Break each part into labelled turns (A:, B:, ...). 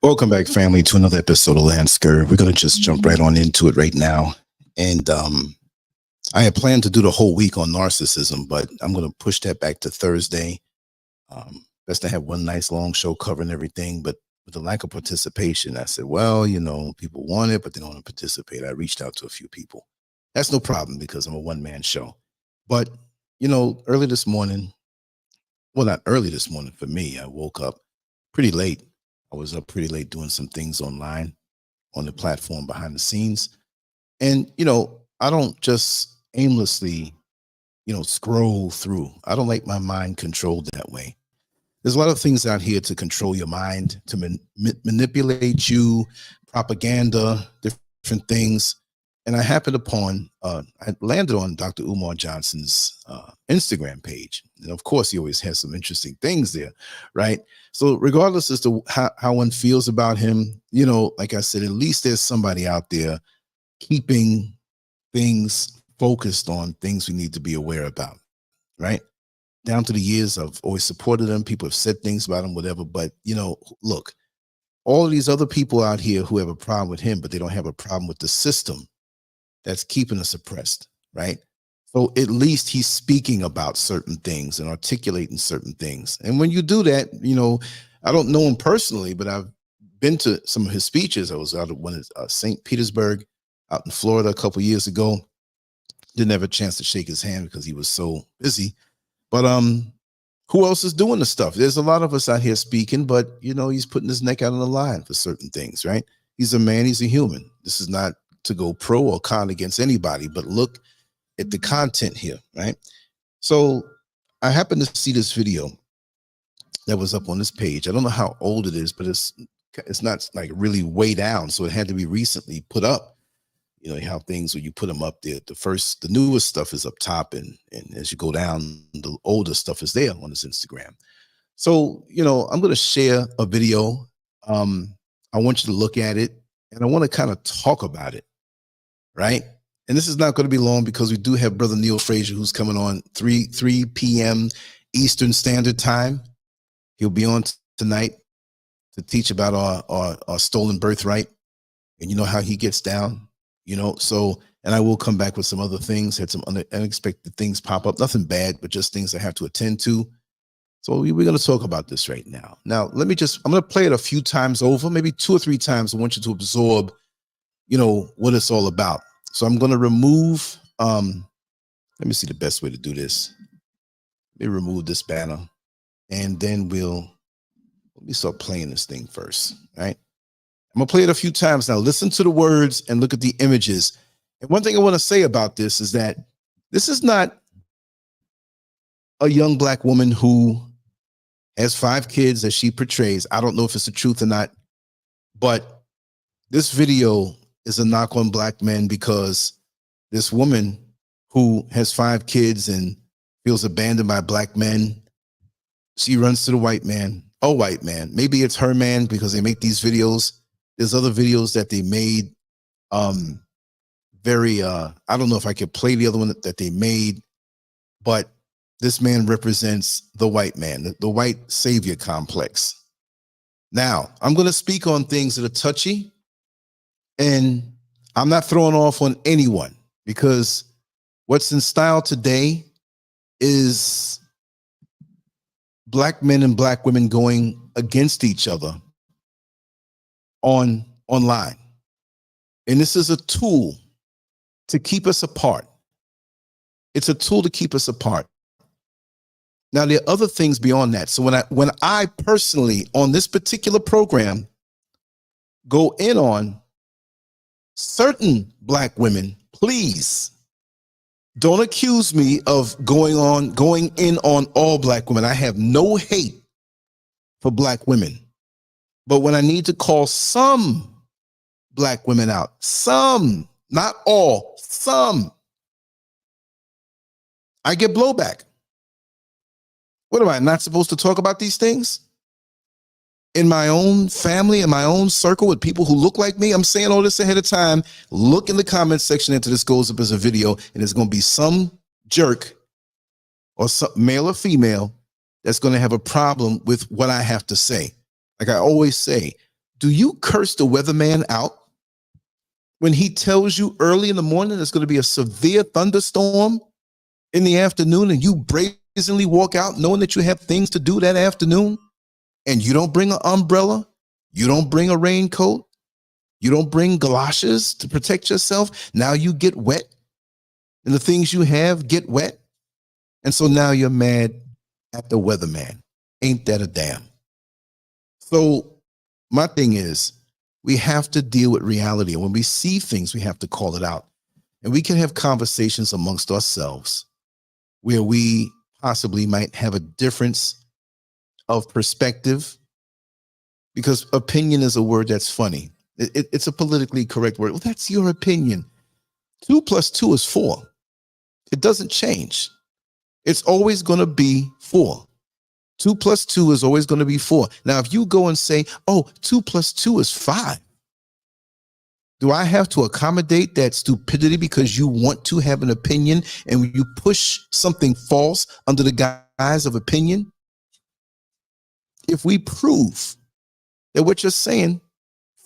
A: Welcome back, family, to another episode of Lancescurv. We're going to just jump right on into it right now. And I had planned to do the whole week on narcissism, but I'm going to push that back to Thursday. Best to have one nice long show covering everything, but with the lack of participation, I said, well, people want it, but they don't want to participate. I reached out to a few people. That's no problem because I'm a one-man show. But, early this morning, well, not early this morning for me, I woke up pretty late. I was up pretty late doing some things online on the platform behind the scenes. And, I don't just aimlessly, scroll through. I don't like my mind controlled that way. There's a lot of things out here to control your mind, to manipulate you, propaganda, different things. And I happened upon, I landed on Dr. Umar Johnson's Instagram page. And of course, he always has some interesting things there, right? So regardless as to how one feels about him, like I said, at least there's somebody out there keeping things focused on things we need to be aware about, right? Down to the years, I've always supported him. People have said things about him, whatever. But, look, all of these other people out here who have a problem with him, but they don't have a problem with the system that's keeping us oppressed, right? So at least he's speaking about certain things and articulating certain things. And when you do that, I don't know him personally, but I've been to some of his speeches. I was out at one at St. Petersburg out in Florida a couple of years ago. Didn't have a chance to shake his hand because he was so busy. But who else is doing the stuff? There's a lot of us out here speaking, but, he's putting his neck out on the line for certain things, right? He's a man. He's a human. This is not to go pro or con against anybody, but look at the content here, right? So I happened to see this video that was up on this page. I don't know how old it is, but it's not like really way down, so it had to be recently put up. How things when you put them up there, the newest stuff is up top, and as you go down, the older stuff is there on his Instagram. So I'm going to share a video. I want you to look at it, and I want to kind of talk about it, right? And this is not going to be long because we do have Brother Neil Frazier who's coming on 3 p.m. Eastern Standard Time. He'll be on tonight to teach about our stolen birthright, and you know how he gets down. So, and I will come back with some other things, had some unexpected things pop up, nothing bad, but just things I have to attend to. So we're going to talk about this right now. Now, I'm going to play it a few times over, maybe 2 or 3 times. I want you to absorb, what it's all about. So I'm going to remove, let me see the best way to do this. Let me remove this banner, and then let me start playing this thing first, right? I'm going to play it a few times now. Listen to the words and look at the images. And one thing I want to say about this is that this is not a young black woman who has 5 kids as she portrays. I don't know if it's the truth or not, but this video is a knock on black men because this woman who has 5 kids and feels abandoned by black men, she runs to the white man. Oh, white man. Maybe it's her man because they make these videos. There's other videos that they made. I don't know if I could play the other one that they made, but this man represents the white man, the white savior complex. Now, I'm going to speak on things that are touchy, and I'm not throwing off on anyone because what's in style today is black men and black women going against each other online. And this is a tool to keep us apart. It's a tool to keep us apart. Now, there are other things beyond that. So when I personally on this particular program go in on certain black women, please don't accuse me of going in on all black women. I have no hate for black women. But when I need to call some black women out, some, not all, some, I get blowback. What am I not supposed to talk about these things? In my own family, in my own circle with people who look like me? I'm saying all this ahead of time. Look in the comments section after this goes up as a video, and there's going to be some jerk or some male or female that's going to have a problem with what I have to say. Like I always say, Do you curse the weatherman out when he tells you early in the morning there's going to be a severe thunderstorm in the afternoon, and you brazenly walk out knowing that you have things to do that afternoon, and you don't bring an umbrella, you don't bring a raincoat, you don't bring galoshes to protect yourself? Now you get wet, and the things you have get wet, and so now you're mad at the weatherman. Ain't that a damn? So my thing is, we have to deal with reality. And when we see things, we have to call it out. And we can have conversations amongst ourselves where we possibly might have a difference of perspective, because opinion is a word that's funny. It's a politically correct word. Well, that's your opinion. 2 + 2 is 4. It doesn't change. It's always going to be 4. 2 + 2 is always going to be 4. Now, if you go and say, oh, 2 + 2 is 5, do I have to accommodate that stupidity because you want to have an opinion and you push something false under the guise of opinion? If we prove that what you're saying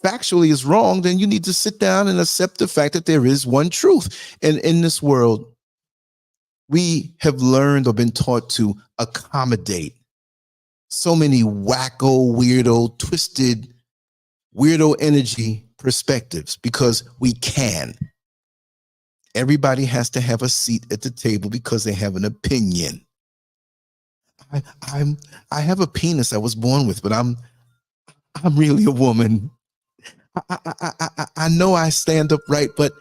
A: factually is wrong, then you need to sit down and accept the fact that there is one truth. And in this world, we have learned or been taught to accommodate so many wacko, weirdo, twisted, weirdo energy perspectives because we can. Everybody has to have a seat at the table because they have an opinion. I have a penis I was born with, but I'm really a woman. I know I stand upright, but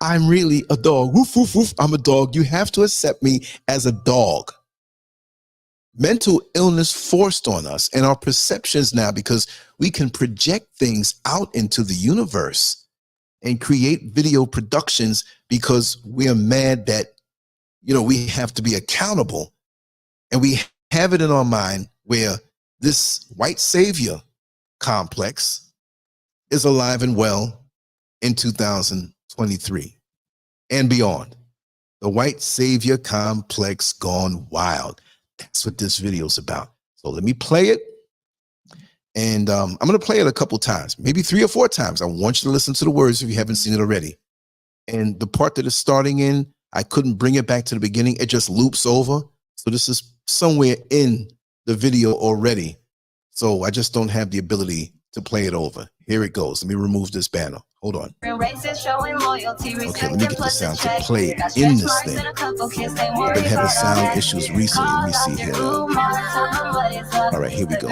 A: I'm really a dog. Woof, woof, woof. I'm a dog. You have to accept me as a dog. Mental illness forced on us and our perceptions now, because we can project things out into the universe and create video productions because we are mad that, we have to be accountable. And we have it in our mind where this white savior complex is alive and well in 2023 and beyond. The white savior complex gone wild. That's what this video is about. So let me play it. And I'm going to play it a couple times, maybe 3 or 4 times. I want you to listen to the words if you haven't seen it already. And the part that is starting in, I couldn't bring it back to the beginning. It just loops over. So this is somewhere in the video already. So I just don't have the ability to play it over. Here it goes. Let me remove this banner. Hold on. Okay, let me get the sound to play in this thing. I've been having sound issues recently. Let me see here. All right, here we go.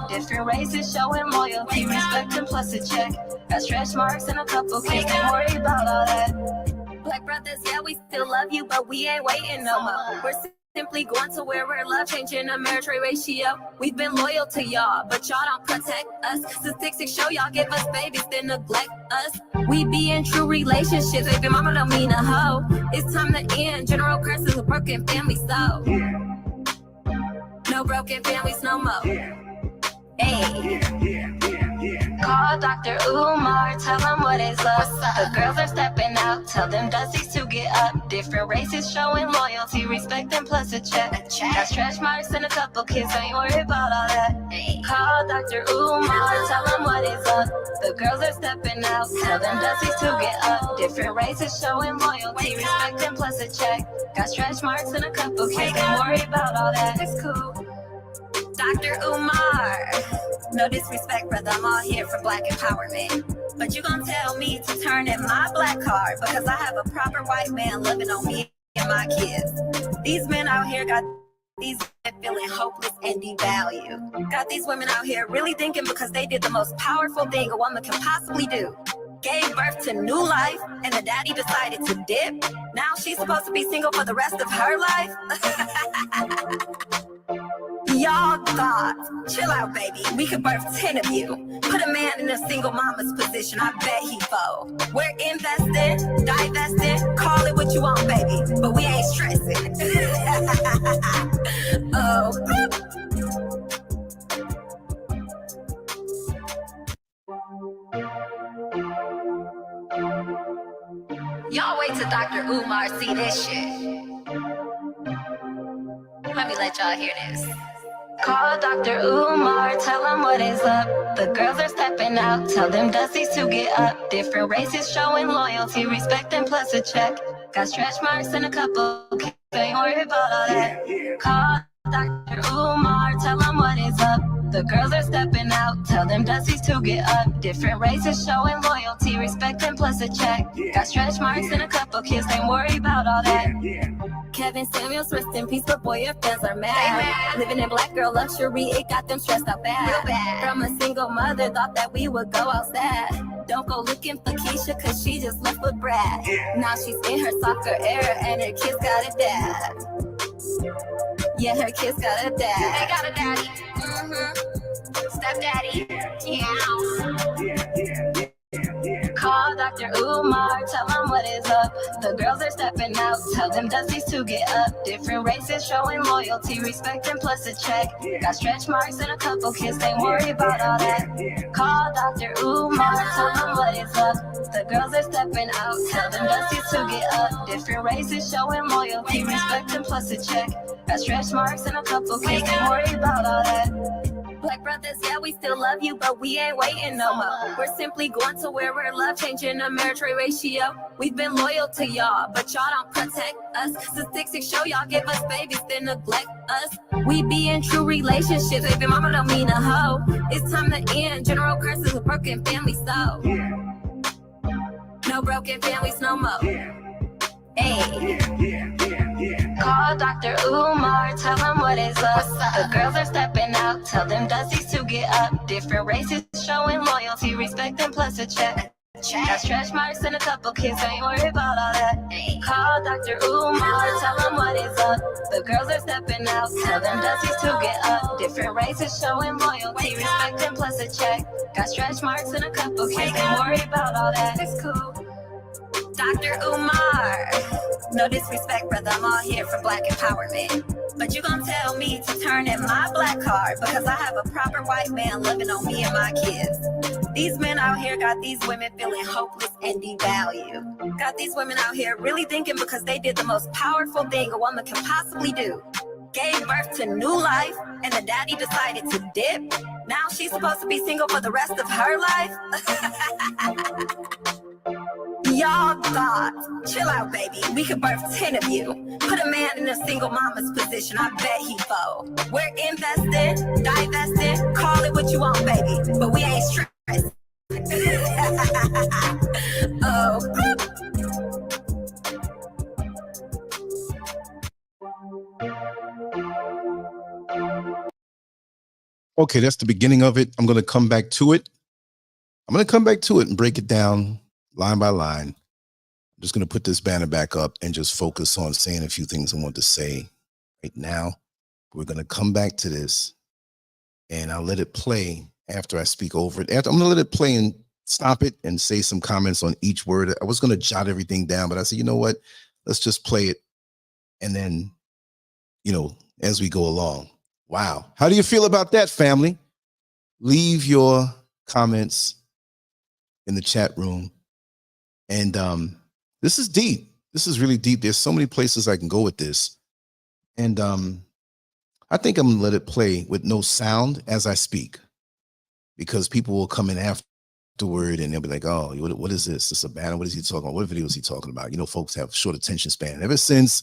A: Different races showing loyalty, respect, and plus a check. Got stretch marks and a couple kids. Don't worry about all that. Black brothers, yeah, we still love you, but we ain't waiting no more. We're simply going to where we're love, changing the marriage ratio. We've been loyal to y'all, but y'all don't protect us. Statistics show y'all give us babies, then neglect us. We be in true relationships, baby mama don't mean a hoe. It's time to end general curses of broken families, so no broken families no more. Hey. Call Dr. Umar, tell them what is up. The girls are stepping out, tell them Dusty's to get up. Different races showing loyalty, respect, and plus a check. Got stretch marks and a couple kids, ain't worried about all that. Call Dr. Umar, tell them what is up. The girls are stepping out, tell them Dusty's to get up. Different races showing loyalty, respect, and plus a check. Got stretch marks and a couple kids, ain't worried about all that. It's cool. Dr. Umar, no disrespect, brother, I'm all here for black empowerment. But you gonna tell me to turn in my black card because I have a proper white man living on me and my kids. These men out here got these men feeling hopeless and devalued. Got these women out here really thinking because they did the most powerful thing a woman can possibly do. Gave birth to new life, and the daddy decided to dip. Now she's supposed to be single for the rest of her life. Y'all thoughts, chill out, baby. We could birth 10 of you. Put a man in a single mama's position, I bet he fold. We're investing, divesting, call it what you want, baby. But we ain't stressing. Oh. Y'all wait till Dr. Umar see this shit. Let me let y'all hear this.
B: Call Dr. Umar, tell him what is up. The girls are stepping out, tell them Dusty's to get up. Different races showing loyalty, respect, and plus a check. Got stretch marks and a couple kicks, ain't worried about all that. Call Dr. Umar, tell him what is up. The girls are stepping out, tell them Dusty's to get up. Different races showing loyalty, respect, and plus a check. Got stretch marks and a couple kills, ain't worried about all that. Kevin Samuels, rest in peace, but boy, your fans are mad. Living in black girl luxury, it got them stressed out bad. From a single mother, thought that we would go outside. Don't go looking for Keisha, cause she just left with Brad. Now she's in her soccer era, and her kids got a dad. Yeah, her kids got a dad. They got a daddy. Stepdaddy. Yeah. Call Dr. Umar, tell him what is up. The girls are stepping out, tell them Dusty's to get up. Different races showing loyalty, respect, and plus a check. Got stretch marks and a couple kids, ain't worried about all that. Call Dr. Umar, tell him what is up. The girls are stepping out, tell them Dusty's to get up. Different races showing loyalty, respect, and plus a check. Got stretch marks and a couple kids, ain't worried about all that. Black brothers, yeah, we still love you, but we ain't waiting no more. We're simply going to where we're love, changing the marriage rate ratio. We've been loyal to y'all, but y'all don't protect us. Statistics show y'all give us babies, then neglect us. We be in true relationships, baby mama don't mean a hoe. It's time to end general curses of broken families, so no broken families no more. Hey. Call Dr. Umar, tell him what is up. The girls are stepping out, tell them Dusty's to get up. Different races showing loyalty, respect, and plus a check. Got stretch marks and a couple kids, ain't worried about all that. Call Dr. Umar, tell him what is up. The girls are stepping out, tell them Dusty's to get up. Different races showing loyalty, respect, and plus a check. Got stretch marks and a couple kids, ain't worried about all that. It's cool. Dr. Umar, no disrespect, brother, I'm all here for black empowerment. But you gon' tell me to turn in my black card because I have a proper white man loving on me and my kids. These men out here got these women feeling hopeless and devalued. Got these women out here really thinking because they did the most powerful thing a woman can possibly do. Gave birth to new life, and the daddy decided to dip. Now she's supposed to be single for the rest of her life? Y'all thought, chill out, baby. We could birth 10 of you. Put a man in a single mama's position. I bet he fold. We're investing, divesting, call it what you want, baby. But we ain't stressed. Oh.
A: Okay, that's the beginning of it. I'm going to come back to it. And break it down line by line. I'm just going to put this banner back up and just focus on saying a few things I want to say right now. We're going to come back to this, and I'll let it play after I speak over it. I'm going to let it play and stop it and say some comments on each word. I was going to jot everything down, but I said, you know what? Let's just play it. And then, as we go along. Wow. How do you feel about that, family? Leave your comments in the chat room. And this is deep. This is really deep. There's so many places I can go with this. And I think I'm going to let it play with no sound as I speak, because people will come in afterward and they'll be like, oh, what is this? This is a banner. What is he talking about? What video is he talking about? Folks have short attention span. Ever since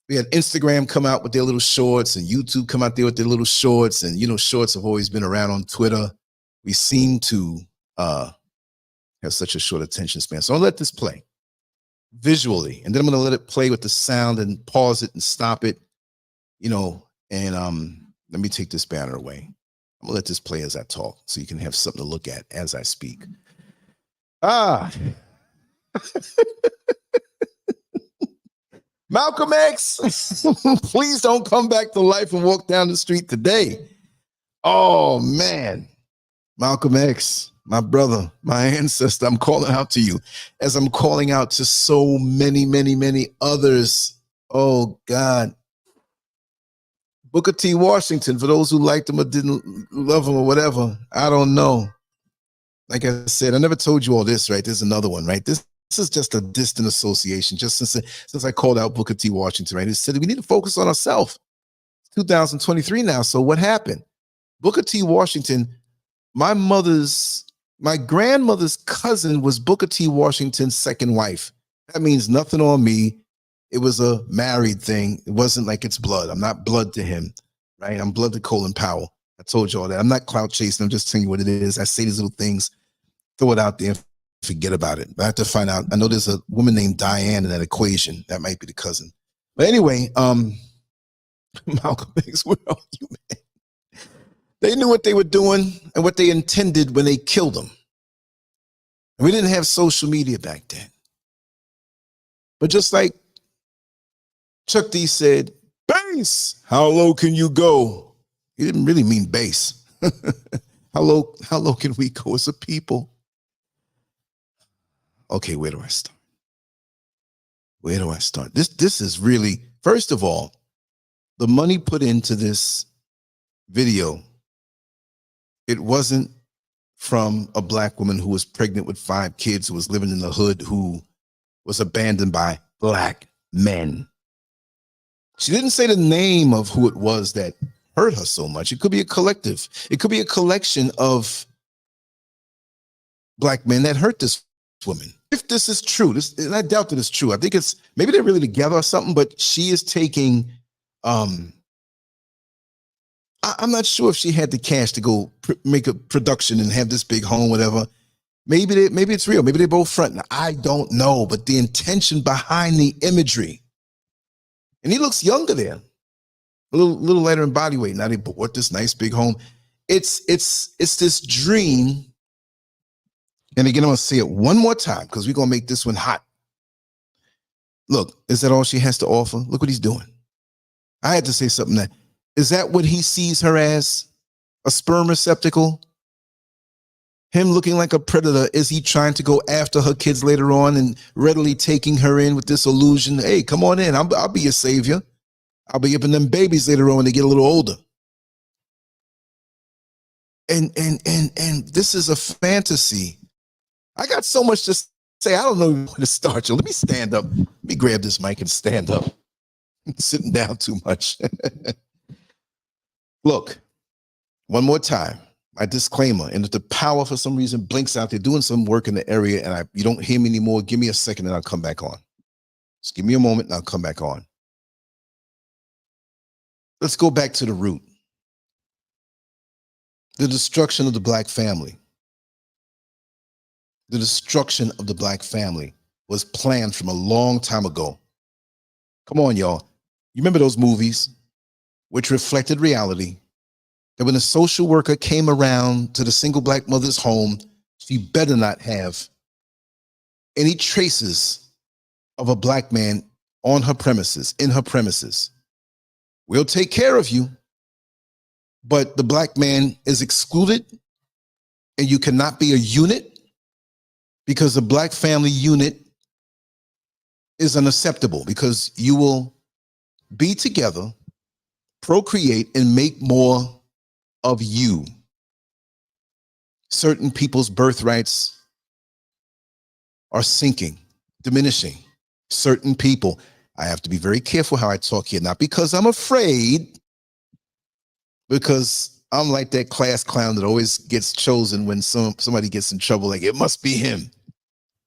A: we had Instagram come out with their little shorts and YouTube come out there with their little shorts, and, shorts have always been around on Twitter. We seem to have such a short attention span. So I'll let this play visually, and then I'm going to let it play with the sound and pause it and stop it, and let me take this banner away. I'm going to let this play as I talk so you can have something to look at as I speak. Malcolm X, please don't come back to life and walk down the street today. Oh, man. Malcolm X, my brother, my ancestor, I'm calling out to you as I'm calling out to so many, many, many others. Oh, God. Booker T. Washington, for those who liked him or didn't love him or whatever, I don't know. Like I said, I never told you all this, right? There's another one, right? This is just a distant association, just since I called out Booker T. Washington, right? He said we need to focus on ourselves. 2023 now. So what happened? Booker T. Washington, my grandmother's cousin was Booker T. Washington's second wife. That means nothing on me. It was a married thing. It wasn't like it's blood. I'm not blood to him, right? I'm blood to Colin Powell. I told you all that. I'm not clout chasing. I'm just telling you what it is. I say these little things, throw it out there, and forget about it. But I have to find out. I know there's a woman named Diane in that equation. That might be the cousin. But anyway, Malcolm X, where are you, man? They knew what they were doing and what they intended when they killed him. And we didn't have social media back then. But just like Chuck D said, base, how low can you go? He didn't really mean base. How low can we go as a people? Okay, where do I start? Where do I start? This is really, first of all, the money put into this video, it wasn't from a black woman who was pregnant with 5 kids, who was living in the hood, who was abandoned by black men. She didn't say the name of who it was that hurt her so much. It could be a collective. It could be a collection of black men that hurt this woman. If this is true, and I doubt that it's true. I think it's, maybe they're really together or something, but she is taking, I'm not sure if she had the cash to go make a production and have this big home, whatever. Maybe it's real. Maybe they're both fronting. I don't know, but the intention behind the imagery. And he looks younger there, a little lighter in body weight. Now they bought this nice big home. It's this dream. And again, I'm gonna say it one more time because we're gonna make this one hot. Look, is that all she has to offer? Look what he's doing. I had to say something that, is that what he sees her as? A sperm receptacle? Him looking like a predator? Is he trying to go after her kids later on and readily taking her in with this illusion? Hey, come on in. I'll be your savior. I'll be giving them babies later on when they get a little older. And this is a fantasy. I got so much to say. I don't know where to start. Let me stand up. Let me grab this mic and stand up. I'm sitting down too much. Look, one more time. My disclaimer, and if the power for some reason blinks out, they're doing some work in the area and you don't hear me anymore, give me a second and I'll come back on. Just give me a moment and I'll come back on. Let's go back to the root. The destruction of the black family. The destruction of the black family was planned from a long time ago. Come on, y'all. You remember those movies which reflected reality? That when a social worker came around to the single black mother's home, she better not have any traces of a black man on her premises, in her premises. We'll take care of you, but the black man is excluded and you cannot be a unit because the black family unit is unacceptable because you will be together, procreate, and make more of you. Certain people's birthrights are sinking, diminishing. Certain people, I have to be very careful how I talk here, not because I'm afraid, because I'm like that class clown that always gets chosen when somebody gets in trouble, like it must be him.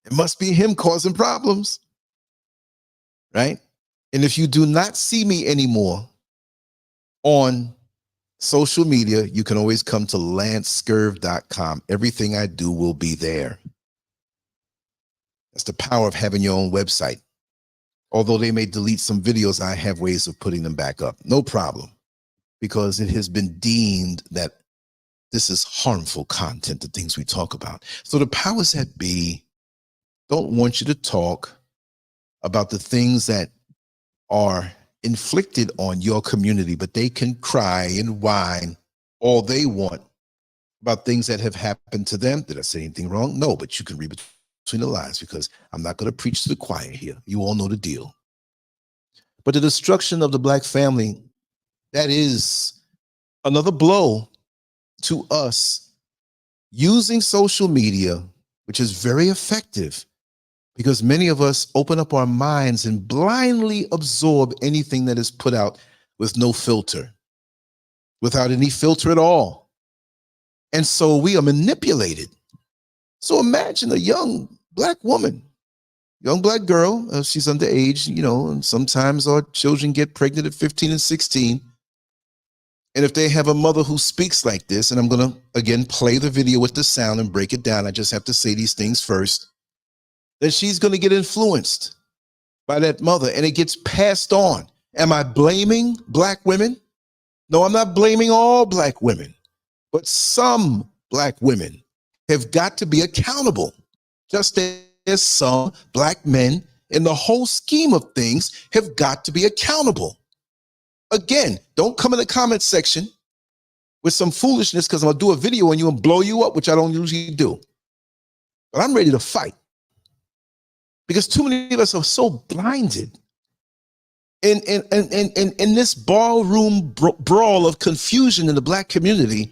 A: It must be him causing problems, right? And if you do not see me anymore on social media, you can always come to Lancescurv.com. Everything I do will be there. That's the power of having your own website. Although they may delete some videos, I have ways of putting them back up. No problem. Because it has been deemed that this is harmful content, the things we talk about. So the powers that be don't want you to talk about the things that are inflicted on your community, but they can cry and whine all they want about things that have happened to them. Did I say anything wrong? No, but you can read between the lines because I'm not going to preach to the choir here. You all know the deal. But the destruction of the black family, that is another blow to us using social media, which is very effective because many of us open up our minds and blindly absorb anything that is put out with no filter. without any filter at all. And so we are manipulated. So imagine a young black woman, young black girl, she's underage, you know, and sometimes our children get pregnant at 15 and 16. And if they have a mother who speaks like this, and I'm going to, again, play the video with the sound and break it down. I just have to say these things first. Then she's going to get influenced by that mother, and it gets passed on. Am I blaming black women? No, I'm not blaming all black women, but some black women have got to be accountable, just as some black men in the whole scheme of things have got to be accountable. Again, don't come in the comment section with some foolishness because I'm going to do a video on you and blow you up, which I don't usually do. But I'm ready to fight because too many of us are so blinded in this ballroom brawl of confusion in the black community.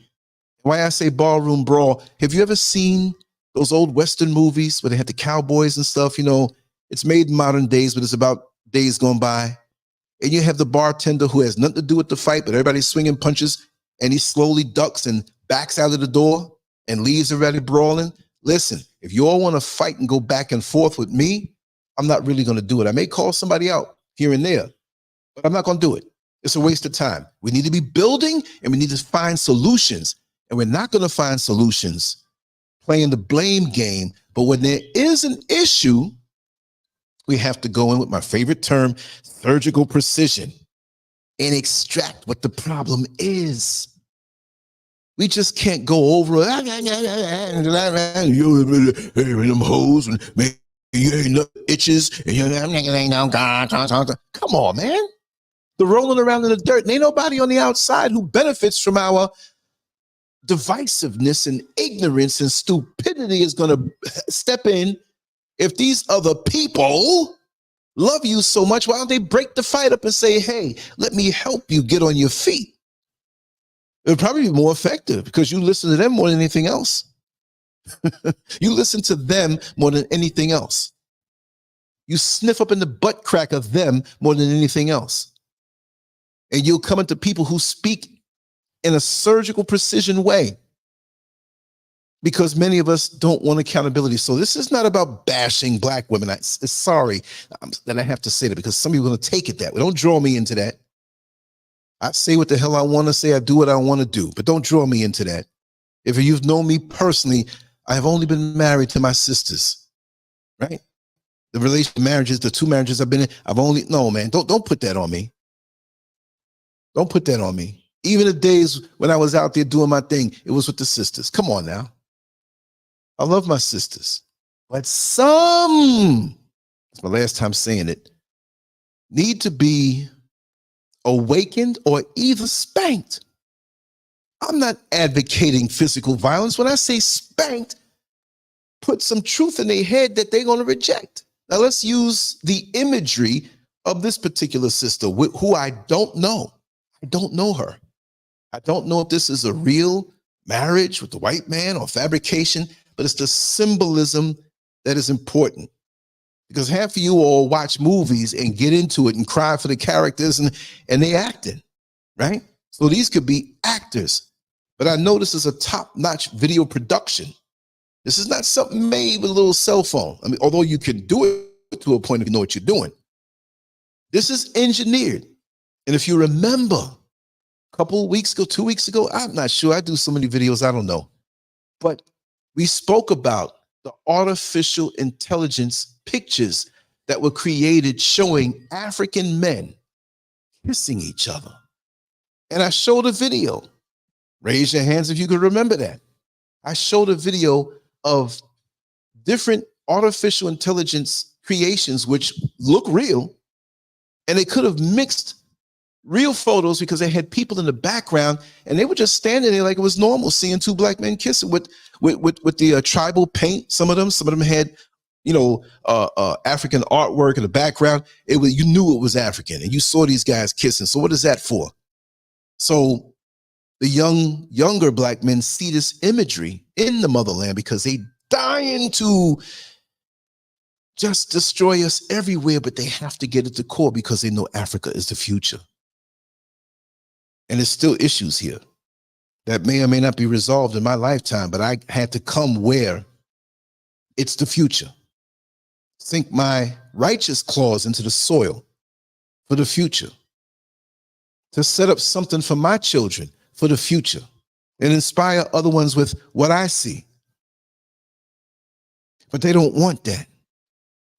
A: Why I say ballroom brawl, have you ever seen those old Western movies where they had the cowboys and stuff? You know, it's made in modern days, but it's about days gone by. And you have the bartender who has nothing to do with the fight, but everybody's swinging punches, and he slowly ducks and backs out of the door and leaves everybody brawling. Listen, if you all want to fight and go back and forth with me, I'm not really going to do it. I may call somebody out here and there, but I'm not going to do it. It's a waste of time. We need to be building, and we need to find solutions. And we're not going to find solutions playing the blame game. But when there is an issue, we have to go in with my favorite term, surgical precision, and extract what the problem is. We just can't go over it. Them hoes and you ain't no itches. Come on, man. They're rolling around in the dirt, and ain't nobody on the outside who benefits from our divisiveness and ignorance and stupidity is going to step in. If these other people love you so much, why don't they break the fight up and say, hey, let me help you get on your feet? It would probably be more effective because you listen to them more than anything else. You listen to them more than anything else. You sniff up in the butt crack of them more than anything else. And you'll come into people who speak in a surgical precision way, because many of us don't want accountability. So this is not about bashing black women. Sorry that I have to say that, because some people are going to take it that way. Don't draw me into that. I say what the hell I want to say. I do what I want to do, but don't draw me into that. If you've known me personally, I've only been married to my sisters, right? The marriages, the two marriages I've been in, no, man, don't put that on me. Don't put that on me. Even the days when I was out there doing my thing, it was with the sisters. Come on now. I love my sisters, but some, it's my last time saying it, need to be awakened or either spanked. I'm not advocating physical violence. When I say spanked, put some truth in their head that they're going to reject. Now let's use the imagery of this particular sister who I don't know. I don't know her. I don't know if this is a real marriage with the white man or fabrication, but it's the symbolism that is important. Because half of you all watch movies and get into it and cry for the characters and they acting, right? So these could be actors, but I know this is a top-notch video production. This is not something made with a little cell phone. I mean, although you can do it to a point if you know what you're doing. This is engineered. And if you remember, a couple of weeks ago, 2 weeks ago, I'm not sure. I do so many videos, I don't know. But we spoke about the artificial intelligence pictures that were created showing African men kissing each other. And I showed a video. Raise your hands if you can remember that. I showed a video of different artificial intelligence creations which look real, and they could have mixed real photos because they had people in the background and they were just standing there like it was normal seeing two black men kissing with the tribal paint. Some of them had, you know, African artwork in the background. You knew it was African and you saw these guys kissing. So what is that for? So the younger black men see this imagery in the motherland because they dying to just destroy us everywhere, but they have to get at the core because they know Africa is the future. And there's still issues here that may or may not be resolved in my lifetime, but I had to come where it's the future. Sink my righteous claws into the soil for the future, to set up something for my children for the future and inspire other ones with what I see. But they don't want that.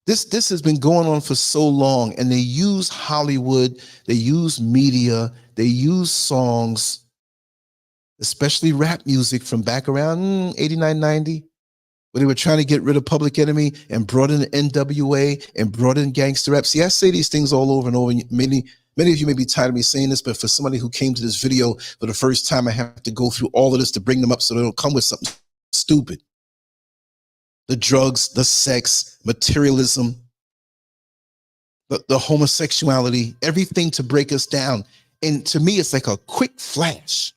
A: This has been going on for so long, and they use Hollywood, they use media, they use songs, especially rap music from back around 89, 90, where they were trying to get rid of Public Enemy and brought in the NWA and brought in gangster rap. See, I say these things all over and over. And many of you may be tired of me saying this, but for somebody who came to this video for the first time, I have to go through all of this to bring them up so they don't come with something stupid. The drugs, the sex, materialism, the homosexuality, everything to break us down. And to me, it's like a quick flash.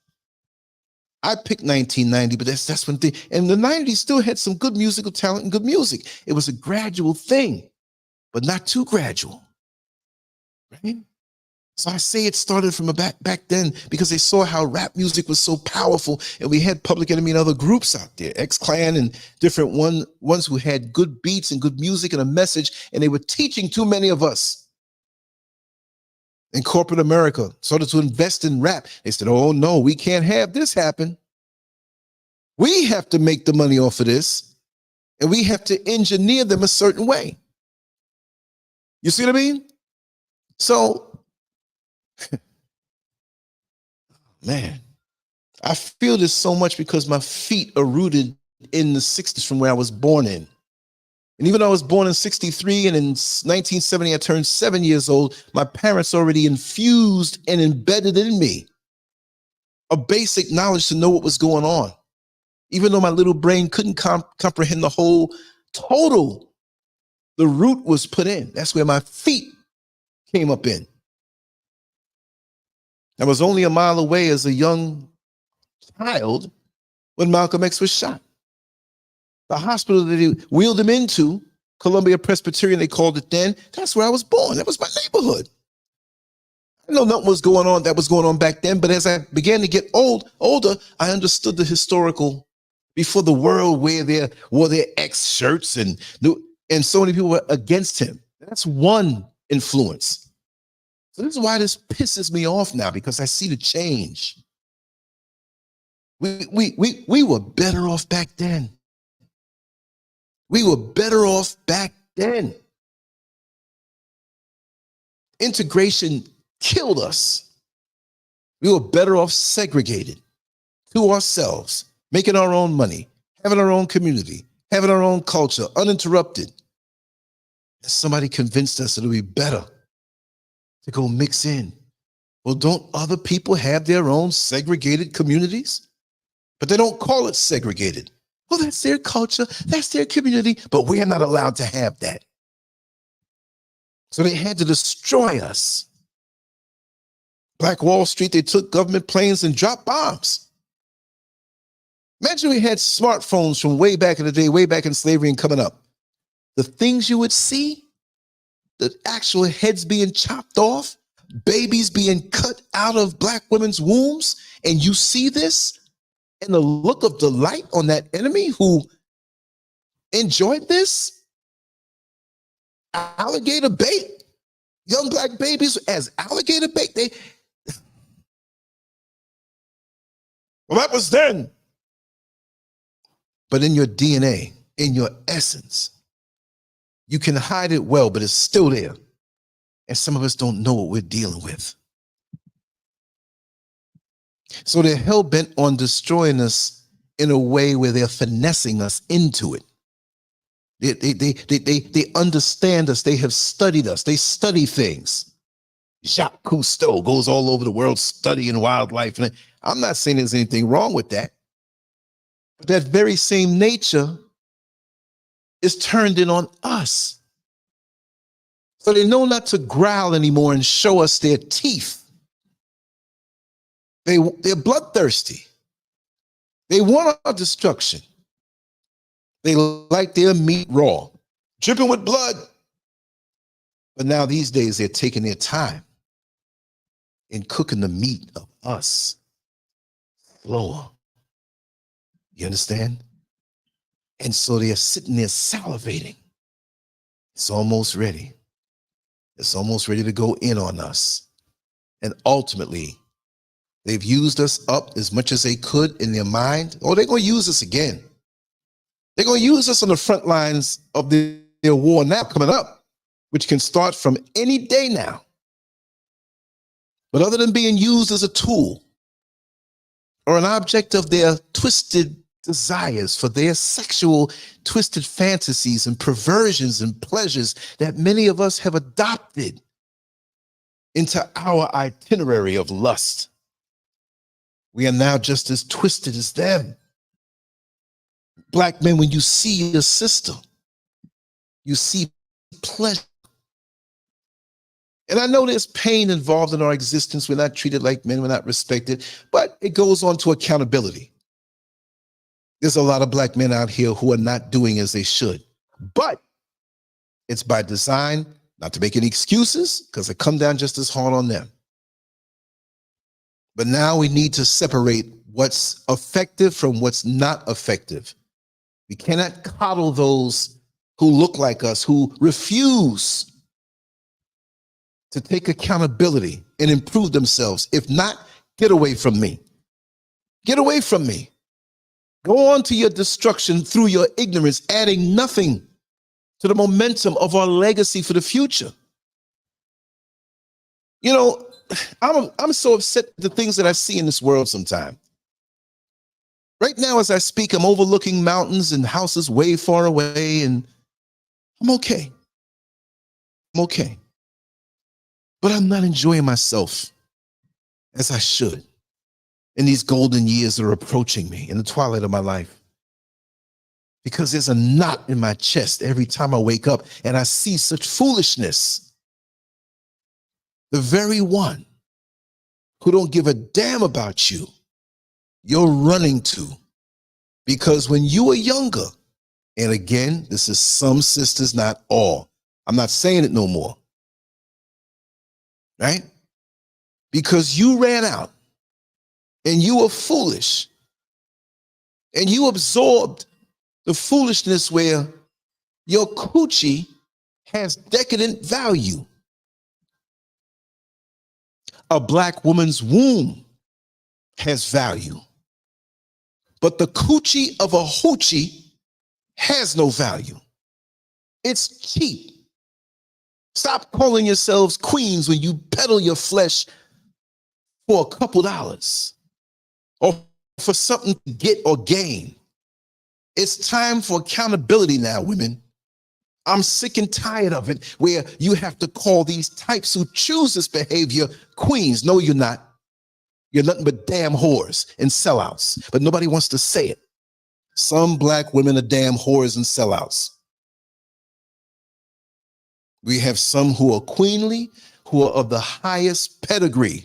A: I picked 1990, but that's when and the 90s still had some good musical talent and good music. It was a gradual thing, but not too gradual, right? So I say it started from back then because they saw how rap music was so powerful, and we had Public Enemy and other groups out there, X-Clan and different ones who had good beats and good music and a message, and they were teaching too many of us. And corporate America started to invest in rap. They said, oh no, we can't have this happen. We have to make the money off of this, and we have to engineer them a certain way. You see what I mean? So, man, I feel this so much because my feet are rooted in the 60s from where I was born in. And even though I was born in 63 and in 1970 I turned 7 years old, my parents already infused and embedded in me a basic knowledge to know what was going on. Even though my little brain couldn't comprehend the whole total, the root was put in. That's where my feet came up in. I was only a mile away as a young child when Malcolm X was shot. The hospital that he wheeled him into, Columbia Presbyterian, they called it then, that's where I was born. That was my neighborhood. I know nothing was going on that was going on back then, but as I began to get older, I understood the historical, before the world wore their X shirts and so many people were against him. That's one influence. So this is why this pisses me off now, because I see the change. We were better off back then. We were better off back then. Integration killed us. We were better off segregated to ourselves, making our own money, having our own community, having our own culture, uninterrupted. And somebody convinced us that it would be better to go mix in. Well, don't other people have their own segregated communities? But they don't call it segregated. Well, that's their culture, that's their community, but we're not allowed to have that. So they had to destroy us. Black Wall Street, they took government planes and dropped bombs. Imagine we had smartphones from way back in the day, way back in slavery and coming up. The things you would see, the actual heads being chopped off, babies being cut out of black women's wombs, and you see this, and the look of delight on that enemy who enjoyed this. Alligator bait, young black babies as alligator bait. Well, that was then. But in your DNA, in your essence, you can hide it well, but it's still there. And some of us don't know what we're dealing with. So they're hell-bent on destroying us in a way where they're finessing us into it. They understand us. They have studied us. They study things. Jacques Cousteau goes all over the world studying wildlife. And I'm not saying there's anything wrong with that. But that very same nature is turned in on us. So they know not to growl anymore and show us their teeth. They're bloodthirsty. They want our destruction. They like their meat raw, dripping with blood. But now these days, they're taking their time. in cooking the meat of us slower. You understand? And so they're sitting there salivating. It's almost ready. It's almost ready to go in on us. And ultimately, they've used us up as much as they could in their mind. Oh, they're going to use us again. They're going to use us on the front lines of their war now coming up, which can start from any day now. But other than being used as a tool or an object of their twisted desires, for their sexual twisted fantasies and perversions and pleasures that many of us have adopted into our itinerary of lust, we are now just as twisted as them. Black men, when you see your sister, you see pleasure. And I know there's pain involved in our existence. We're not treated like men, we're not respected, but it goes on to accountability. There's a lot of black men out here who are not doing as they should, but it's by design, not to make any excuses, because it come down just as hard on them. But now we need to separate what's effective from what's not effective. We cannot coddle those who look like us, who refuse to take accountability and improve themselves. If not, get away from me. Get away from me. Go on to your destruction through your ignorance, adding nothing to the momentum of our legacy for the future. You know, I'm so upset at the things that I see in this world sometimes. Right now, as I speak, I'm overlooking mountains and houses way far away, and I'm okay. I'm okay. But I'm not enjoying myself as I should in these golden years that are approaching me in the twilight of my life. Because there's a knot in my chest every time I wake up and I see such foolishness. The very one who don't give a damn about you, you're running to. Because when you were younger, and again, this is some sisters, not all. I'm not saying it no more. Right? Because you ran out and you were foolish and you absorbed the foolishness where your coochie has decadent value. A black woman's womb has value, but the coochie of a hoochie has no value. It's cheap. Stop calling yourselves queens when you peddle your flesh for a couple dollars or for something to get or gain. It's time for accountability now, women. I'm sick and tired of it where you have to call these types who choose this behavior queens. No, you're not. You're nothing but damn whores and sellouts, but nobody wants to say it. Some black women are damn whores and sellouts. We have some who are queenly, who are of the highest pedigree,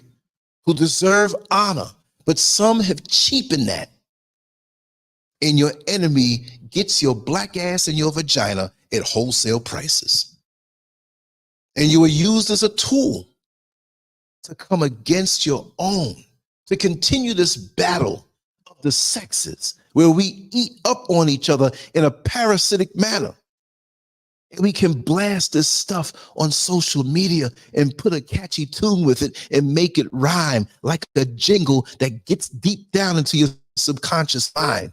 A: who deserve honor, but some have cheapened that. And your enemy gets your black ass and your vagina at wholesale prices. And you are used as a tool to come against your own, to continue this battle of the sexes, where we eat up on each other in a parasitic manner. And we can blast this stuff on social media and put a catchy tune with it and make it rhyme like a jingle that gets deep down into your subconscious mind.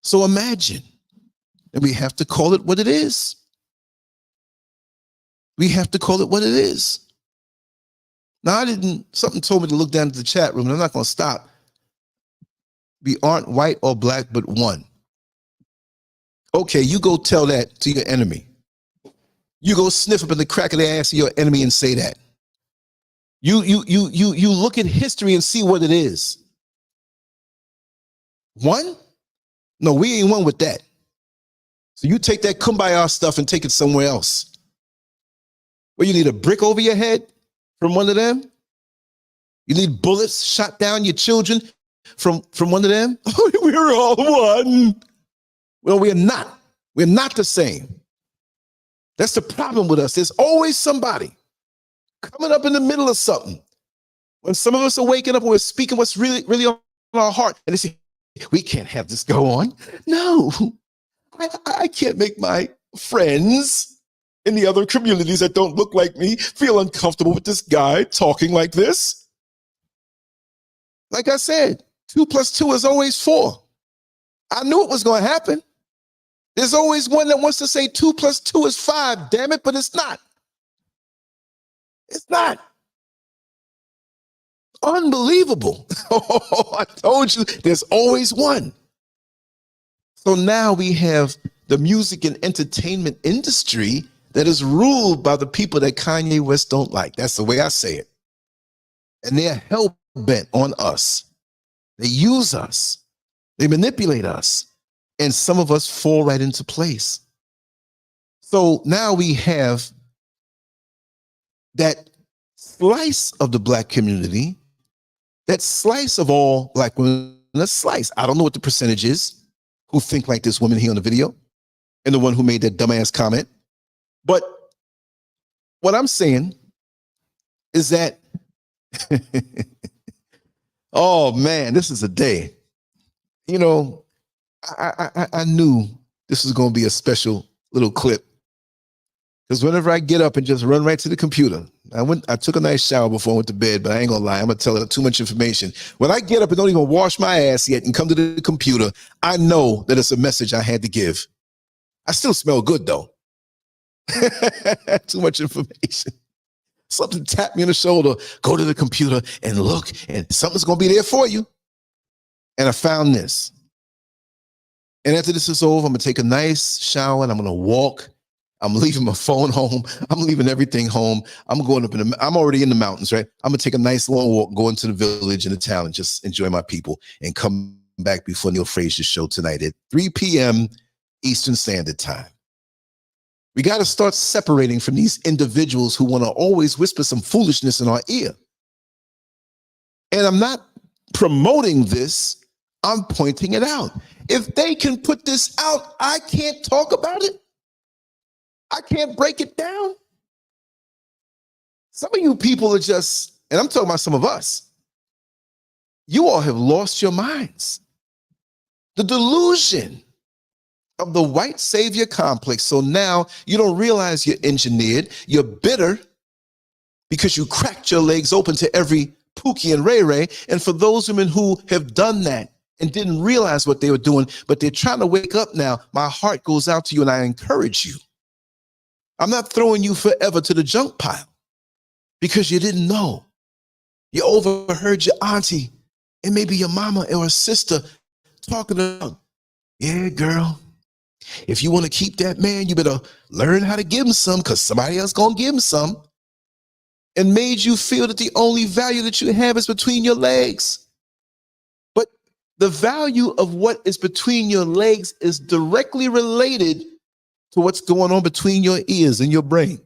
A: So imagine, and we have to call it what it is. We have to call it what it is. Now, something told me to look down to the chat room, and I'm not going to stop. We aren't white or black, but one. Okay, you go tell that to your enemy. You go sniff up in the crack of the ass of your enemy and say that. You look at history and see what it is. One? No, we ain't one with that. So you take that kumbaya stuff and take it somewhere else. Well, you need a brick over your head from one of them? You need bullets shot down your children from one of them? We're all one. Well, we're not. We're not the same. That's the problem with us. There's always somebody coming up in the middle of something. When some of us are waking up and we're speaking what's really, really on our heart, and they say, we can't have this go on. No, I can't make my friends in the other communities that don't look like me feel uncomfortable with this guy talking like this. Like I said, 2 + 2 is always 4. I knew it was going to happen. There's always one that wants to say 2 + 2 is 5, damn it, but it's not. It's not. Unbelievable. Oh, I told you, there's always one. So now we have the music and entertainment industry that is ruled by the people that Kanye West don't like. That's the way I say it. And they're hell-bent on us. They use us. They manipulate us. And some of us fall right into place. So now we have that slice of the Black community, that slice of all Black women, a slice. I don't know what the percentage is who think like this woman here on the video and the one who made that dumbass comment. But what I'm saying is that, oh man, this is a day. You know, I knew this was going to be a special little clip. Because whenever I get up and just run right to the computer, I took a nice shower before I went to bed, but I ain't gonna lie, I'm gonna tell her too much information. When I get up and don't even wash my ass yet and come to the computer, I know that it's a message I had to give. I still smell good though. Too much information. Something tapped me on the shoulder, go to the computer and look, and something's gonna be there for you. And I found this. And after this is over, I'm gonna take a nice shower and I'm gonna walk. I'm leaving my phone home. I'm leaving everything home. I'm going up I'm already in the mountains, right? I'm gonna take a nice long walk, go into the village and the town and just enjoy my people and come back before Neil Frazier's show tonight at 3 p.m. Eastern Standard Time. We got to start separating from these individuals who want to always whisper some foolishness in our ear. And I'm not promoting this. I'm pointing it out. If they can put this out, I can't talk about it. I can't break it down. Some of you people are just, and I'm talking about some of us, you all have lost your minds. The delusion of the white savior complex. So now you don't realize you're engineered, you're bitter because you cracked your legs open to every Pookie and Ray Ray. And for those women who have done that and didn't realize what they were doing, but they're trying to wake up now, my heart goes out to you and I encourage you. I'm not throwing you forever to the junk pile because you didn't know. You overheard your auntie and maybe your mama or a sister talking about, yeah, girl, if you want to keep that man, you better learn how to give him some because somebody else going to give him some. And made you feel that the only value that you have is between your legs. But the value of what is between your legs is directly related to what's going on between your ears and your brain.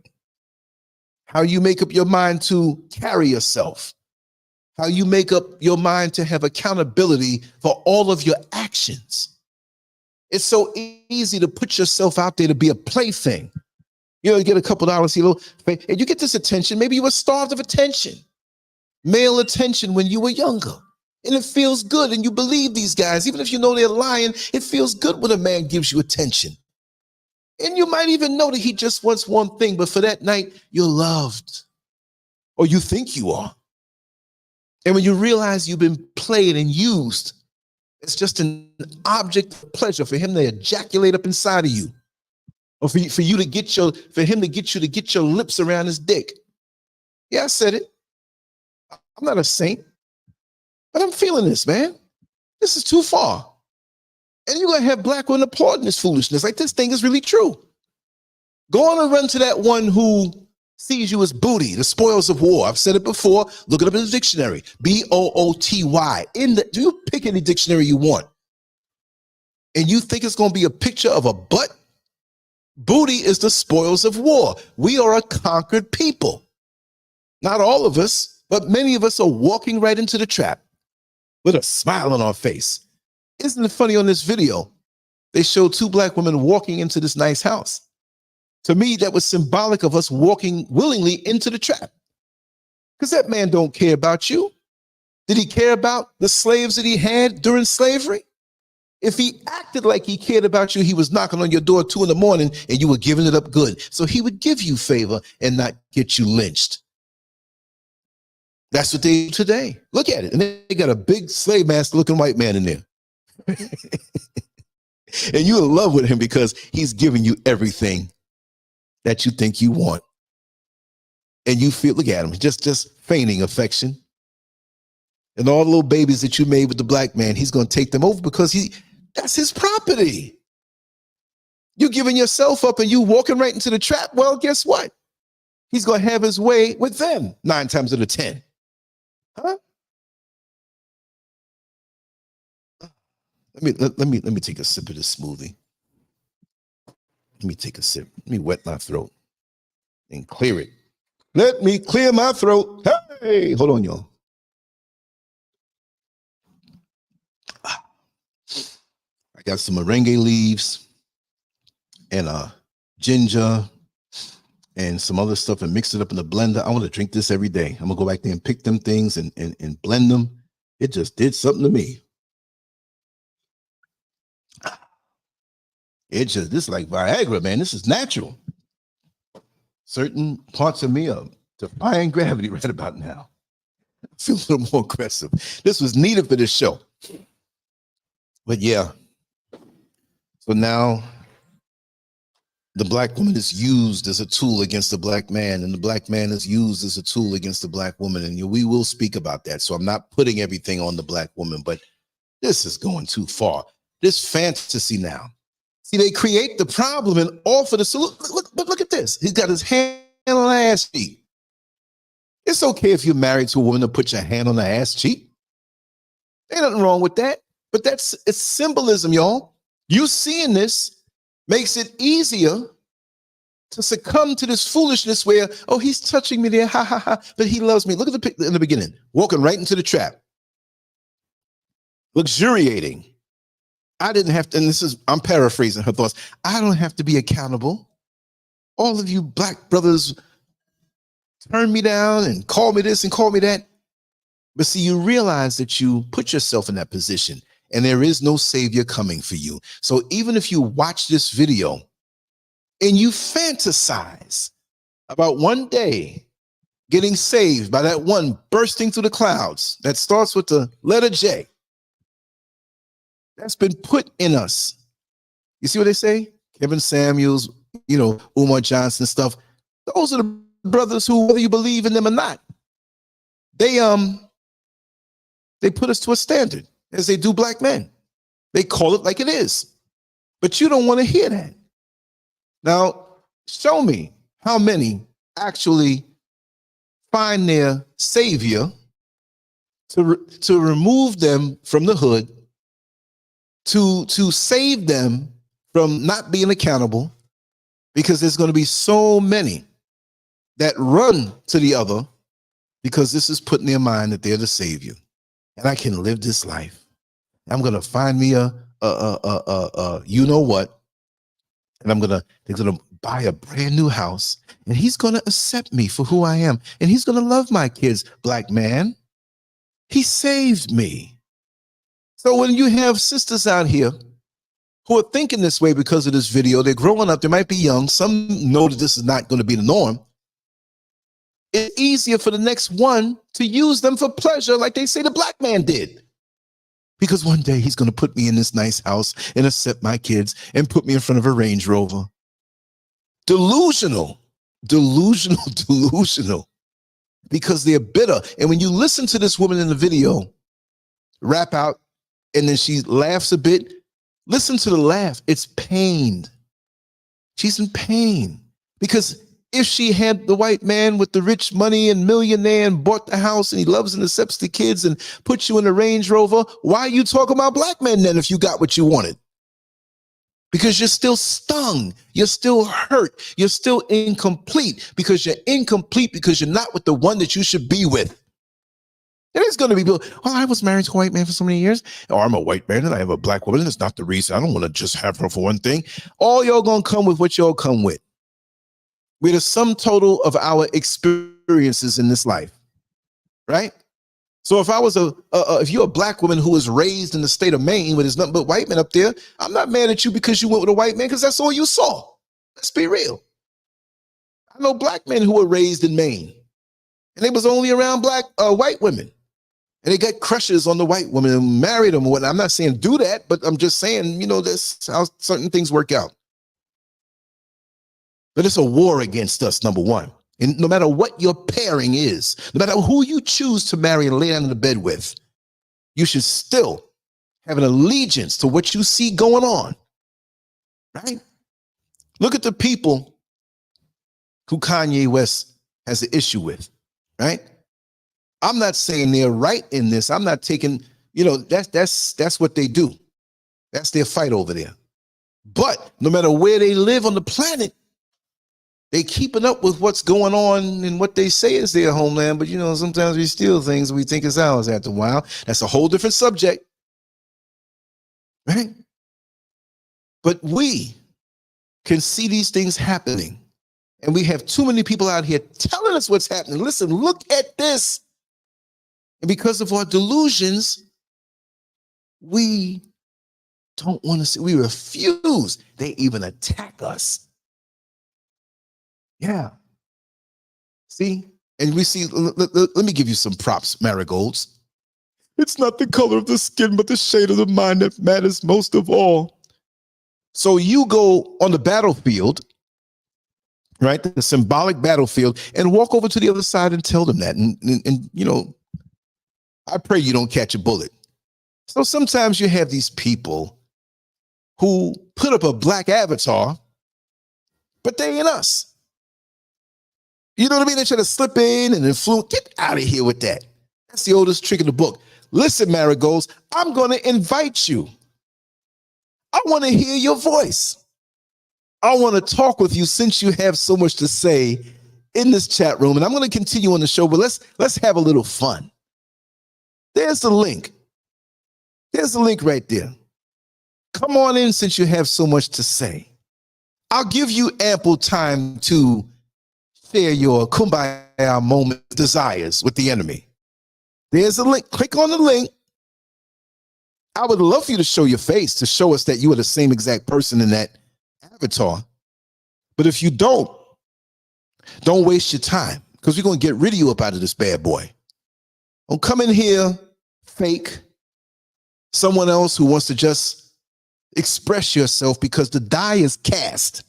A: How you make up your mind to carry yourself. How you make up your mind to have accountability for all of your actions. It's so easy to put yourself out there to be a plaything. You know, you get a couple dollars, and you get this attention. Maybe you were starved of attention, male attention when you were younger. And it feels good, and you believe these guys. Even if you know they're lying, it feels good when a man gives you attention. And you might even know that he just wants one thing, but for that night, you're loved. Or you think you are. And when you realize you've been played and used, it's just an object of pleasure for him to ejaculate up inside of you. Or for him to get you to get your lips around his dick. Yeah, I said it. I'm not a saint. But I'm feeling this, man. This is too far. And you're going to have black women applauding this foolishness. Like, this thing is really true. Go on and run to that one who sees you as booty, the spoils of war. I've said it before. Look it up in the dictionary. B-O-O-T-Y. Do you pick any dictionary you want? And you think it's going to be a picture of a butt? Booty is the spoils of war. We are a conquered people. Not all of us, but many of us are walking right into the trap with a smile on our face. Isn't it funny on this video? They showed 2 black women walking into this nice house. To me, that was symbolic of us walking willingly into the trap. Because that man don't care about you. Did he care about the slaves that he had during slavery? If he acted like he cared about you, he was knocking on your door 2 a.m. and you were giving it up good. So he would give you favor and not get you lynched. That's what they do today. Look at it. And they got a big slave master looking white man in there. And you're in love with him because he's giving you everything that you think you want. And you feel, look at him, just feigning affection. And all the little babies that you made with the black man, he's going to take them over because that's his property. You giving yourself up and you walking right into the trap. Well, guess what? He's going to have his way with them 9 times out of 10. Huh? Let me take a sip of this smoothie. Let me take a sip. Let me wet my throat and clear it. Let me clear my throat. Hey, hold on, y'all. I got some merengue leaves and ginger and some other stuff and mix it up in the blender. I want to drink this every day. I'm gonna go back there and pick them things and blend them. It just did something to me. This is like Viagra, man. This is natural. Certain parts of me are defying gravity right about now. I feel a little more aggressive. This was needed for this show. But yeah. So now the black woman is used as a tool against the black man, and the black man is used as a tool against the black woman. And we will speak about that. So I'm not putting everything on the black woman, but this is going too far. This fantasy now. See, they create the problem and offer the solution. Look at this. He's got his hand on the ass cheek. It's okay if you're married to a woman to put your hand on the ass cheek. Ain't nothing wrong with that. But it's symbolism, y'all. You seeing this makes it easier to succumb to this foolishness where, oh, he's touching me there, ha, ha, ha, but he loves me. Look at the picture in the beginning, walking right into the trap. Luxuriating. I didn't have to, and I'm paraphrasing her thoughts. I don't have to be accountable. All of you black brothers turn me down and call me this and call me that. But see, you realize that you put yourself in that position and there is no savior coming for you. So even if you watch this video and you fantasize about one day getting saved by that one bursting through the clouds that starts with the letter J, that's been put in us. You see what they say? Kevin Samuels, Umar Johnson stuff. Those are the brothers who, whether you believe in them or not, they put us to a standard as they do black men. They call it like it is. But you don't want to hear that. Now, show me how many actually find their savior to remove them from the hood, to save them from not being accountable, because there's going to be so many that run to the other because this is put in their mind that they're the savior and I can live this life. I'm going to find me a you know what, and they're going to buy a brand new house and he's going to accept me for who I am and he's going to love my kids. Black man, he saved me. So when you have sisters out here who are thinking this way because of this video, they're growing up, they might be young, some know that this is not going to be the norm. It's easier for the next one to use them for pleasure like they say the black man did. Because one day he's going to put me in this nice house and accept my kids and put me in front of a Range Rover. Delusional. Because they're bitter. And when you listen to this woman in the video rap out, and then she laughs a bit. Listen to the laugh. It's pained. She's in pain. Because if she had the white man with the rich money and millionaire and bought the house and he loves and accepts the kids and puts you in a Range Rover, why are you talking about black men then if you got what you wanted? Because you're still stung. You're still hurt. You're still incomplete because you're incomplete because you're not with the one that you should be with. There is going to be people, well, I was married to a white man for so many years, or I'm a white man and I have a black woman. That's not the reason. I don't want to just have her for one thing. All y'all going to come with what y'all come with. We're the sum total of our experiences in this life. right? So if I was if you're a black woman who was raised in the state of Maine where there's nothing but white men up there, I'm not mad at you because you went with a white man because that's all you saw. Let's be real. I know black men who were raised in Maine and they was only around white women. And they got crushes on the white woman and married them. I'm not saying do that, but I'm just saying, you know, that's how certain things work out. But it's a war against us, number one. And no matter what your pairing is, no matter who you choose to marry and lay down in the bed with, you should still have an allegiance to what you see going on, right? Look at the people who Kanye West has an issue with, right? I'm not saying they're right in this. I'm not taking, you know, that's what they do. That's their fight over there. But no matter where they live on the planet, they keeping up with what's going on and what they say is their homeland. But, you know, sometimes we steal things we think is ours after a while. That's a whole different subject, right? But we can see these things happening. And we have too many people out here telling us what's happening. Listen, look at this. And because of our delusions, we don't want to see, we refuse. They even attack us. Yeah. See? And we see, let me give you some props, marigolds. It's not the color of the skin, but the shade of the mind that matters most of all. So you go on the battlefield, right? The symbolic battlefield, and walk over to the other side and tell them that. And you know, I pray you don't catch a bullet. So sometimes you have these people who put up a black avatar, but they ain't us. You know what I mean? They try to slip in and influence. Get out of here with that. That's the oldest trick in the book. Listen, marigolds, I'm going to invite you. I want to hear your voice. I want to talk with you since you have so much to say in this chat room. And I'm going to continue on the show, but let's have a little fun. There's the link. There's the link right there. Come on in since you have so much to say. I'll give you ample time to share your kumbaya moment desires with the enemy. There's a link. Click on the link. I would love for you to show your face to show us that you are the same exact person in that avatar. But if you don't waste your time because we're going to get rid of you up out of this bad boy. Don't come in here fake, someone else who wants to just express yourself because the die is cast.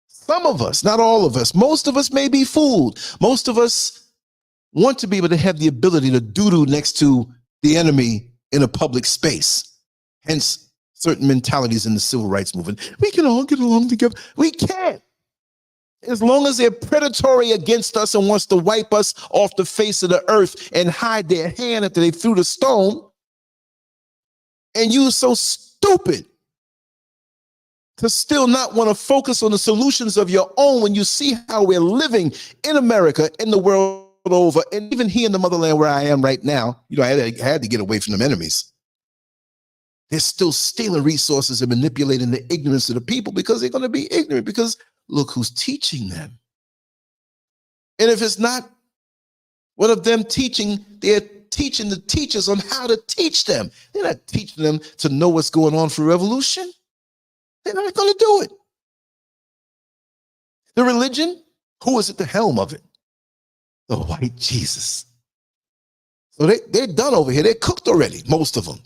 A: Some of us, not all of us, most of us may be fooled. Most of us want to be able to have the ability to doo-doo next to the enemy in a public space. Hence, certain mentalities in the civil rights movement. We can all get along together. We can't. As long as they're predatory against us and wants to wipe us off the face of the earth and hide their hand after they threw the stone, and you so stupid to still not want to focus on the solutions of your own when you see how we're living in America, in the world over, and even here in the motherland where I am right now. You know, I had to get away from them enemies. They're still stealing resources and manipulating the ignorance of the people because they're going to be ignorant, because look who's teaching them. And if it's not one of them teaching, they're teaching the teachers on how to teach them. They're not teaching them to know what's going on for revolution. They're not going to do it. The religion, who is at the helm of it? The white Jesus. So they're done over here. They're cooked already, most of them.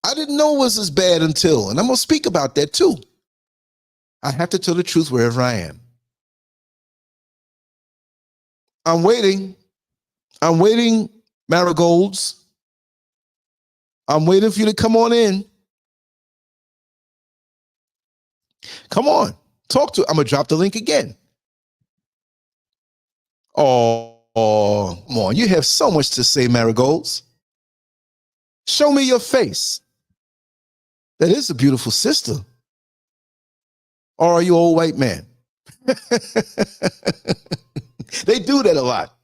A: I didn't know it was as bad until, and I'm going to speak about that too. I have to tell the truth wherever I am. I'm waiting. I'm waiting, marigolds. I'm waiting for you to come on in. Come on. Talk to. I'm going to drop the link again. Oh, come on. You have so much to say, marigolds. Show me your face. That is a beautiful sister. Or are you old white man? They do that a lot.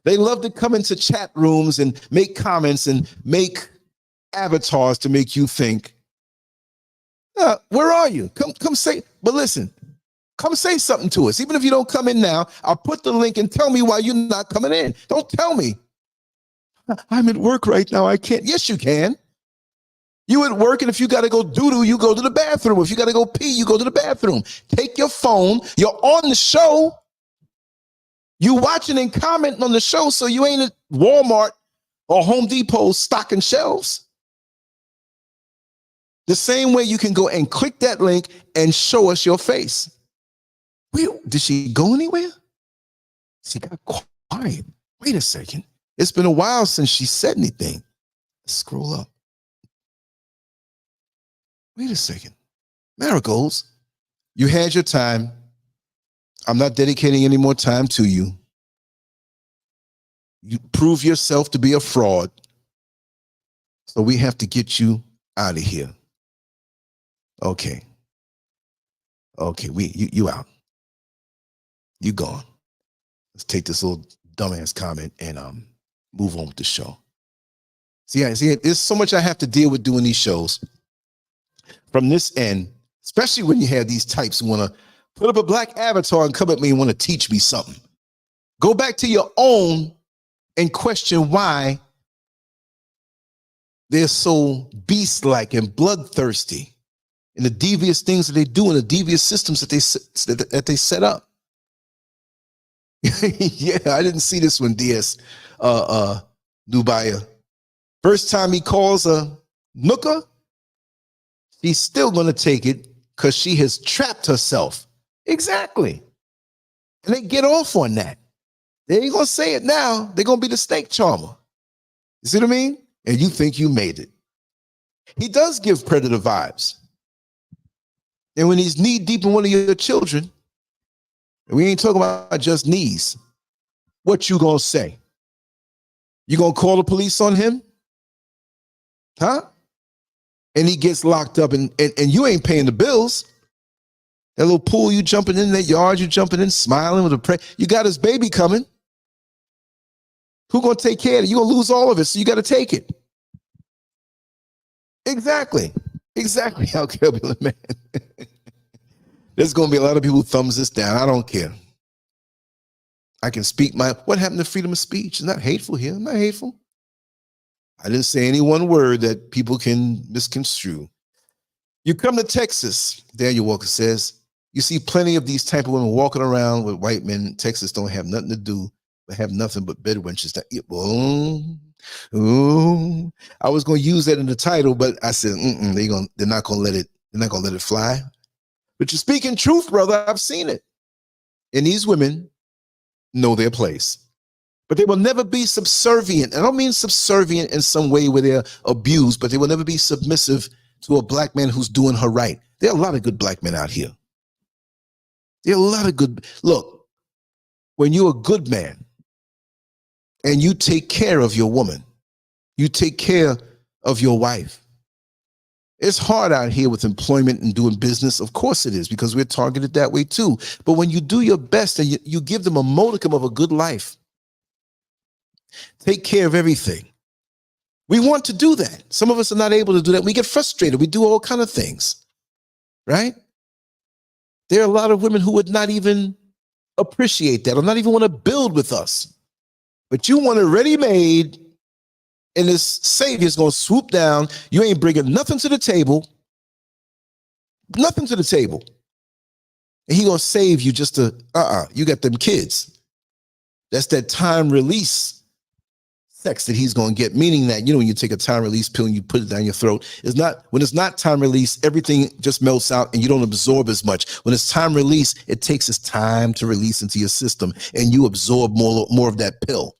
A: They love to come into chat rooms and make comments and make avatars to make you think, where are you? Come say, but listen, Come say something to us. Even if you don't come in now, I'll put the link and tell me why you're not coming in. Don't tell me. I'm at work right now. I can't. Yes, you can. You at work, and if you got to go doo-doo, you go to the bathroom. If you got to go pee, you go to the bathroom. Take your phone. You're on the show. You watching and commenting on the show, so you ain't at Walmart or Home Depot stocking shelves. The same way you can go and click that link and show us your face. Wait, did she go anywhere? She got quiet. Wait a second. It's been a while since she said anything. Let's scroll up. Wait a second. Marigolds, you had your time. I'm not dedicating any more time to you. You prove yourself to be a fraud. So we have to get you out of here. Okay. Okay, you out. You gone. Let's take this little dumbass comment and move on with the show. See, there's so much I have to deal with doing these shows. From this end, especially when you have these types who want to put up a black avatar and come at me and want to teach me something. Go back to your own and question why they're so beast-like and bloodthirsty in the devious things that they do and the devious systems that they set up. Yeah, I didn't see this one, DS Nubaya. First time he calls a nooker, she's still going to take it because she has trapped herself. Exactly. And they get off on that. They ain't going to say it now. They're going to be the snake charmer. You see what I mean? And you think you made it. He does give predator vibes. And when he's knee deep in one of your children, and we ain't talking about just knees, what you going to say? You going to call the police on him? Huh? And he gets locked up and you ain't paying the bills. That little pool you jumping in, that yard you jumping in, smiling with a pray. You got his baby coming. Who gonna take care of it? You're gonna lose all of it, so you gotta take it. Exactly. Okay, man. There's gonna be a lot of people who thumbs this down. I don't care. I can speak what happened to freedom of speech? It's not hateful here. I'm not hateful. I didn't say any one word that people can misconstrue. You come to Texas, Daniel Walker says, you see plenty of these type of women walking around with white men. Texas don't have nothing to do, but have nothing but bed wenches. I was going to use that in the title, but I said, they're not going to let it fly. But you're speaking truth, brother. I've seen it. And these women know their place. But they will never be subservient. I don't mean subservient in some way where they're abused, but they will never be submissive to a black man who's doing her right. There are a lot of good black men out here. There are a lot of good. Look, when you're a good man and you take care of your woman, you take care of your wife. It's hard out here with employment and doing business. Of course it is, because we're targeted that way too. But when you do your best and you give them a modicum of a good life, take care of everything. We want to do that. Some of us are not able to do that. We get frustrated. We do all kinds of things, right? There are a lot of women who would not even appreciate that or not even want to build with us. But you want it ready-made, and this Savior's going to swoop down. You ain't bringing nothing to the table. Nothing to the table. And he going to save you just to, you got them kids. That's that time release sex that he's going to get, meaning that, when you take a time release pill and you put it down your throat, when it's not time release, everything just melts out and you don't absorb as much. When it's time release, it takes its time to release into your system and you absorb more of that pill.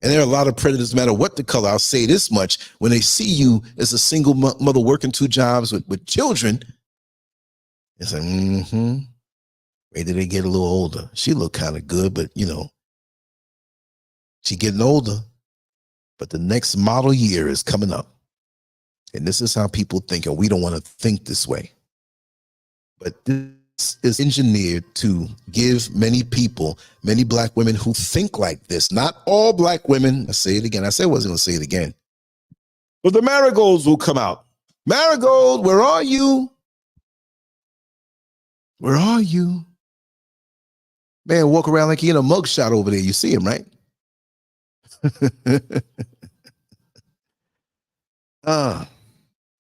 A: And there are a lot of predators, no matter what the color, I'll say this much, when they see you as a single mother working 2 jobs with children, it's like, wait till they get a little older. She look kind of good, but she getting older, but the next model year is coming up. And this is how people think, and we don't want to think this way. But this is engineered to give many people, many black women who think like this, not all black women. I say it again. I said I wasn't going to say it again. But the marigolds will come out. Marigold, where are you? Where are you? Man, walk around like he in a mugshot over there. You see him, right?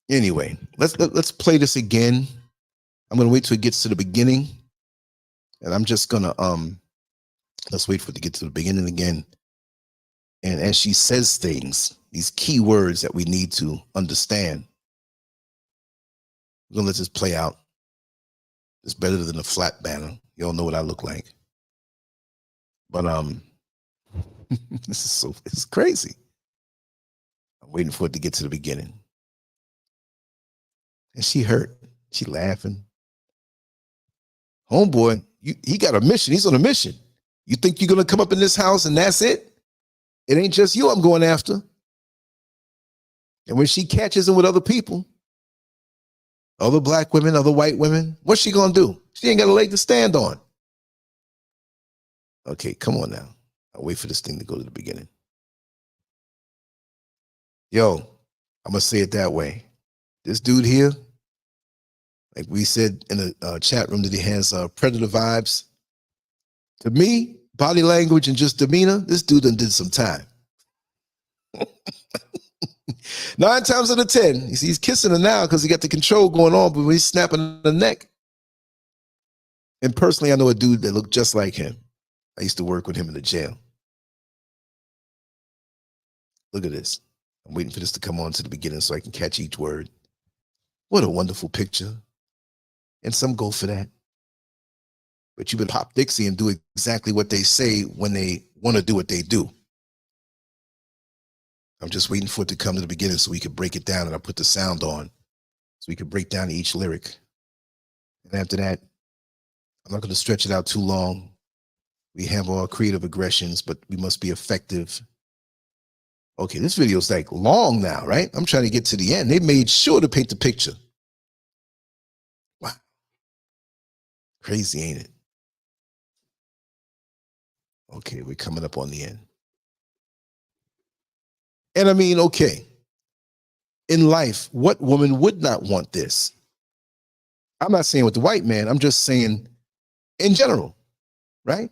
A: Anyway, let's play this again. I'm gonna wait till it gets to the beginning, and I'm just gonna let's wait for it to get to the beginning again. And as she says things, these key words that we need to understand, we're gonna let this play out. It's better than a flat banner. You all know what I look like. But it's crazy. I'm waiting for it to get to the beginning. And she hurt. She laughing. Homeboy, he got a mission. He's on a mission. You think you're gonna come up in this house and that's it? It ain't just you I'm going after. And when she catches him with other people, other black women, other white women, what's she gonna do? She ain't got a leg to stand on. Okay, come on now. I'll wait for this thing to go to the beginning. Yo, I'm gonna say it that way. This dude here, like we said in the chat room that he has predator vibes. To me, body language and just demeanor, this dude done did some time. 9 times out of 10, he's kissing her now because he got the control going on, but when he's snapping the neck. And personally, I know a dude that looked just like him. I used to work with him in the jail. Look at this. I'm waiting for this to come on to the beginning so I can catch each word. What a wonderful picture. And some go for that. But you better pop Dixie and do exactly what they say when they want to do what they do. I'm just waiting for it to come to the beginning so we can break it down, and I'll put the sound on so we can break down each lyric. And after that, I'm not going to stretch it out too long. We have our creative aggressions, but we must be effective. Okay, this video is like long now, right? I'm trying to get to the end. They made sure to paint the picture. Wow. Crazy, ain't it? Okay, we're coming up on the end. And I mean, okay, in life, what woman would not want this? I'm not saying with the white man, I'm just saying in general, right?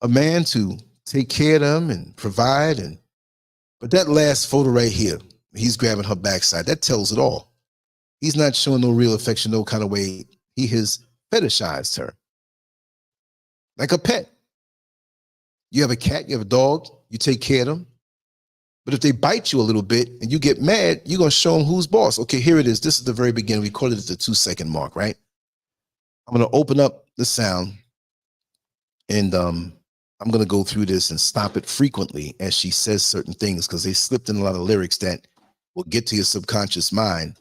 A: A man to take care of them and provide. But that last photo right here, he's grabbing her backside, that tells it all. He's not showing no real affection, no kind of way. He has fetishized her. Like a pet. You have a cat, you have a dog, you take care of them. But if they bite you a little bit and you get mad, you're going to show them who's boss. Okay, here it is. This is the very beginning. We call it at the 2-second mark, right? I'm going to open up the sound, and I'm going to go through this and stop it frequently as she says certain things, because they slipped in a lot of lyrics that will get to your subconscious mind.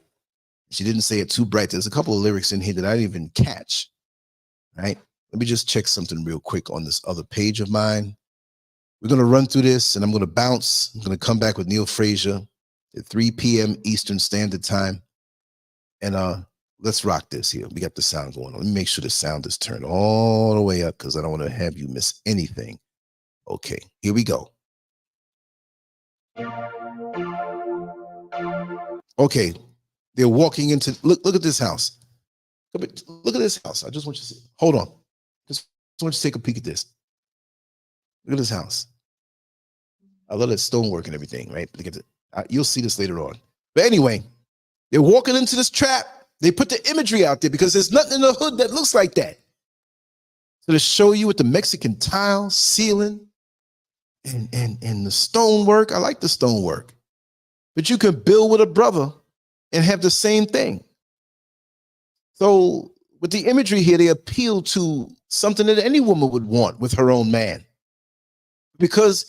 A: She didn't say it too bright. There's a couple of lyrics in here that I didn't even catch, right? Let me just check something real quick on this other page of mine. We're going to run through this, and I'm going to bounce. I'm going to come back with Neil Frazier at 3 p.m. Eastern Standard Time. And let's rock this here. We got the sound going on. Let me make sure the sound is turned all the way up because I don't want to have you miss anything. Okay, here we go. Okay, they're walking into, look at this house. Look at this house. I just want you to see. Hold on. Just want you to take a peek at this. Look at this house. I love that stonework and everything, right? Look at it. You'll see this later on. But anyway, they're walking into this trap. They put the imagery out there because there's nothing in the hood that looks like that. So to show you with the Mexican tile, ceiling, and the stonework. I like the stonework. But you can build with a brother and have the same thing. So with the imagery here, they appeal to something that any woman would want with her own man. Because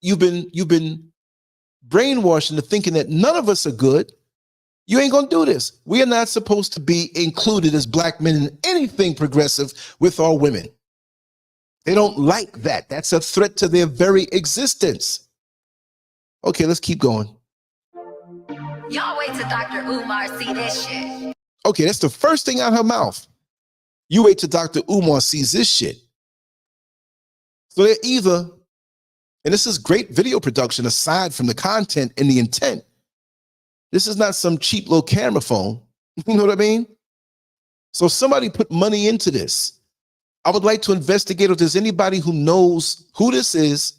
A: you've been brainwashed into thinking that none of us are good. You ain't gonna do this. We are not supposed to be included as black men in anything progressive with our women. They don't like that. That's a threat to their very existence. Okay, let's keep going.
B: Y'all wait till Dr. Umar see this shit.
A: Okay, that's the first thing out of her mouth. You wait till Dr. Umar sees this shit. So they're either, and this is great video production aside from the content and the intent. This is not some cheap little camera phone. You know what I mean? So somebody put money into this. I would like to investigate if there's anybody who knows who this is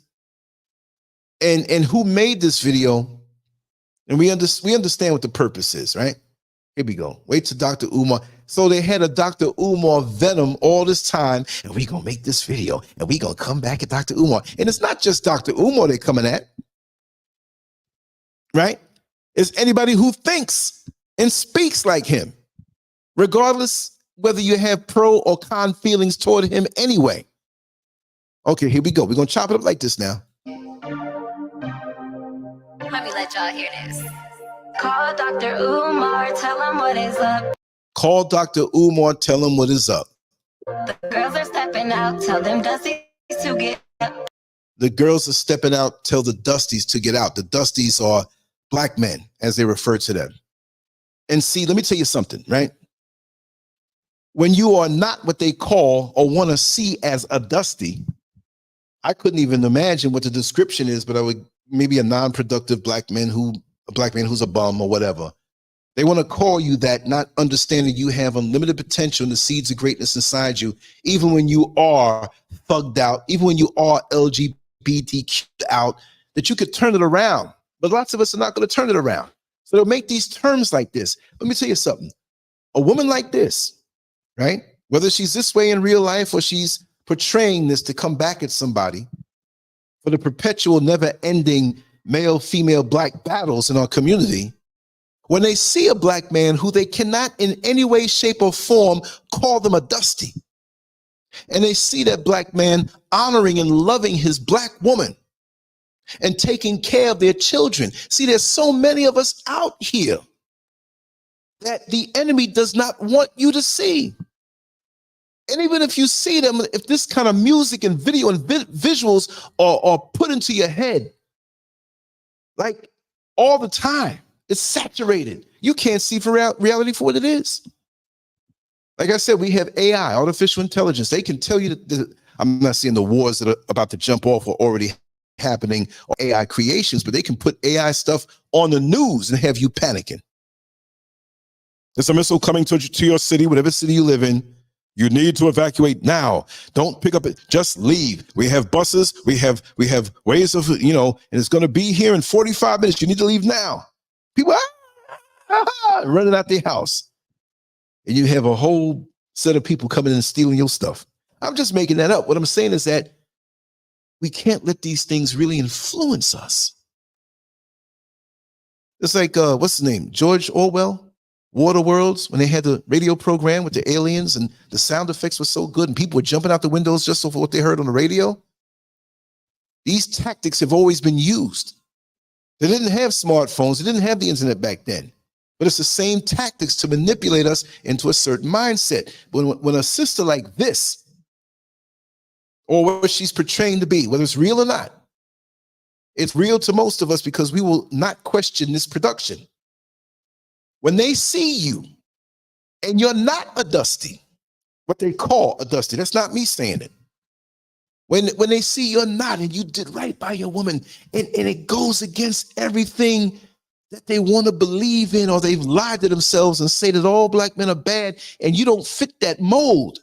A: and who made this video. And we understand what the purpose is, right? Here we go. Wait till Dr. Umar. So they had a Dr. Umar venom all this time, and we gonna make this video, and we gonna come back at Dr. Umar. And it's not just Dr. Umar they're coming at, right? It's anybody who thinks and speaks like him, regardless whether you have pro or con feelings toward him anyway. Okay, here we go. We're gonna chop it up like this now.
B: Let me let y'all hear this. Call Dr. Umar, tell him what is up.
A: Call Dr. Umar, tell him what is up.
B: The girls are stepping out, tell them Dusties to get up.
A: The girls are stepping out, tell the Dusties to get out. The Dusties are black men, as they refer to them. And see, let me tell you something, right? When you are not what they call or want to see as a Dusty, I couldn't even imagine what the description is, but I would maybe a non-productive black man who's a bum or whatever. They want to call you that, not understanding you have unlimited potential and the seeds of greatness inside you, even when you are thugged out, even when you are LGBTQ out, that you could turn it around. But lots of us are not going to turn it around. So they'll make these terms like this. Let me tell you something. A woman like this, right? Whether she's this way in real life or she's portraying this to come back at somebody for the perpetual, never-ending male-female black battles in our community, when they see a black man who they cannot in any way, shape, or form call them a Dusty, and they see that black man honoring and loving his black woman and taking care of their children. See, there's so many of us out here that the enemy does not want you to see. And even if you see them, if this kind of music and video and visuals are put into your head, like all the time, it's saturated. You can't see for reality for what it is. Like I said, we have AI, artificial intelligence. They can tell you that I'm not saying the wars that are about to jump off are already happening or AI creations, but they can put AI stuff on the news and have you panicking. There's a missile coming to your city, whatever city you live in. You need to evacuate now. Don't pick up it. Just leave. We have buses. We have ways of, and it's going to be here in 45 minutes. You need to leave now. People running out their house. And you have a whole set of people coming in and stealing your stuff. I'm just making that up. What I'm saying is that we can't let these things really influence us. It's like, what's his name? George Orwell? Waterworlds, when they had the radio program with the aliens and the sound effects were so good and people were jumping out the windows just for what they heard on the radio. These tactics have always been used. They didn't have smartphones. They didn't have the internet back then. But it's the same tactics to manipulate us into a certain mindset. When a sister like this, or what she's portraying to be, whether it's real or not, it's real to most of us because we will not question this production. When they see you and you're not a Dusty, what they call a Dusty, that's not me saying it. When they see you're not and you did right by your woman and it goes against everything that they want to believe in, or they've lied to themselves and say that all black men are bad and you don't fit that mold.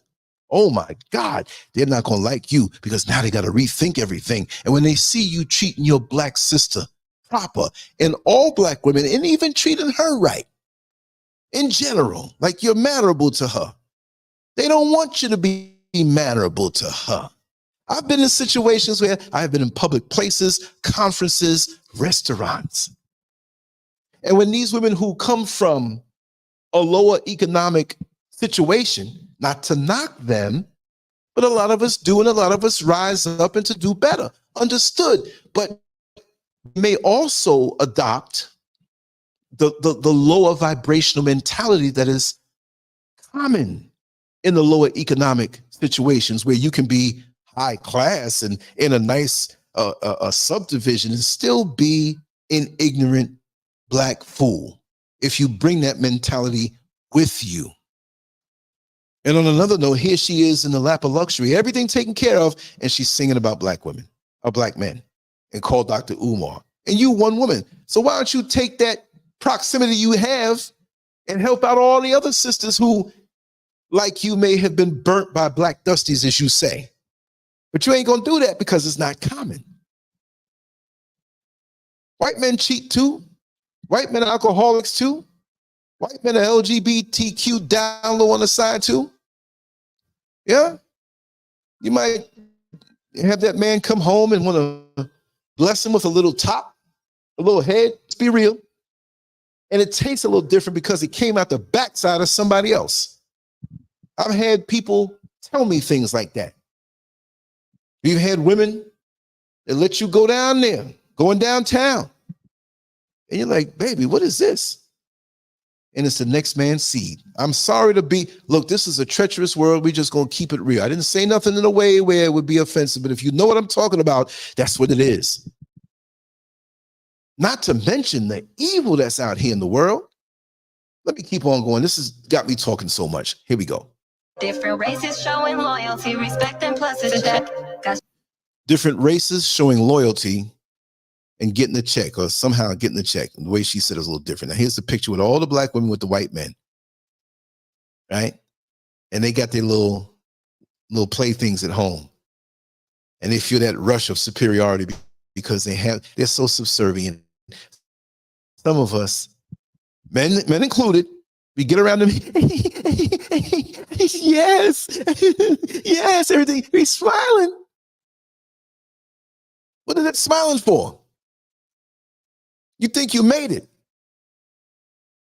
A: Oh my God, they're not going to like you because now they got to rethink everything. And when they see you treating your black sister proper and all black women and even treating her right, in general, like you're mannerable to her. They don't want you to be mannerable to her. I've been in situations where I've been in public places, conferences, restaurants. And when these women who come from a lower economic situation, not to knock them, but a lot of us do, and a lot of us rise up and to do better, understood, but may also adopt the lower vibrational mentality that is common in the lower economic situations where you can be high class and in a nice a subdivision and still be an ignorant black fool if you bring that mentality with you. And on another note, here she is in the lap of luxury, everything taken care of, and she's singing about black women or black men and call Dr. Umar. And you one woman. So why don't you take that proximity you have and help out all the other sisters who like you may have been burnt by black dusties, as you say. But you ain't going to do that because it's not common. White men cheat too. White men are alcoholics too. White men are LGBTQ down low on the side too. Yeah. You might have that man come home and want to bless him with a little top, a little head. Let's be real. And it tastes a little different because it came out the backside of somebody else. I've had people tell me things like that. You've had women that let you go down there, going downtown. And you're like, baby, what is this? And it's the next man's seed. I'm sorry to be, look, this is a treacherous world. We just going to keep it real. I didn't say nothing in a way where it would be offensive, but if you know what I'm talking about, that's what it is. Not to mention the evil that's out here in the world. Let me keep on going. This has got me talking so much. Here we go.
B: Different races showing loyalty, respect, and plus it's a check.
A: Different races showing loyalty and getting a check, or somehow getting a check. And the way she said it was a little different. Now here's the picture with all the black women with the white men, right? And they got their little playthings at home, and they feel that rush of superiority because they're so subservient. Some of us, men included, we get around them. Yes, yes, everything. He's smiling. What is that smiling for? You think you made it,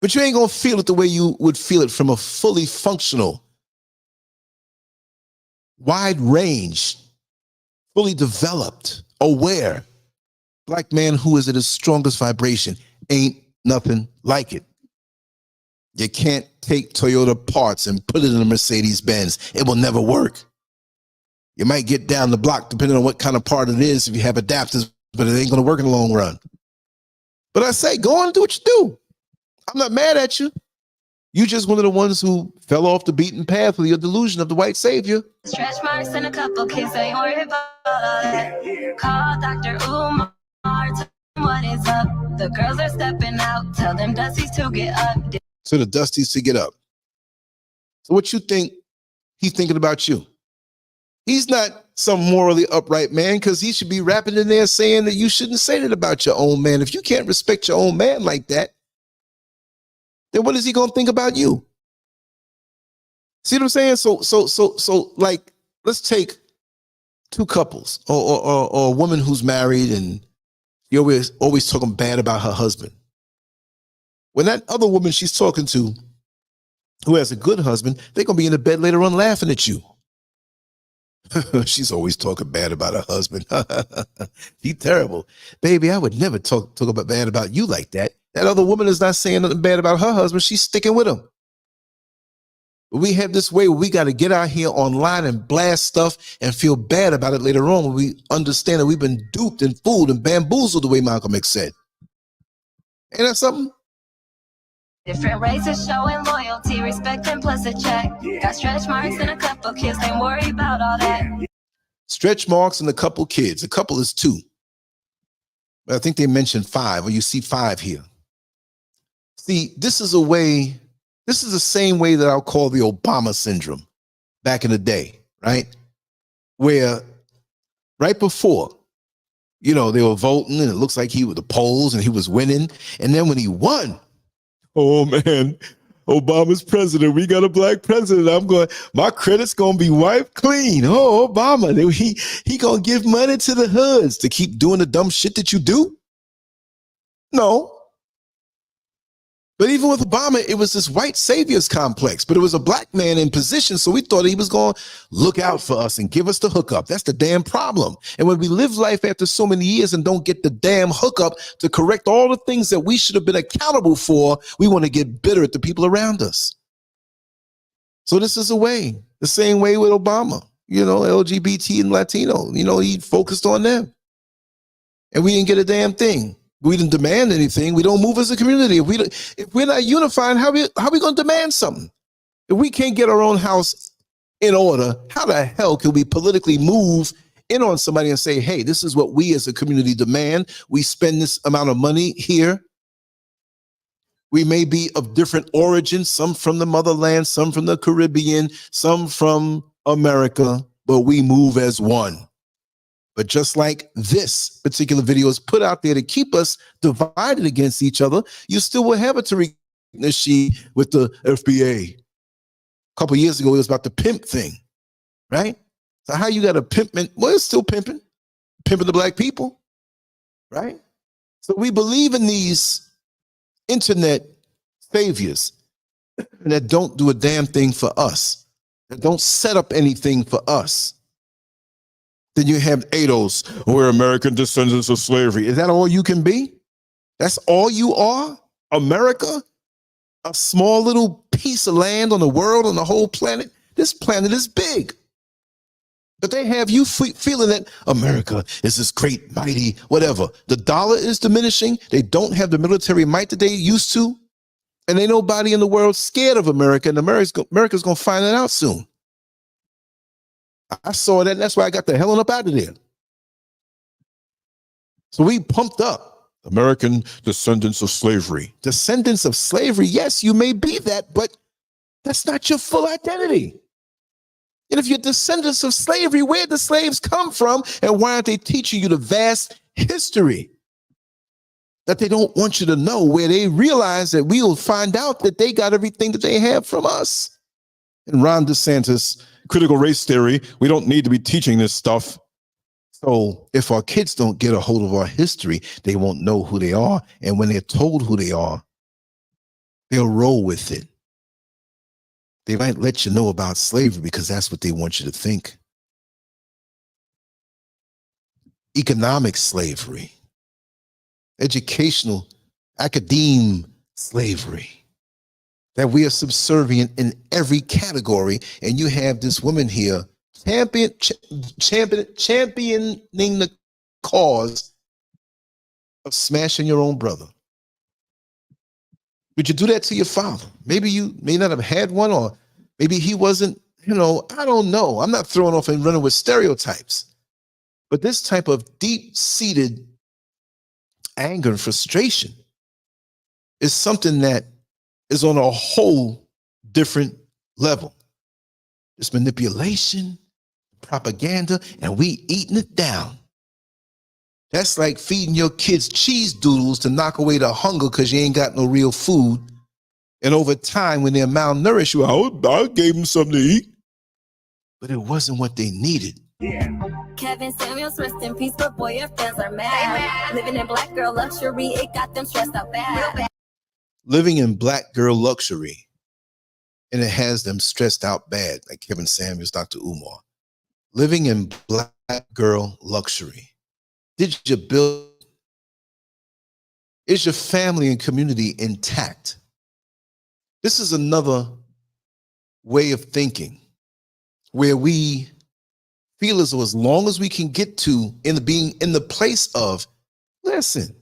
A: but you ain't gonna feel it the way you would feel it from a fully functional, wide range, fully developed, aware black man who is at his strongest vibration. Ain't nothing like it. You can't take Toyota parts and put it in a Mercedes-Benz. It will never work. You might get down the block depending on what kind of part it is if you have adapters, but it ain't going to work in the long run. But I say, go on and do what you do. I'm not mad at you. You just one of the ones who fell off the beaten path with your delusion of the white savior.
B: Stretch marks and a couple kids, ain't worried about all that. Call Dr. Umar, tell him what is up. The girls are stepping out, tell them Dusty's to get up.
A: So the Dusties to get up. So what you think he's thinking about you? He's not some morally upright man, because he should be rapping in there saying that you shouldn't say that about your own man. If you can't respect your own man like that, then what is he going to think about you? See what I'm saying? So like, let's take two couples or a woman who's married and you're always talking bad about her husband. When that other woman she's talking to, who has a good husband, they're going to be in the bed later on laughing at you. She's always talking bad about her husband. He's terrible. Baby, I would never talk about bad about you like that. That other woman is not saying nothing bad about her husband. She's sticking with him. But we have this way where we got to get out here online and blast stuff and feel bad about it later on when we understand that we've been duped and fooled and bamboozled, the way Malcolm X said. Ain't that something?
B: Different races showing loyalty, respect, and plus a check. Got stretch marks and a couple kids, ain't worried about all that.
A: Stretch marks and a couple kids. A couple is two. But I think they mentioned 5, or you see 5 here. See, this is the same way that I'll call the Obama syndrome back in the day, right? Where right before, they were voting and it looks like he was the polls and he was winning. And then when he won, oh man, Obama's president. We got a black president. My credit's going to be wiped clean. Oh, Obama, he going to give money to the hoods to keep doing the dumb shit that you do? No. But even with Obama, it was this white saviors complex, but it was a black man in position. So we thought he was going to look out for us and give us the hookup. That's the damn problem. And when we live life after so many years and don't get the damn hookup to correct all the things that we should have been accountable for, we want to get bitter at the people around us. So this is the same way with Obama, LGBT and Latino, he focused on them. And we didn't get a damn thing. We didn't demand anything. We don't move as a community. If we're not unified, how are we going to demand something? If we can't get our own house in order, how the hell can we politically move in on somebody and say, hey, this is what we as a community demand. We spend this amount of money here. We may be of different origins, some from the motherland, some from the Caribbean, some from America, but we move as one. But just like this particular video is put out there to keep us divided against each other, you still will have a Tariq Nasheed with the FBA. A couple years ago, it was about the pimp thing, right? So how you got a pimping? Well, it's still pimping the black people, right? So we believe in these internet saviors that don't do a damn thing for us, that don't set up anything for us. Then you have ADOS, we're American descendants of slavery. Is that all you can be? That's all you are? America? A small little piece of land on the world, on the whole planet? This planet is big. But they have you feeling that America is this great, mighty, whatever. The dollar is diminishing. They don't have the military might that they used to. And ain't nobody in the world scared of America. And America's going to find that out soon. I saw that, and that's why I got the hell up out of there. So we pumped up. American descendants of slavery. Descendants of slavery, yes, you may be that, but that's not your full identity. And if you're descendants of slavery, where'd the slaves come from? And why aren't they teaching you the vast history that they don't want you to know, where they realize that we will find out that they got everything that they have from us? And Ron DeSantis, critical race theory, we don't need to be teaching this stuff. So if our kids don't get a hold of our history, they won't know who they are. And when they're told who they are, they'll roll with it. They might let you know about slavery because that's what they want you to think. Economic slavery, educational, academe slavery, that we are subservient in every category. And you have this woman here championing the cause of smashing your own brother. Would you do that to your father? Maybe you may not have had one, or maybe he wasn't, I don't know. I'm not throwing off and running with stereotypes. But this type of deep-seated anger and frustration is something that is on a whole different level. It's manipulation, propaganda, and we eating it down. That's like feeding your kids cheese doodles to knock away the hunger because you ain't got no real food. And over time, when they're malnourished, I gave them something to eat. But it wasn't what they needed.
B: Kevin Samuels, rest in peace, but boy, your fans are mad. Living in black girl luxury, it got them stressed out bad.
A: Living in black girl luxury, and it has them stressed out bad, like Kevin Samuels, Dr. Umar. Living in black girl luxury. Did you build? Is your family and community intact? This is another way of thinking where we feel as though as long as we can get to being in the place of, listen,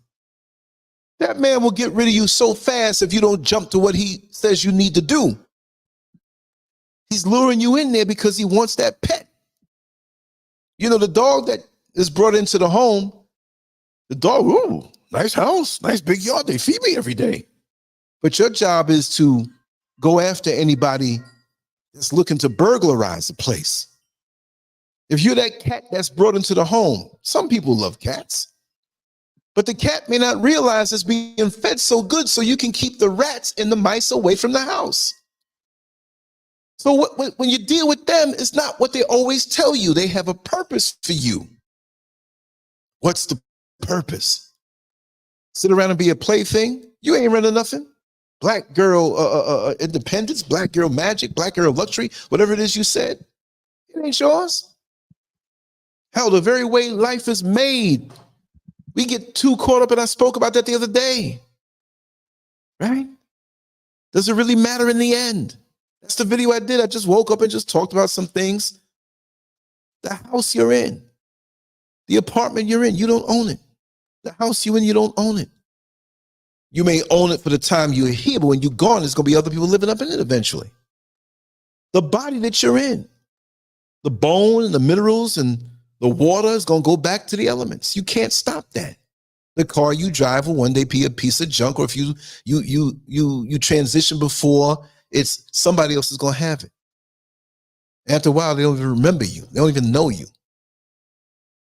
A: that man will get rid of you so fast if you don't jump to what he says you need to do. He's luring you in there because he wants that pet. The dog that is brought into the home, the dog, ooh, nice house, nice big yard. They feed me every day. But your job is to go after anybody that's looking to burglarize the place. If you're that cat that's brought into the home, some people love cats, but the cat may not realize it's being fed so good so you can keep the rats and the mice away from the house. So when you deal with them, it's not what they always tell you. They have a purpose for you. What's the purpose? Sit around and be a plaything? You ain't running nothing. Black girl independence, black girl magic, black girl luxury, whatever it is you said, it ain't yours. Hell, the very way life is made, we get too caught up, and I spoke about that the other day, right? Does it really matter in the end? That's the video I did. I just woke up and just talked about some things. The house you're in, the apartment you're in, you don't own it. The house you're in, you don't own it. You may own it for the time you're here, but when you're gone, there's going to be other people living up in it eventually. The body that you're in, the bone and the minerals and the water is going to go back to the elements. You can't stop that. The car you drive will one day be a piece of junk, or if you transition before it's somebody else is going to have it. After a while, they don't even remember you. They don't even know you.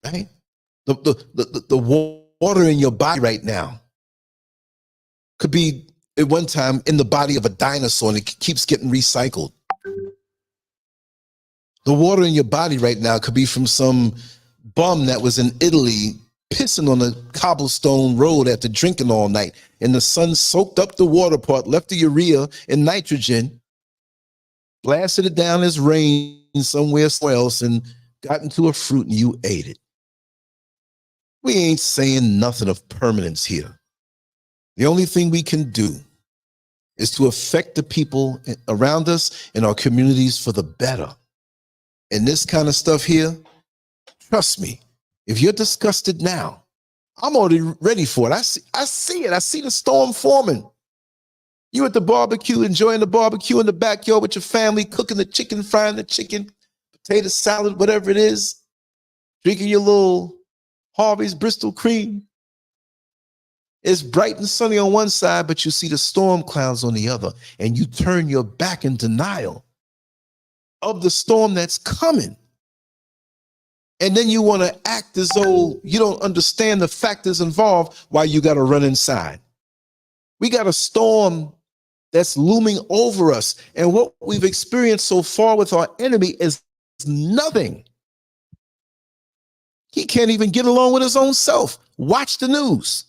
A: Right? The water in your body right now could be at one time in the body of a dinosaur, and it keeps getting recycled. The water in your body right now could be from some bum that was in Italy pissing on a cobblestone road after drinking all night, and the sun soaked up the water part, left the urea and nitrogen, blasted it down as rain somewhere else, and got into a fruit, and you ate it. We ain't saying nothing of permanence here. The only thing we can do is to affect the people around us and our communities for the better. And this kind of stuff here, trust me, if you're disgusted now, I'm already ready for it. I see it. I see the storm forming. You at the barbecue, enjoying the barbecue in the backyard with your family, cooking the chicken, frying the chicken, potato salad, whatever it is, drinking your little Harvey's Bristol cream. It's bright and sunny on one side, but you see the storm clouds on the other, and you turn your back in denial of the storm that's coming. And then you want to act as though you don't understand the factors involved while you got to run inside. We got a storm that's looming over us. And what we've experienced so far with our enemy is nothing. He can't even get along with his own self. Watch the news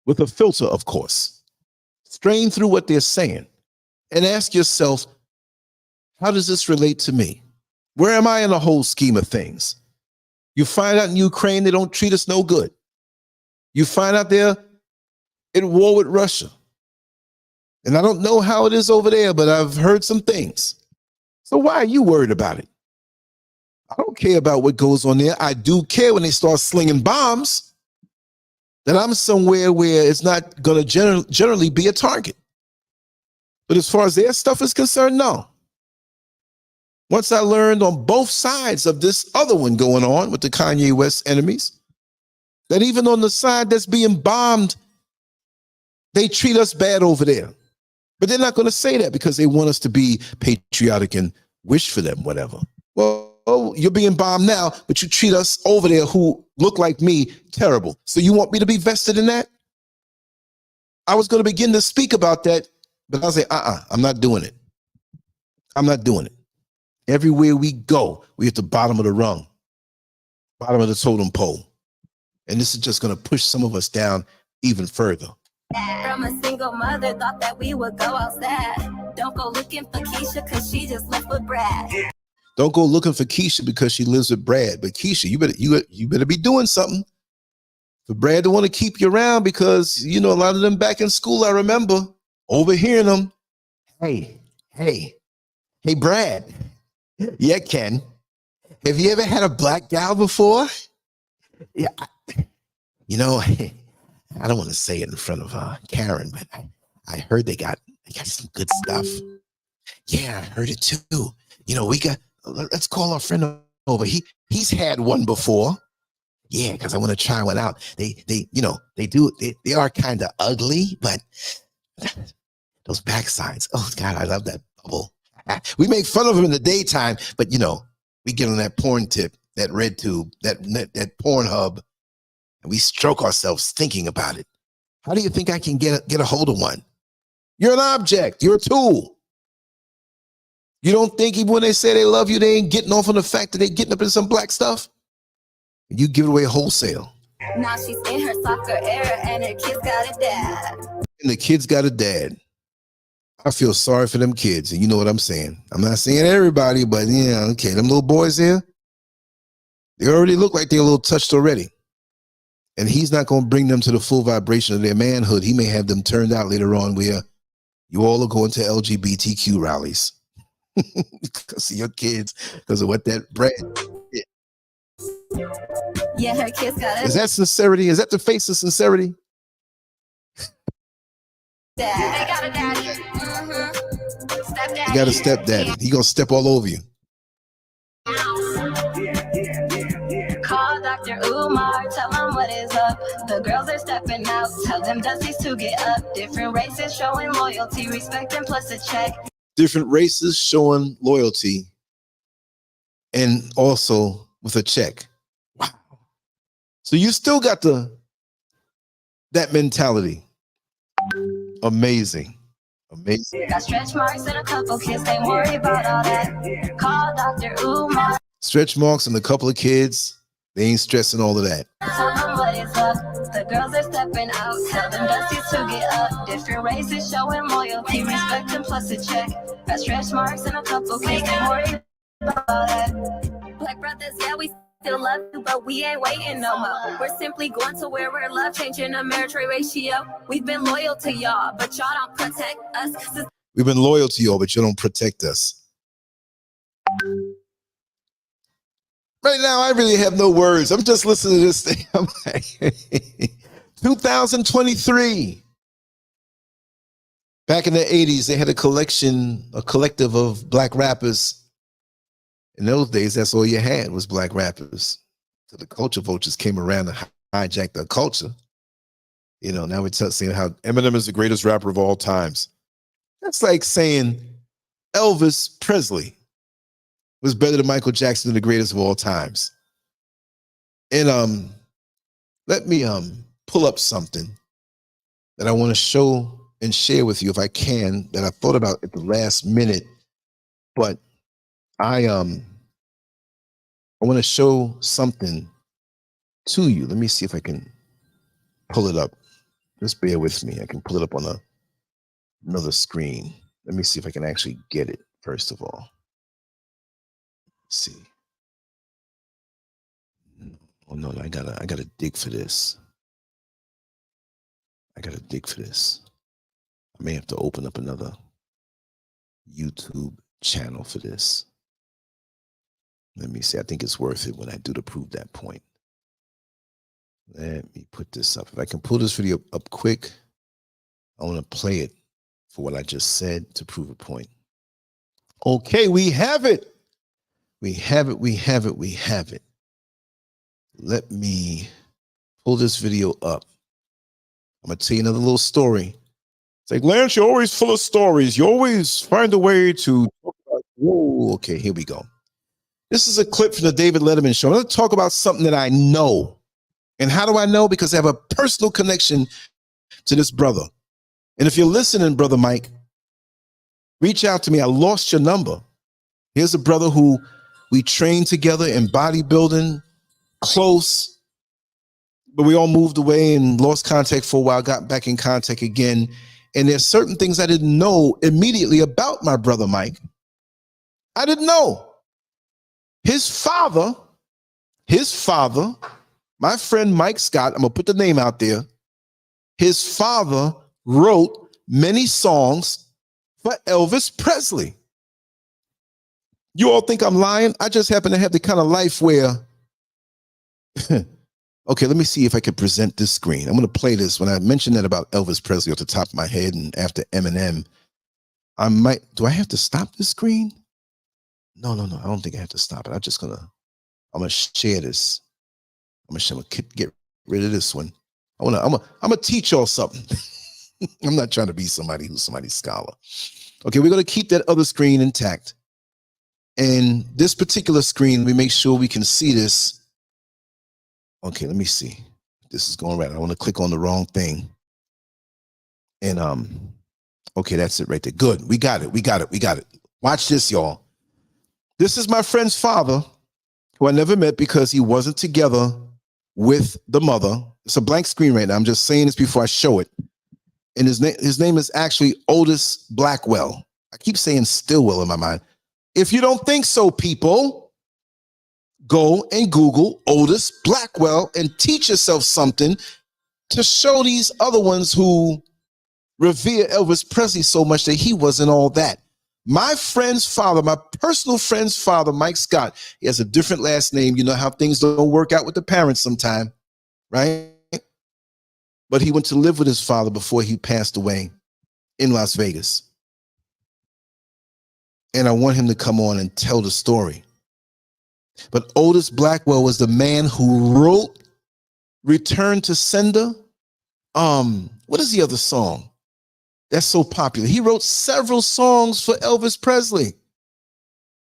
A: with a filter, of course. Strain through what they're saying and ask yourself, how does this relate to me? Where am I in the whole scheme of things? You find out in Ukraine, they don't treat us no good. You find out they're at war with Russia. And I don't know how it is over there, but I've heard some things. So why are you worried about it? I don't care about what goes on there. I do care when they start slinging bombs, that I'm somewhere where it's not going to generally be a target. But as far as their stuff is concerned, no. Once I learned on both sides of this other one going on with the Kanye West enemies, that even on the side that's being bombed, they treat us bad over there. But they're not going to say that because they want us to be patriotic and wish for them, whatever. Well, you're being bombed now, but you treat us over there who look like me terrible. So you want me to be vested in that? I was going to begin to speak about that, but I'll say, I'm not doing it. I'm not doing it. Everywhere we go, we're at the bottom of the rung, bottom of the totem pole. And this is just going to push some of us down even further.
B: From a single mother, thought that we would go outside. Don't go looking for Keisha because she just left with Brad.
A: Don't go looking for Keisha because she lives with Brad. But Keisha, you better be doing something for Brad to want to keep you around, because, you know, a lot of them back in school, I remember overhearing them. Hey, Brad. Yeah, Ken. Have you ever had a black gal before? Yeah. You know, I don't want to say it in front of Karen, but I heard they got some good stuff. Yeah, I heard it too. You know, let's call our friend over. He's had one before. Yeah, because I want to try one out. They are kind of ugly, but those backsides. Oh God, I love that bubble. We make fun of them in the daytime, but you know, we get on that porn tip, that red tube, that Pornhub, and we stroke ourselves thinking about it. How do you think I can get a hold of one? You're an object. You're a tool. You don't think even when they say they love you, they ain't getting off on the fact that they getting up in some black stuff? You give it away wholesale.
B: Now she's in her soccer era and her kids got a dad.
A: And the kids got a dad. I feel sorry for them kids, and you know what I'm saying. I'm not saying everybody, but yeah, okay, them little boys here, they already look like they're a little touched already. And he's not going to bring them to the full vibration of their manhood. He may have them turned out later on where you all are going to LGBTQ rallies because of your kids, because of what that bread.
B: Yeah, her kids got
A: Is that sincerity? Is that the face of sincerity?
B: dad. They got a daddy. Stepdaddy.
A: You got a stepdaddy. He gonna step all over you.
B: Call Dr. Umar, tell him what is up. The girls are are stepping out. Tell them Dusties to get up. Different races showing loyalty, respect, and plus a check.
A: Different races showing loyalty and also with a check. Wow. So you still got that mentality. Amazing. Amazing.
B: Got stretch marks and a couple kids, they worry about all that. Call Dr. Umar.
A: Stretch marks and a couple of kids, they ain't stressing all of that.
B: Tell them what is up. The girls are stepping out. Tell them Dusties to get up. Different races showing loyalty, respect, and plus a check. Got stretch marks and a couple kids, they worry about all that. Black brothers, yeah, we still love you, but we ain't waiting no more. We're simply going to where we're love, changing the military ratio. We've been loyal to y'all, but y'all don't protect us.
A: We've been loyal to y'all, but you don't protect us. Right now, I really have no words. I'm just listening to this thing. I'm like, 2023. Back in the 80s, they had a collective of black rappers. In those days, that's all you had was black rappers. So the culture vultures came around and hijacked the culture. You know, now we're saying how Eminem is the greatest rapper of all times. That's like saying Elvis Presley was better than Michael Jackson, the greatest of all times. And let me pull up something that I want to show and share with you if I can, that I thought about at the last minute, but I want to show something to you. Let me see if I can pull it up. Just bear with me. I can pull it up on another screen. Let me see if I can actually get it, first of all. Let's see. Oh no, I gotta dig for this. I may have to open up another YouTube channel for this. Let me see. I think it's worth it when I do to prove that point. Let me put this up. If I can pull this video up quick, I want to play it for what I just said to prove a point. Okay, we have it. We have it. Let me pull this video up. I'm going to tell you another little story. It's like, Lance, you're always full of stories. You always find a way to talk about. Whoa, okay, here we go. This is a clip from the David Letterman show. I'm going to talk about something that I know. And how do I know? Because I have a personal connection to this brother. And if you're listening, Brother Mike, reach out to me. I lost your number. Here's a brother who we trained together in bodybuilding, close, but we all moved away and lost contact for a while, got back in contact again. And there's certain things I didn't know immediately about my brother Mike. I didn't know. His father, my friend Mike Scott, I'm going to put the name out there. His father wrote many songs for Elvis Presley. You all think I'm lying? I just happen to have the kind of life where, okay, let me see if I can present this screen. I'm going to play this. When I mentioned that about Elvis Presley off the top of my head and after Eminem, do I have to stop this screen? No, I don't think I have to stop it. I'm going to share this. I'm going to get rid of this one. I'm going to teach y'all something. I'm not trying to be somebody who's somebody's scholar. Okay, we're going to keep that other screen intact. And this particular screen, we make sure we can see this. Okay, let me see. This is going right. I want to click on the wrong thing. And okay, that's it right there. Good. We got it. Watch this, y'all. This is my friend's father, who I never met because he wasn't together with the mother. It's a blank screen right now. I'm just saying this before I show it. And his name is actually Otis Blackwell. I keep saying Stillwell in my mind. If you don't think so, people, go and Google Otis Blackwell and teach yourself something to show these other ones who revere Elvis Presley so much that he wasn't all that. My friend's father, my personal friend's father, Mike Scott, he has a different last name. You know how things don't work out with the parents sometime, right? But he went to live with his father before he passed away in Las Vegas. And I want him to come on and tell the story. But Otis Blackwell was the man who wrote Return to Sender What is the other song that's so popular? He wrote several songs for Elvis Presley.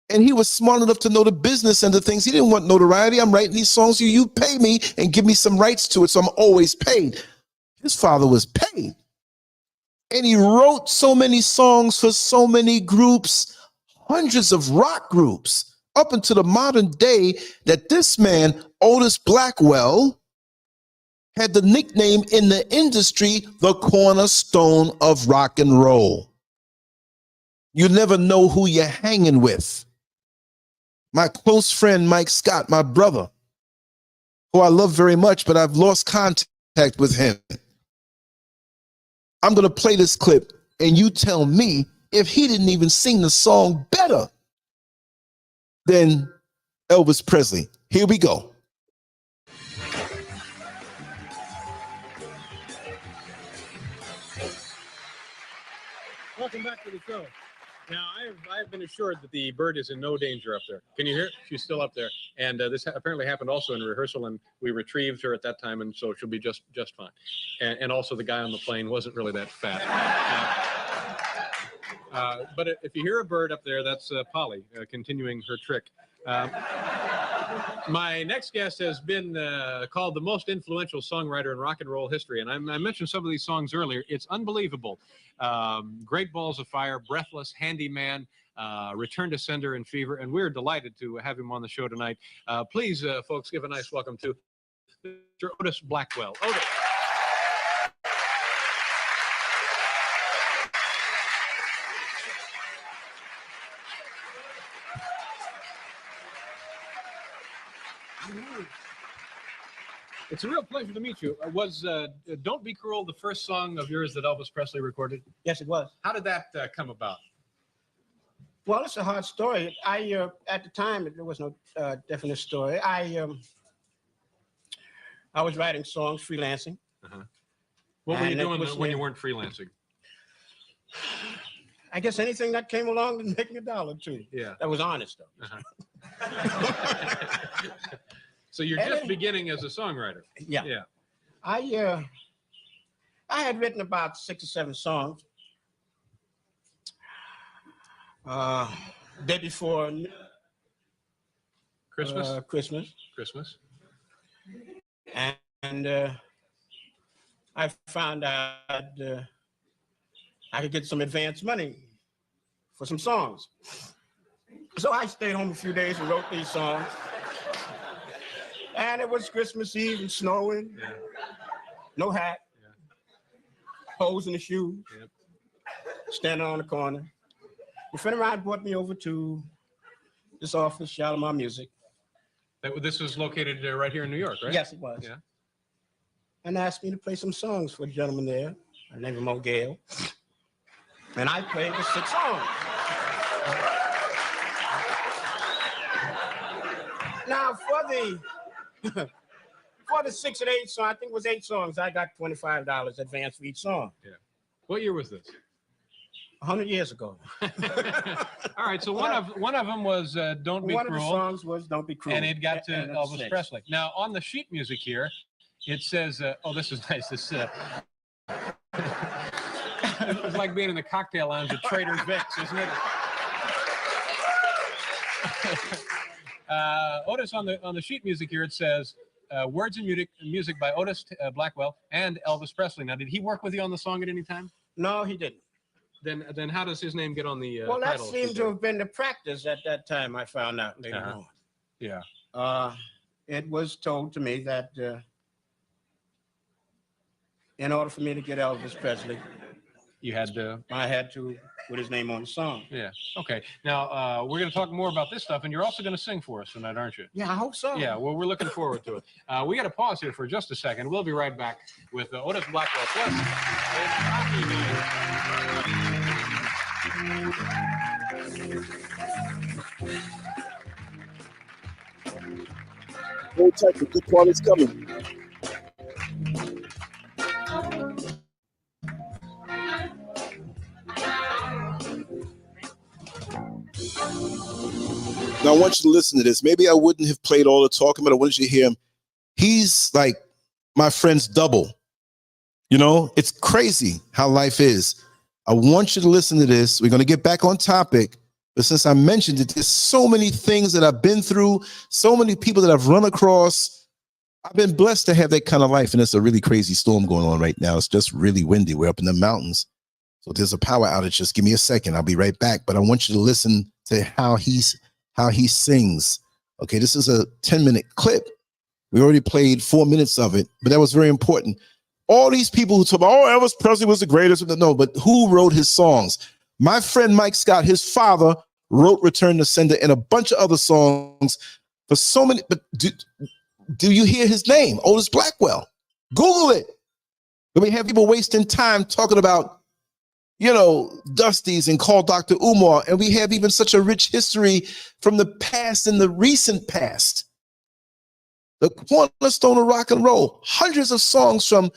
A: And he was smart enough to know the business and the things. He didn't want notoriety. I'm writing these songs, you pay me and give me some rights to it, so I'm always paid. His father was paid. And he wrote so many songs for so many groups, hundreds of rock groups, up until the modern day, that this man, Otis Blackwell, had the nickname in the industry, the cornerstone of rock and roll. You never know who you're hanging with. My close friend, Mike Scott, my brother, who I love very much, but I've lost contact with him. I'm going to play this clip, and you tell me if he didn't even sing the song better than Elvis Presley. Here we go.
C: Welcome back to the show. Now, I've been assured that the bird is in no danger up there. Can you hear it? She's still up there. And this apparently happened also in rehearsal, and we retrieved her at that time, and so she'll be just fine. And also the guy on the plane wasn't really that fat. But if you hear a bird up there, that's Polly continuing her trick. My next guest has been called the most influential songwriter in rock and roll history. And I mentioned some of these songs earlier. It's unbelievable. Great Balls of Fire, Breathless, Handyman, Return to Sender and Fever. And we're delighted to have him on the show tonight. Please, folks, give a nice welcome to Mr. Otis Blackwell. Otis. It's a real pleasure to meet you. Was Don't Be Cruel the first song of yours that Elvis Presley recorded?
D: Yes, it was.
C: How did that come about?
D: Well, it's a hard story. At the time, there was no definite story. I was writing songs, freelancing.
C: Uh-huh. What were you doing when you weren't freelancing?
D: I guess anything that came along and making a dollar too.
C: Yeah.
D: That was honest, though.
C: Uh-huh. So you're just beginning as a songwriter.
D: Yeah.
C: Yeah.
D: I had written about 6 or 7 songs. Day before
C: Christmas.
D: Christmas. And I found out I could get some advance money for some songs. So I stayed home a few days and wrote these songs. And it was Christmas Eve and snowing.
C: Yeah.
D: No hat.
C: Yeah.
D: Holes in the shoes.
C: Yep.
D: Standing on the corner. A friend of mine brought me over to this office, Shalimar Music.
C: This was located right here in New York, right?
D: Yes, it was.
C: Yeah.
D: And asked me to play some songs for a gentleman there. Her name was Mo Gale. And I played the 6 songs. Now, for the 6 and 8 songs, I think it was 8 songs, I got $25 advance for each song.
C: Yeah. What year was this?
D: 100 years ago.
C: All right, so one of them was Don't Be Cruel.
D: One of the songs was Don't Be Cruel.
C: And it got to Elvis Presley. Now, on the sheet music here, it says, oh, this is nice. This it's like being in the cocktail lounge at Trader Vic's, isn't it? Otis, on the sheet music here, it says, words and music by Otis Blackwell and Elvis Presley. Now, did he work with you on the song at any time?
D: No, he didn't.
C: Then how does his name get on the
D: well, that
C: title?
D: seemed to have been the practice at that time, I found out later on.
C: Yeah.
D: It was told to me that in order for me to get Elvis Presley, I had to put his name on the song.
C: Yeah. Okay. Now, we're going to talk more about this stuff, and you're also going to sing for us tonight, aren't you?
D: Yeah, I hope so.
C: Yeah, well, we're looking forward to it. We got to pause here for just a second. We'll be right back with Otis Blackwell Plus.
A: Hold tight, the good part is coming. Now, I want you to listen to this. Maybe I wouldn't have played all the talking, but I want you to hear him. He's like my friend's double. You know, it's crazy how life is. I want you to listen to this. We're going to get back on topic. But since I mentioned it, there's so many things that I've been through, so many people that I've run across. I've been blessed to have that kind of life. And it's a really crazy storm going on right now. It's just really windy. We're up in the mountains. So there's a power outage. Just give me a second. I'll be right back. But I want you to listen to how he sings. Okay, this is a 10-minute clip. We already played 4 minutes of it, but that was very important. All these people who talk about, oh, Elvis Presley was the greatest. No, but who wrote his songs? My friend Mike Scott, his father, wrote Return to Sender and a bunch of other songs for so many. But do you hear his name? Otis Blackwell. Google it. But we have people wasting time talking about, you know, Dusties and Call Dr. Umar. And we have even such a rich history from the past and the recent past. The cornerstone of rock and roll. Hundreds of songs from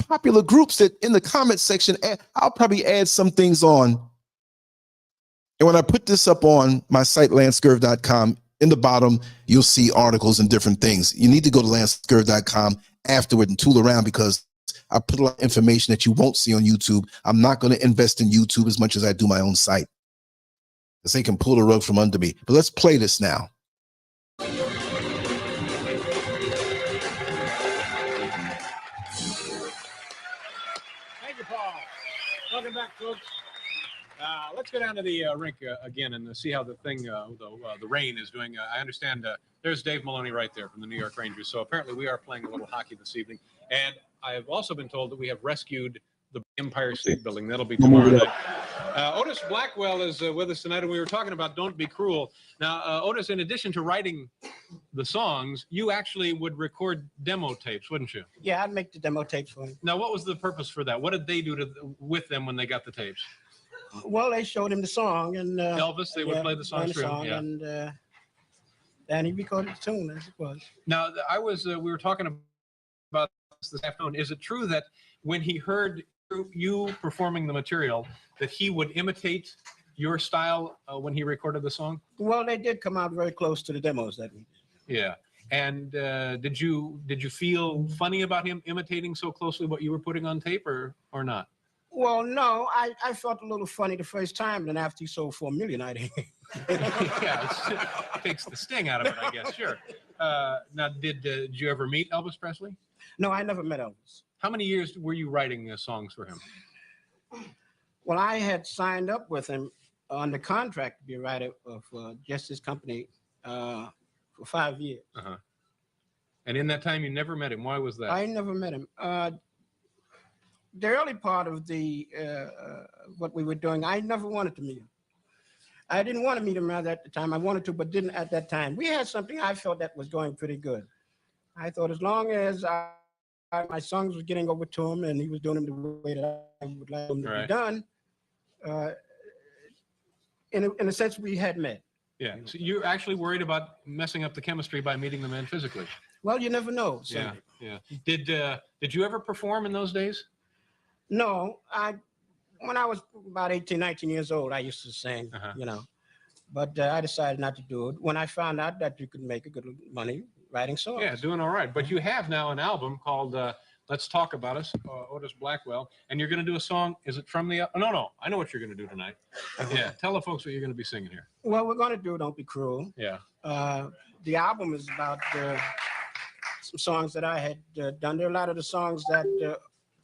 A: popular groups that in the comment section, I'll probably add some things on. And when I put this up on my site, Lancescurv.com, in the bottom, you'll see articles and different things. You need to go to Lancescurv.com afterward and tool around because I put a lot of information that you won't see on YouTube. I'm not going to invest in YouTube as much as I do my own site. Because they can pull the rug from under me. But let's play this now.
C: Welcome back, folks. Let's go down to the rink again and see how the thing, the rain is doing. I understand there's Dave Maloney right there from the New York Rangers. So apparently we are playing a little hockey this evening. And I have also been told that we have rescued the Empire State Building. That'll be tomorrow night. Otis Blackwell is with us tonight, and we were talking about Don't Be Cruel. Now, Otis, in addition to writing the songs, you actually would record demo tapes, wouldn't you?
D: Yeah, I'd make the demo tapes for him.
C: Now, what was the purpose for that? What did they do with them when they got the tapes?
D: Well, they showed him the song. And
C: Elvis, they would play the songs for him. Yeah.
D: And he recorded the tune as it was.
C: Now, we were talking about this afternoon. Is it true that when he heard you performing the material, that he would imitate your style when he recorded the song?
D: Well, they did come out very close to the demos that we did.
C: Yeah. And did you feel funny about him imitating so closely what you were putting on tape, or not?
D: Well, no, I felt a little funny the first time, and then after he sold 4 million, I didn't.
C: Yeah, it takes the sting out of it, I guess. Sure. Now, did you ever meet Elvis Presley?
D: No, I never met Elvis.
C: How many years were you writing songs for him?
D: Well, I had signed up with him on the contract to be a writer of just his company for 5 years.
C: Uh-huh. And in that time, you never met him. Why was that?
D: I never met him. The early part of the what we were doing, I never wanted to meet him. I didn't want to meet him at the time. I wanted to, but didn't at that time. We had something I felt that was going pretty good. I thought as long as my songs were getting over to him and he was doing them the way that I would like them to be done, in a sense, we had met.
C: Yeah. So you're actually worried about messing up the chemistry by meeting the man physically?
D: Well, you never know.
C: So. Yeah. Did you ever perform in those days?
D: No, when I was about 18, 19 years old, I used to sing, you know, but I decided not to do it when I found out that you could make a good money writing songs.
C: Yeah, doing all right. But you have now an album called Let's Talk About Us, Otis Blackwell, and you're going to do a song. Is it from the? No, I know what you're going to do tonight. Yeah, tell the folks what you're going to be singing here.
D: Well, we're going to do Don't Be Cruel.
C: Yeah.
D: The album is about some songs that I had done. There are a lot of the songs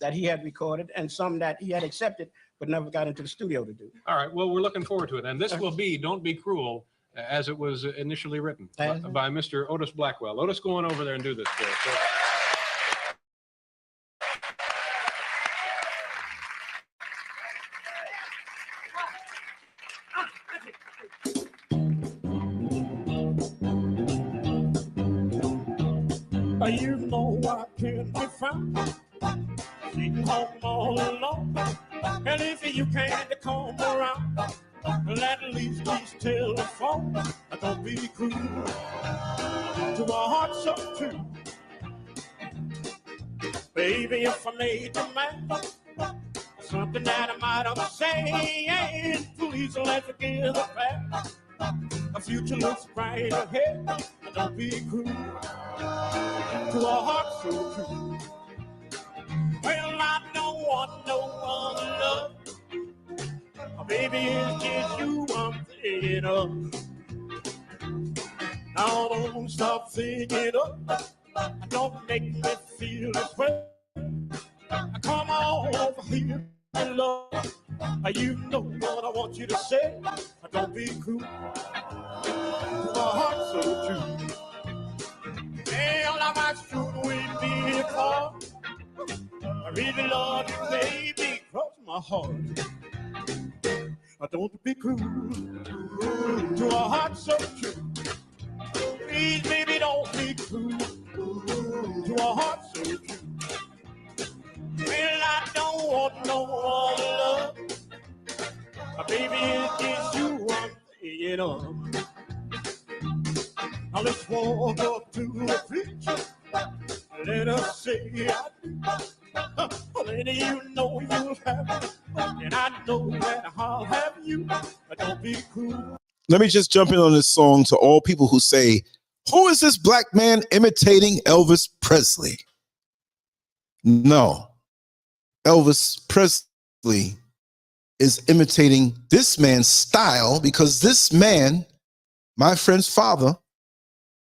D: that he had recorded and some that he had accepted but never got into the studio to do.
C: All right. Well, we're looking forward to it. And this will be Don't Be Cruel as it was initially written by Mr. Otis Blackwell. Otis, go on over there and do this for us.
E: You know I can't be found. She's home all alone. And if you can't come around, at least please telephone. Don't be cruel to a heart so true. Baby, if I made you mad, something that I might have said, please let's forgive the past. The future looks bright ahead. Don't be cruel to a heart so true. Well, I want no other love. Baby, it's just you I'm thinking of. Now don't stop thinking of. Don't make me feel this way. Come on over here, love. You know what I want you to say. Don't be cruel. My heart's so true. Hell, I might shoot with me apart. I really love you, baby, cross my heart. Don't be cruel to a heart so true. Please, baby, don't be cruel to a heart so true. Well, I don't want no other love. Baby, it's just you I'm thinking of. Now let's walk up to the preacher. Let us say I do. Then you know you'll have me, and I know that I'll have you. Don't be cruel.
A: Let me just jump in on this song to all people who say, who is this black man imitating Elvis Presley? No. Elvis Presley is imitating this man's style because this man, my friend's father,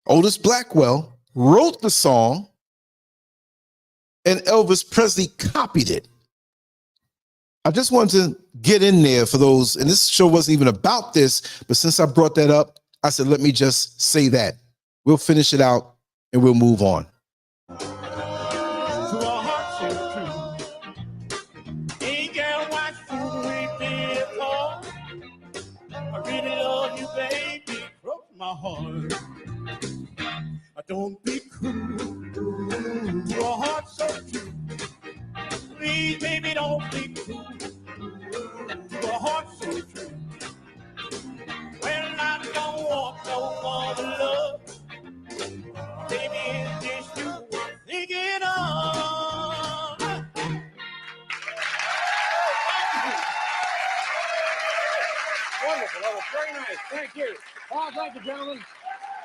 A: Otis Blackwell, wrote the song and Elvis Presley copied it. I just wanted to get in there for those, and this show wasn't even about this, but since I brought that up, I said, let me just say that. We'll finish it out and we'll move on.
E: Don't be cruel to a heart so true. Please, baby, don't be cruel to a heart so true. Well, I don't want no other love. Baby, it's just you I'm thinking of.
C: Wonderful. That was very nice. Thank you. Oh, thank you, gentlemen.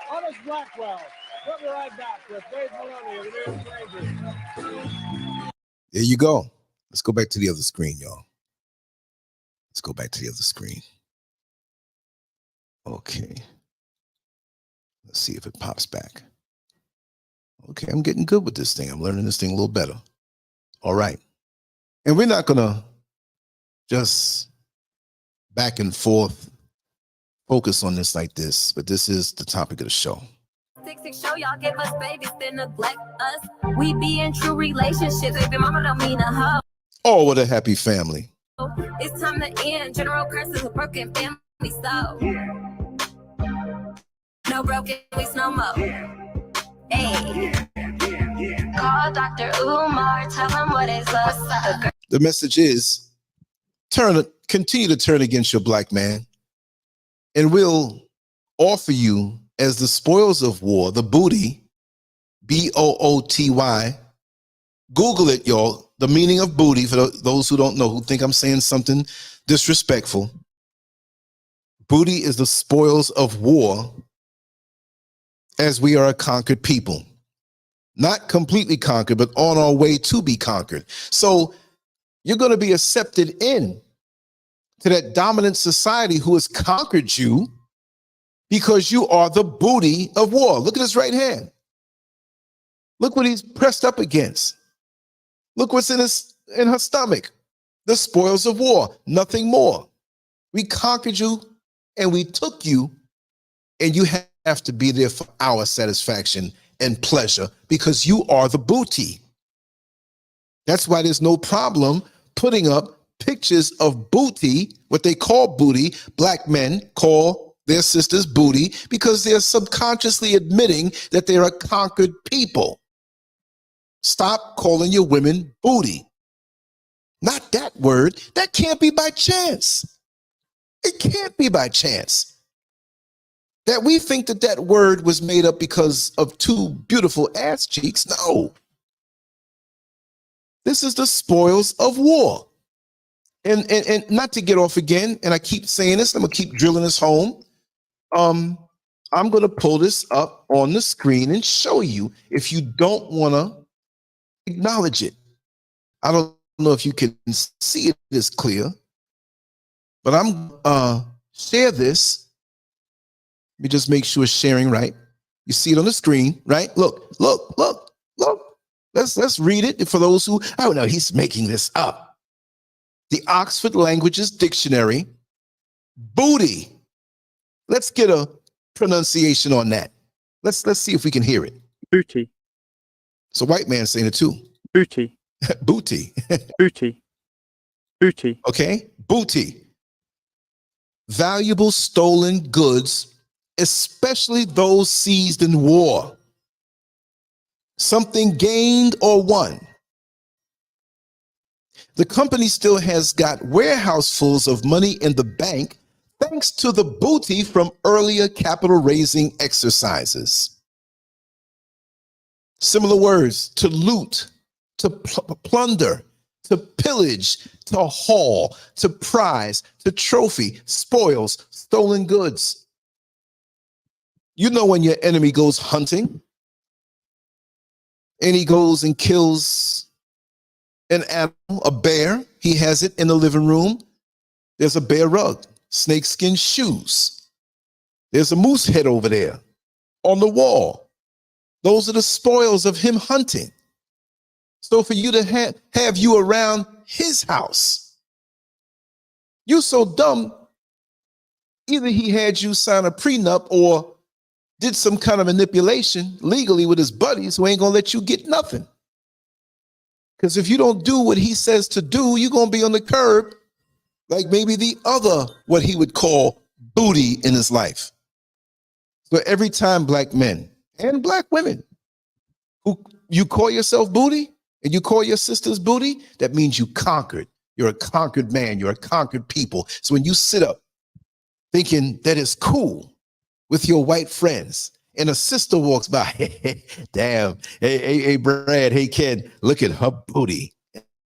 C: Otis Blackwell. We'll be right back with Dave Maloney of the New York Rangers.
A: There you go. Let's go back to the other screen, y'all. Let's go back to the other screen. Okay. Let's see if it pops back. Okay, I'm getting good with this thing. I'm learning this thing a little better. All right. And we're not going to just back and forth focus on this like this, but this is the topic of the show.
B: Show y'all give us babies, then neglect us. We be in true relationships. Baby mama don't mean a hoe.
A: Oh, what a happy family.
B: It's time to end. General curses a broken family. So no broken weeks no more. Hey. Call Dr. Umar. Tell him what is up.
A: The message is continue to turn against your black man, and we'll offer you as the spoils of war, the booty, B-O-O-T-Y. Google it, y'all. The meaning of booty, for those who don't know, who think I'm saying something disrespectful. Booty is the spoils of war, as we are a conquered people. Not completely conquered, but on our way to be conquered. So you're going to be accepted in to that dominant society who has conquered you, because you are the booty of war. Look at his right hand. Look what he's pressed up against. Look what's in her stomach. The spoils of war, nothing more. We conquered you and we took you, and you have to be there for our satisfaction and pleasure because you are the booty. That's why there's no problem putting up pictures of booty, what they call booty. Black men call their sisters booty because they're subconsciously admitting that they're a conquered people. Stop calling your women booty. Not that word. That can't be by chance. It can't be by chance. That we think that that word was made up because of two beautiful ass cheeks. No. This is the spoils of war. And not to get off again, and I keep saying this, I'm going to keep drilling this home. I'm going to pull this up on the screen and show you if you don't want to acknowledge it. I don't know if you can see it as clear, but I'm share this. Let me just make sure it's sharing right. You see it on the screen, right? Look. Let's read it for those who, oh no, he's making this up. The Oxford Languages Dictionary, booty. Let's get a pronunciation on that. Let's see if we can hear it.
F: Booty.
A: It's a white man saying it too.
F: Booty.
A: Booty.
F: Booty. Booty.
A: Okay, booty. Valuable stolen goods, especially those seized in war. Something gained or won. The company still has got warehousefuls of money in the bank thanks to the booty from earlier capital raising exercises. Similar words: to loot, to plunder, to pillage, to haul, to prize, to trophy, spoils, stolen goods. You know when your enemy goes hunting and he goes and kills an animal, a bear, he has it in the living room. There's a bear rug, snakeskin shoes. There's a moose head over there on the wall. Those are the spoils of him hunting. So for you to have you around his house, you so dumb, either he had you sign a prenup or did some kind of manipulation legally with his buddies who ain't gonna let you get nothing. Because if you don't do what he says to do, you're gonna be on the curb like maybe the other, what he would call booty in his life. So every time black men and black women who you call yourself booty and you call your sisters booty, that means you conquered. You're a conquered man. You're a conquered people. So when you sit up thinking that it's cool with your white friends and a sister walks by, damn, hey, Brad, hey, Ken, look at her booty.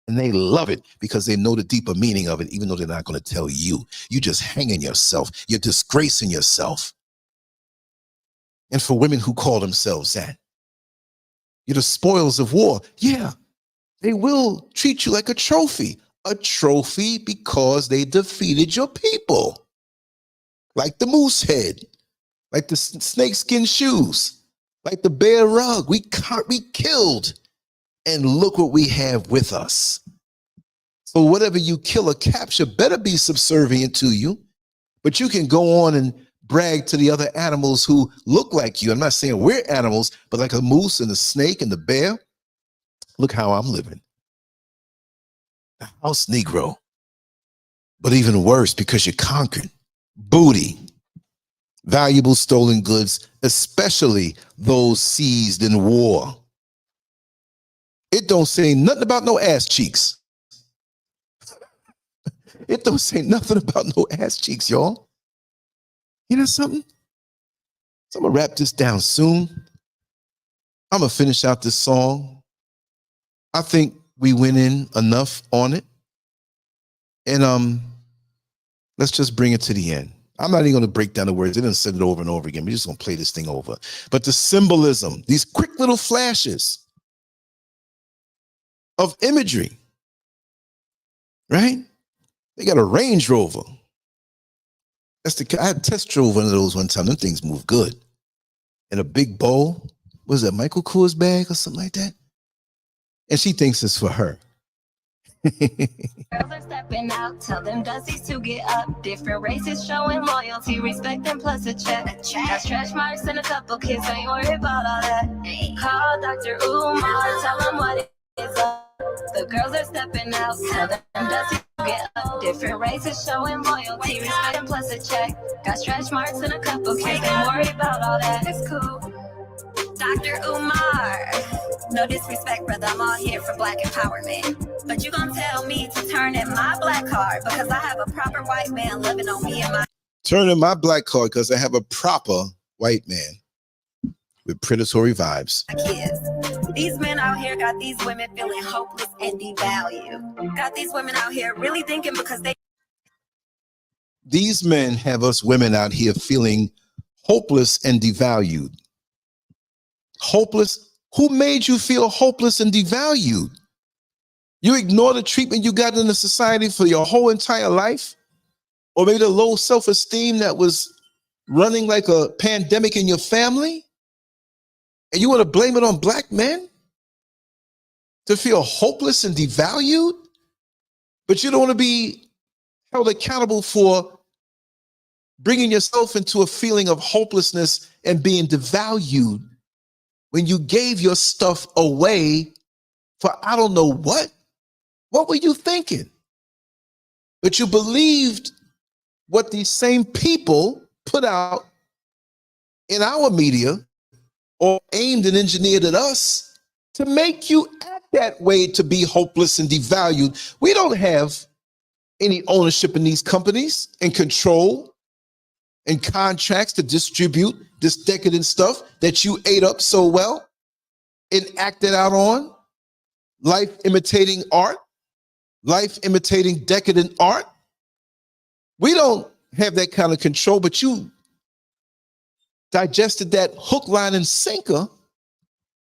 A: And they love it because they know the deeper meaning of it, even though they're not going to tell you. You just hanging yourself. You're disgracing yourself. And for women who call themselves that, you're the spoils of war. Yeah, they will treat you like a trophy because they defeated your people. Like the moose head, like the snakeskin shoes, like the bear rug. We killed, and look what we have with us. So whatever you kill or capture better be subservient to you, but you can go on and brag to the other animals who look like you. I'm not saying we're animals, but like a moose and a snake and the bear. Look how I'm living. The house Negro. But even worse, because you conquered. Booty. Valuable stolen goods, especially those seized in war. It don't say nothing about no ass cheeks. It don't say nothing about no ass cheeks, y'all. You know something? So I'm gonna wrap this down soon. I'm gonna finish out this song. I think we went in enough on it. And let's just bring it to the end. I'm not even gonna break down the words. They didn't say it over and over again. We're just gonna play this thing over. But the symbolism, these quick little flashes of imagery, right? They got a Range Rover. I had test drove one of those one time. Them things move good. In a big bowl. Was that Michael Kors bag or something like that? And she thinks it's for her.
B: Girls are stepping out, tell them dusties to get up. Different races showing loyalty, respect, and plus a check. Got stretch marks and a couple kids, ain't worried about all that. Call Dr. Umar, tell them what is up. The girls are stepping out, tell them dusties to get up. Different races showing loyalty, respect, and plus a check. Got stretch marks and a couple kids, ain't worried about all that. It's cool. Dr. Umar, no disrespect, brother, I'm all here for black empowerment. But you gonna tell me to turn in my black card because I have a proper white man living on me and my...
A: Turn in my black card because I have a proper white man with predatory vibes.
B: Kids. These men out here got these women feeling hopeless and devalued. Got these women out here really thinking because they...
A: These men have us women out here feeling hopeless and devalued. Hopeless? Who made you feel hopeless and devalued? You ignore the treatment you got in the society for your whole entire life, or maybe the low self-esteem that was running like a pandemic in your family, and you want to blame it on black men to feel hopeless and devalued, but you don't want to be held accountable for bringing yourself into a feeling of hopelessness and being devalued when you gave your stuff away for I don't know what. What were you thinking? But you believed what these same people put out in our media or aimed and engineered at us to make you act that way, to be hopeless and devalued. We don't have any ownership in these companies and control and contracts to distribute this decadent stuff that you ate up so well and acted out on. Life imitating art, life imitating decadent art. We don't have that kind of control, but you digested that hook, line, and sinker,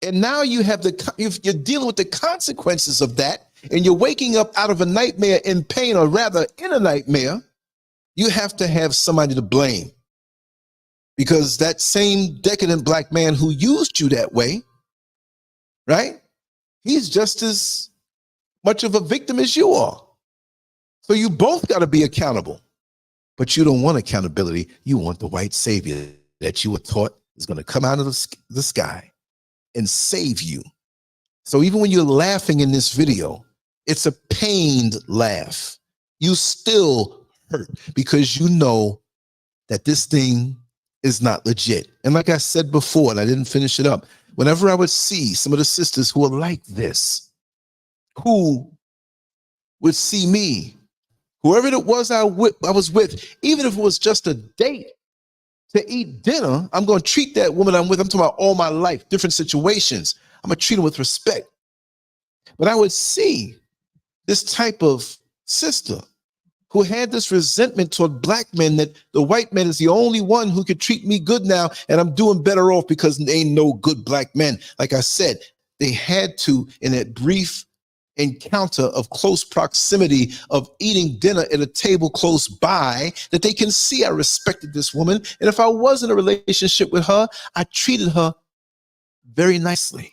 A: and now you have you're dealing with the consequences of that, and you're waking up out of a nightmare in pain, or rather in a nightmare. You have to have somebody to blame, because that same decadent black man who used you that way, right? He's just as much of a victim as you are. So you both got to be accountable. But you don't want accountability. You want the white savior that you were taught is going to come out of the sky and save you. So even when you're laughing in this video, it's a pained laugh. You still hurt because you know that this thing is not legit. And like I said before, and I didn't finish it up, whenever I would see some of the sisters who are like this, who would see me, whoever it was I was with, even if it was just a date to eat dinner, I'm going to treat that woman I'm with, I'm talking about all my life, different situations, I'm going to treat her with respect. But I would see this type of sister who had this resentment toward black men, that the white man is the only one who could treat me good now, and I'm doing better off because there ain't no good black men. Like I said, they had to, in that brief encounter of close proximity of eating dinner at a table close by, that they can see I respected this woman. And if I was in a relationship with her, I treated her very nicely.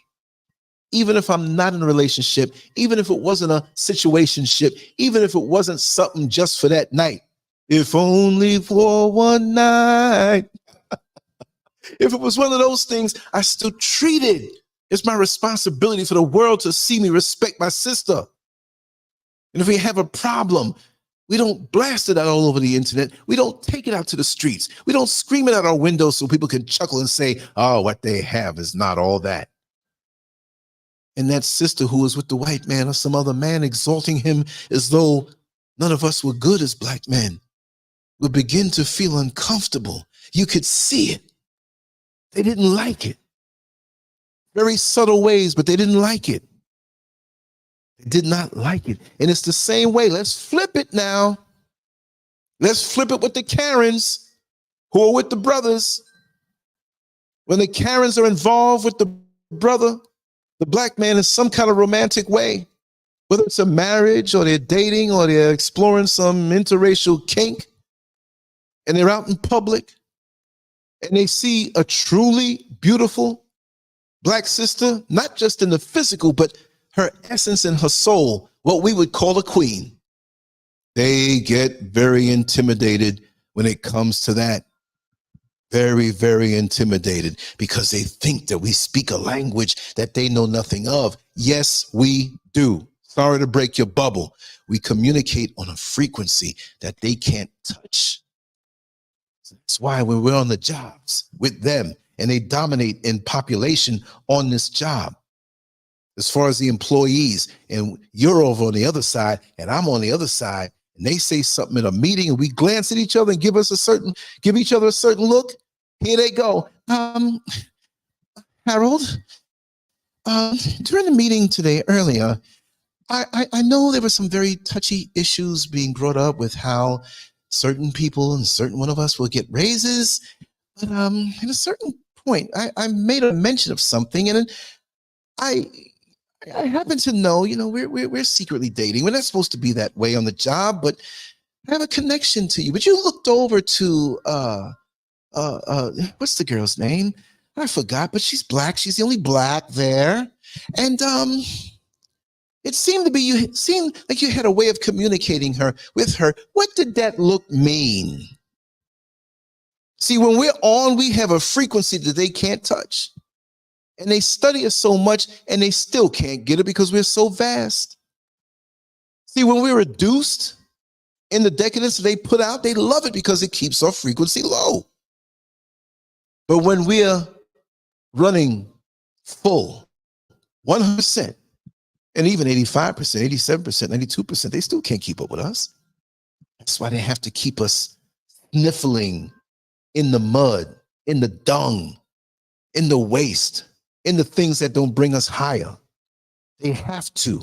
A: Even if I'm not in a relationship, even if it wasn't a situationship, even if it wasn't something just for that night, if only for one night. If it was one of those things, I still treated. It's my responsibility for the world to see me respect my sister. And if we have a problem, we don't blast it out all over the internet. We don't take it out to the streets. We don't scream it out our windows so people can chuckle and say, oh, what they have is not all that. And that sister who was with the white man or some other man exalting him as though none of us were good as black men would begin to feel uncomfortable. You could see it. They didn't like it. Very subtle ways, but they didn't like it. They did not like it. And it's the same way. Let's flip it now. Let's flip it with the Karens who are with the brothers. When the Karens are involved with the brother, the black man, in some kind of romantic way, whether it's a marriage or they're dating or they're exploring some interracial kink, and they're out in public and they see a truly beautiful black sister, not just in the physical, but her essence and her soul, what we would call a queen. They get very intimidated when it comes to that. Very, very intimidated because they think that we speak a language that they know nothing of. Yes, we do. Sorry to break your bubble. We communicate on a frequency that they can't touch. That's why when we're on the jobs with them, and they dominate in population on this job, as far as the employees, and you're over on the other side and I'm on the other side, and they say something in a meeting and we glance at each other and give each other a certain look. Here they go. Harold, during the meeting today earlier, I know there were some very touchy issues being brought up with how certain people and certain one of us will get raises. But at a certain point, I made a mention of something, and I I happen to know, we're secretly dating. We're not supposed to be that way on the job, but I have a connection to you. But you looked over to what's the girl's name? I forgot, but she's black. She's the only black there. And it seemed like you had a way of communicating with her. What did that look mean? See, when we're on, we have a frequency that they can't touch. And they study us so much and they still can't get it because we're so vast. See, when we're reduced in the decadence they put out, they love it because it keeps our frequency low. But when we're running full, 100%, and even 85%, 87%, 92%, they still can't keep up with us. That's why they have to keep us sniffling in the mud, in the dung, in the waste, in the things that don't bring us higher. They have to.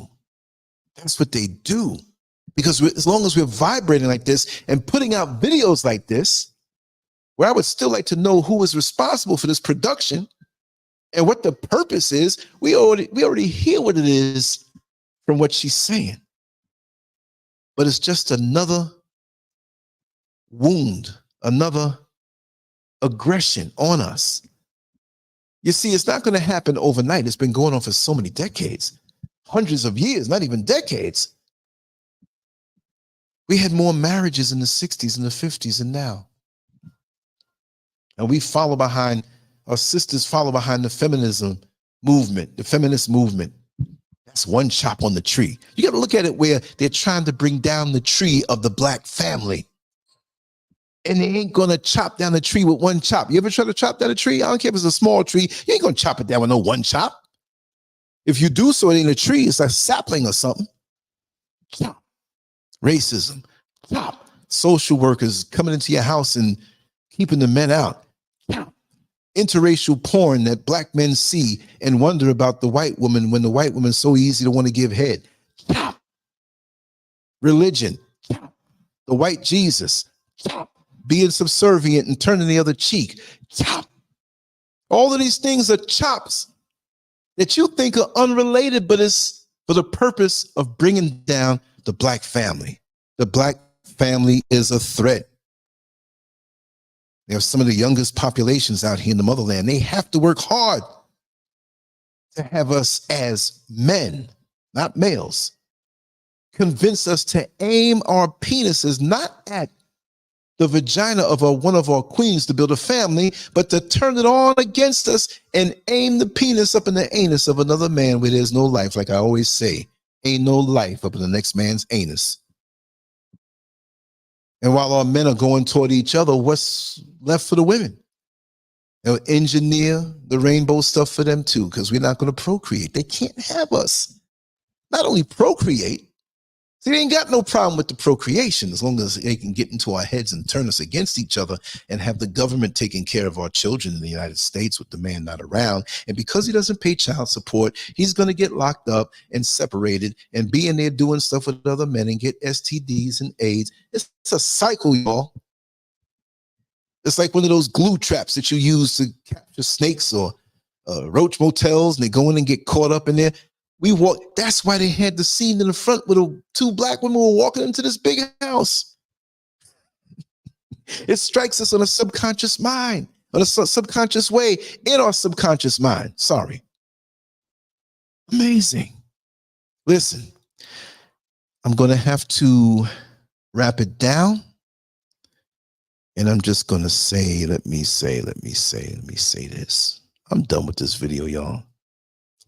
A: That's what they do. Because as long as we're vibrating like this and putting out videos like this, where I would still like to know who is responsible for this production and what the purpose is, we already hear what it is from what she's saying. But it's just another wound, another aggression on us. You see, it's not going to happen overnight. It's been going on for so many decades, hundreds of years, not even decades. We had more marriages in the 60s and the 50s than now. And we follow behind, our sisters follow behind the feminism movement, the feminist movement. That's one chop on the tree. You got to look at it where they're trying to bring down the tree of the black family. And they ain't going to chop down the tree with one chop. You ever try to chop down a tree? I don't care if it's a small tree. You ain't going to chop it down with no one chop. If you do so, it ain't a tree. It's a sapling or something. Chop. Racism. Chop. Social workers coming into your house and keeping the men out. Chop. Interracial porn that black men see and wonder about the white woman when the white woman's so easy to want to give head. Chop. Religion. Chop. The white Jesus. Chop. Being subservient and turning the other cheek. Chop. All of these things are chops that you think are unrelated, but it's for the purpose of bringing down the black family. The black family is a threat. They have some of the youngest populations out here in the motherland. They have to work hard to have us as men, not males, convince us to aim our penises not at the vagina of one of our queens to build a family, but to turn it on against us and aim the penis up in the anus of another man where there's no life. Like I always say, ain't no life up in the next man's anus. And while our men are going toward each other, what's left for the women? They'll engineer the rainbow stuff for them too, because we're not going to procreate. They can't have us. Not only procreate, they ain't got no problem with the procreation as long as they can get into our heads and turn us against each other and have the government taking care of our children in the United States with the man not around. And because he doesn't pay child support, he's going to get locked up and separated and be in there doing stuff with other men and get STDs and AIDS. It's a cycle, y'all. It's like one of those glue traps that you use to capture snakes or roach motels, and they go in and get caught up in there. We walk. That's why they had the scene in the front with two black women were walking into this big house. It strikes us on a subconscious mind, on a subconscious way, in our subconscious mind. Sorry. Amazing. Listen, I'm going to have to wrap it down. And I'm just going to say, let me say this. I'm done with this video, y'all.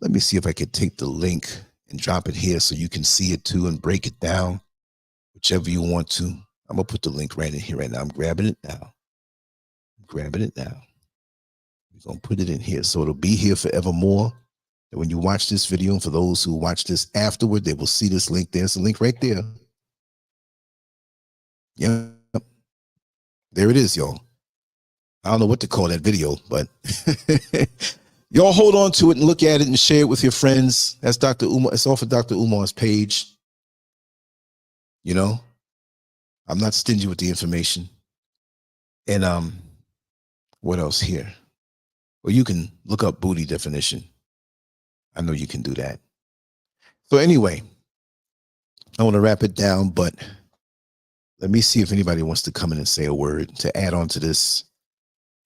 A: Let me see if I can take the link and drop it here so you can see it too and break it down, whichever you want to. I'm going to put the link right in here right now. I'm grabbing it now. We're going to put it in here so it'll be here forevermore. And when you watch this video, and for those who watch this afterward, they will see this link. There's the link right there. Yep. There it is, y'all. I don't know what to call that video, but y'all hold on to it and look at it and share it with your friends. That's Dr. Umar. It's off of Dr. Umar's page. You know, I'm not stingy with the information. And what else here? Well, you can look up booty definition. I know you can do that. So anyway, I want to wrap it down, but let me see if anybody wants to come in and say a word to add on to this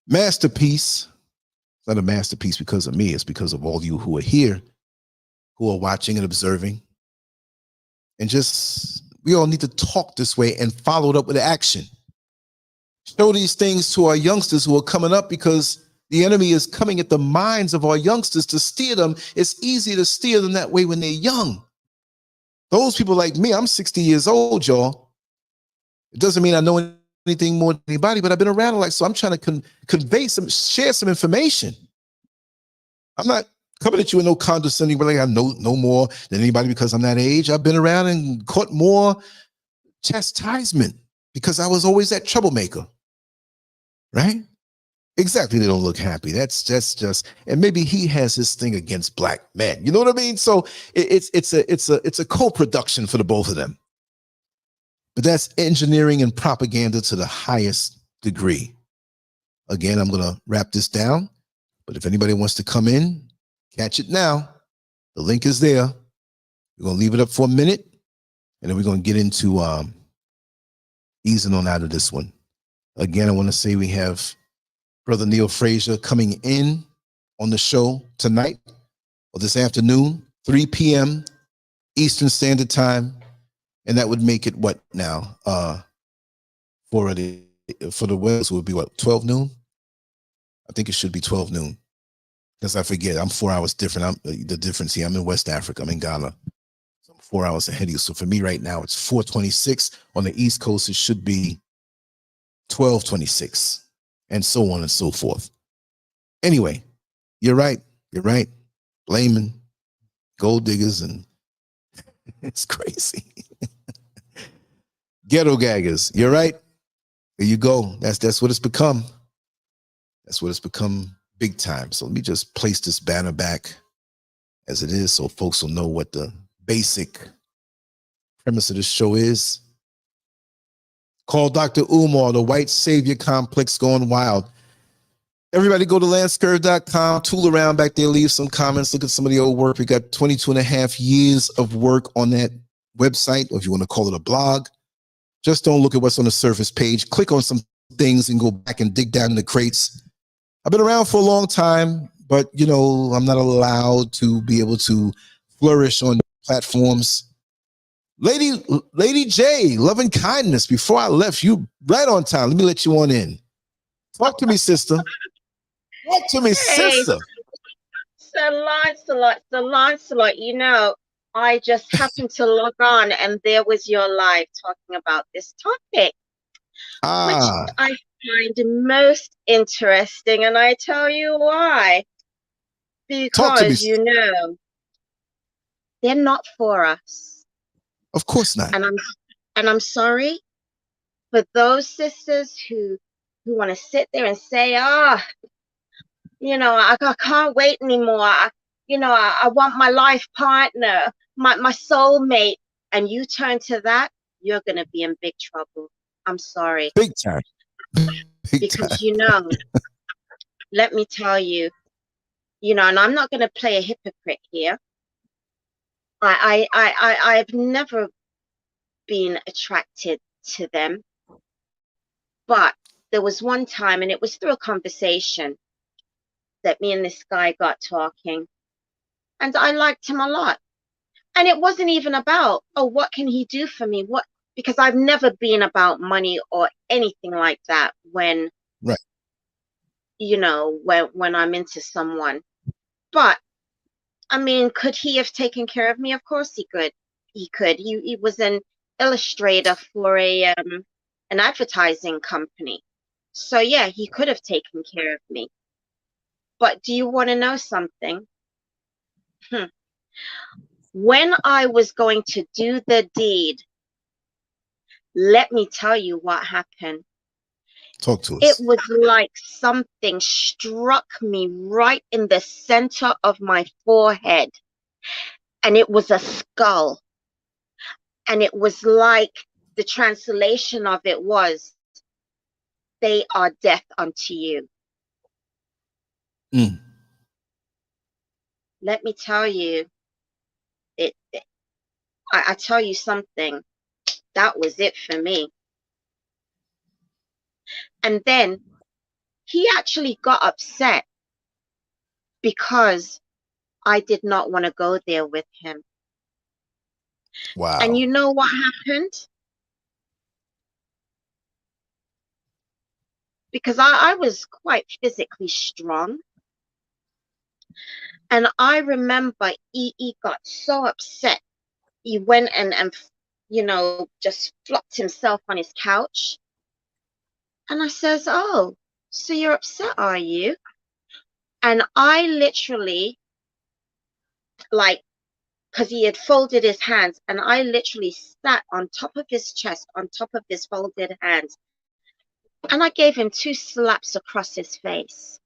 A: masterpiece. It's not a masterpiece because of me. It's because of all you who are here, who are watching and observing. And just, we all need to talk this way and follow it up with action. Show these things to our youngsters who are coming up, because the enemy is coming at the minds of our youngsters to steer them. It's easy to steer them that way when they're young. Those people like me, I'm 60 years old, y'all. It doesn't mean I know anything more than anybody, but I've been around a lot, so I'm trying to convey share some information. I'm not coming at you in no condescending way. I know no more than anybody because I'm that age. I've been around and caught more chastisement because I was always that troublemaker, right? Exactly. They don't look happy. That's just, and maybe he has his thing against black men. You know what I mean? So it's a co-production for the both of them. But that's engineering and propaganda to the highest degree. Again, I'm going to wrap this down, but if anybody wants to come in, catch it now. The link is there. We're going to leave it up for a minute, and then we're going to get into easing on out of this one. Again, I want to say we have Brother Neil Frazier coming in on the show tonight or this afternoon, 3 p.m. Eastern Standard Time. And that would make it what now? For the West, it would be what, 12 noon? I think it should be 12 noon. Because I forget, I'm 4 hours different. The difference here, I'm in West Africa, I'm in Ghana. So I'm 4 hours ahead of you. So for me right now, it's 4:26. On the East Coast, it should be 12:26, and so on and so forth. Anyway, you're right. You're right. Blaming gold diggers, and it's crazy. Ghetto gaggers. You're right. There you go. That's what it's become. That's what it's become big time. So let me just place this banner back as it is so folks will know what the basic premise of this show is. Call Dr. Umar, the white savior complex gone wild. Everybody go to Lancescurv.com, tool around back there, leave some comments, look at some of the old work. We got 22 and a half years of work on that website, or if you want to call it a blog. Just don't look at what's on the surface page. Click on some things and go back and dig down in the crates. I've been around for a long time, but, you know, I'm not allowed to be able to flourish on platforms. Lady J, love and kindness. Before I left, you right on time. Let me let you on in. Talk to me, sister. Talk to me, sister.
G: So Lancelot, you know, I just happened to log on and there was your live talking about this topic, which I find most interesting, and I tell you why. Because, you know, they're not for us.
A: Of course not.
G: And I'm sorry for those sisters who want to sit there and say, you know, I can't wait anymore. I want my life partner, my soulmate. And you turn to that, you're going to be in big trouble. I'm sorry.
A: Big time.
G: Because, you know, let me tell you, you know, and I'm not going to play a hypocrite here. I've never been attracted to them. But there was one time, and it was through a conversation, that me and this guy got talking, and I liked him a lot. And it wasn't even about, oh, what can he do for me? Because I've never been about money or anything like that when,
A: right,
G: you know, when I'm into someone. But I mean, could he have taken care of me? Of course he could. He could. He was an illustrator for an advertising company. So yeah, he could have taken care of me. But do you want to know something? When I was going to do the deed, let me tell you what happened.
A: Talk to us.
G: It was like something struck me right in the center of my forehead. And it was a skull. And it was like the translation of it was, they are death unto you. Let me tell you, I tell you something, that was it for me. And then he actually got upset because I did not want to go there with him.
A: Wow.
G: And you know what happened? Because I was quite physically strong. And I remember he got so upset. He went and you know, just flopped himself on his couch. And I says, oh, so you're upset, are you? And I literally, like, because he had folded his hands, and I literally sat on top of his chest, on top of his folded hands. And I gave him 2 slaps across his face.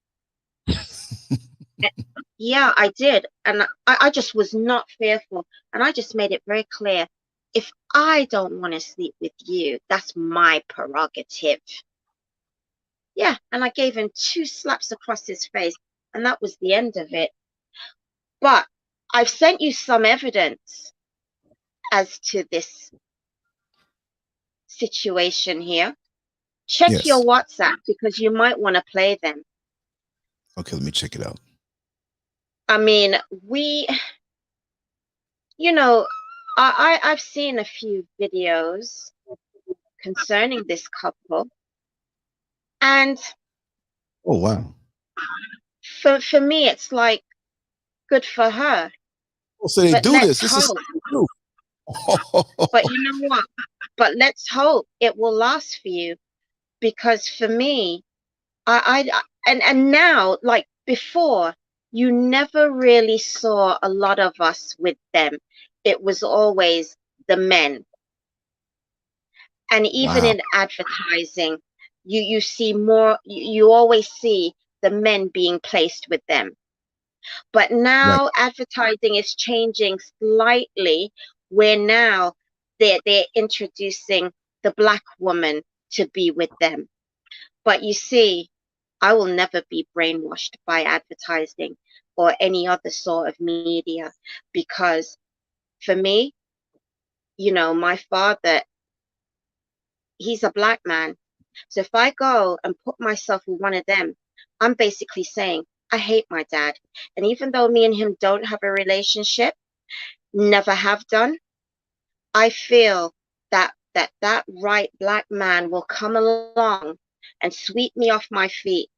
G: Yeah, I did. And I just was not fearful. And I just made it very clear, if I don't want to sleep with you, that's my prerogative. Yeah, and I gave him 2 slaps across his face, and that was the end of it. But I've sent you some evidence as to this situation here. Check
A: Yes.
G: your WhatsApp, because you might want to play them.
A: Okay, let me check it out.
G: I mean, you know, I've seen a few videos concerning this couple, and
A: Oh, wow.
G: for me, it's like, good for her.
A: Oh, so they
G: But
A: do
G: let's
A: this. This is
G: hope.
A: true.
G: But you know what? But let's hope it will last for you, because for me, and now, like before, you never really saw a lot of us with them. It was always the men. And even
A: Wow.
G: in advertising, you see more, you always see the men being placed with them. But
A: Right.
G: now advertising is changing slightly, where now they're introducing the black woman to be with them. But you see, I will never be brainwashed by advertising or any other sort of media, because for me, you know, my father, he's a black man. So if I go and put myself with one of them, I'm basically saying, I hate my dad. And even though me and him don't have a relationship, never have done, I feel that that right black man will come along and sweep me off my feet,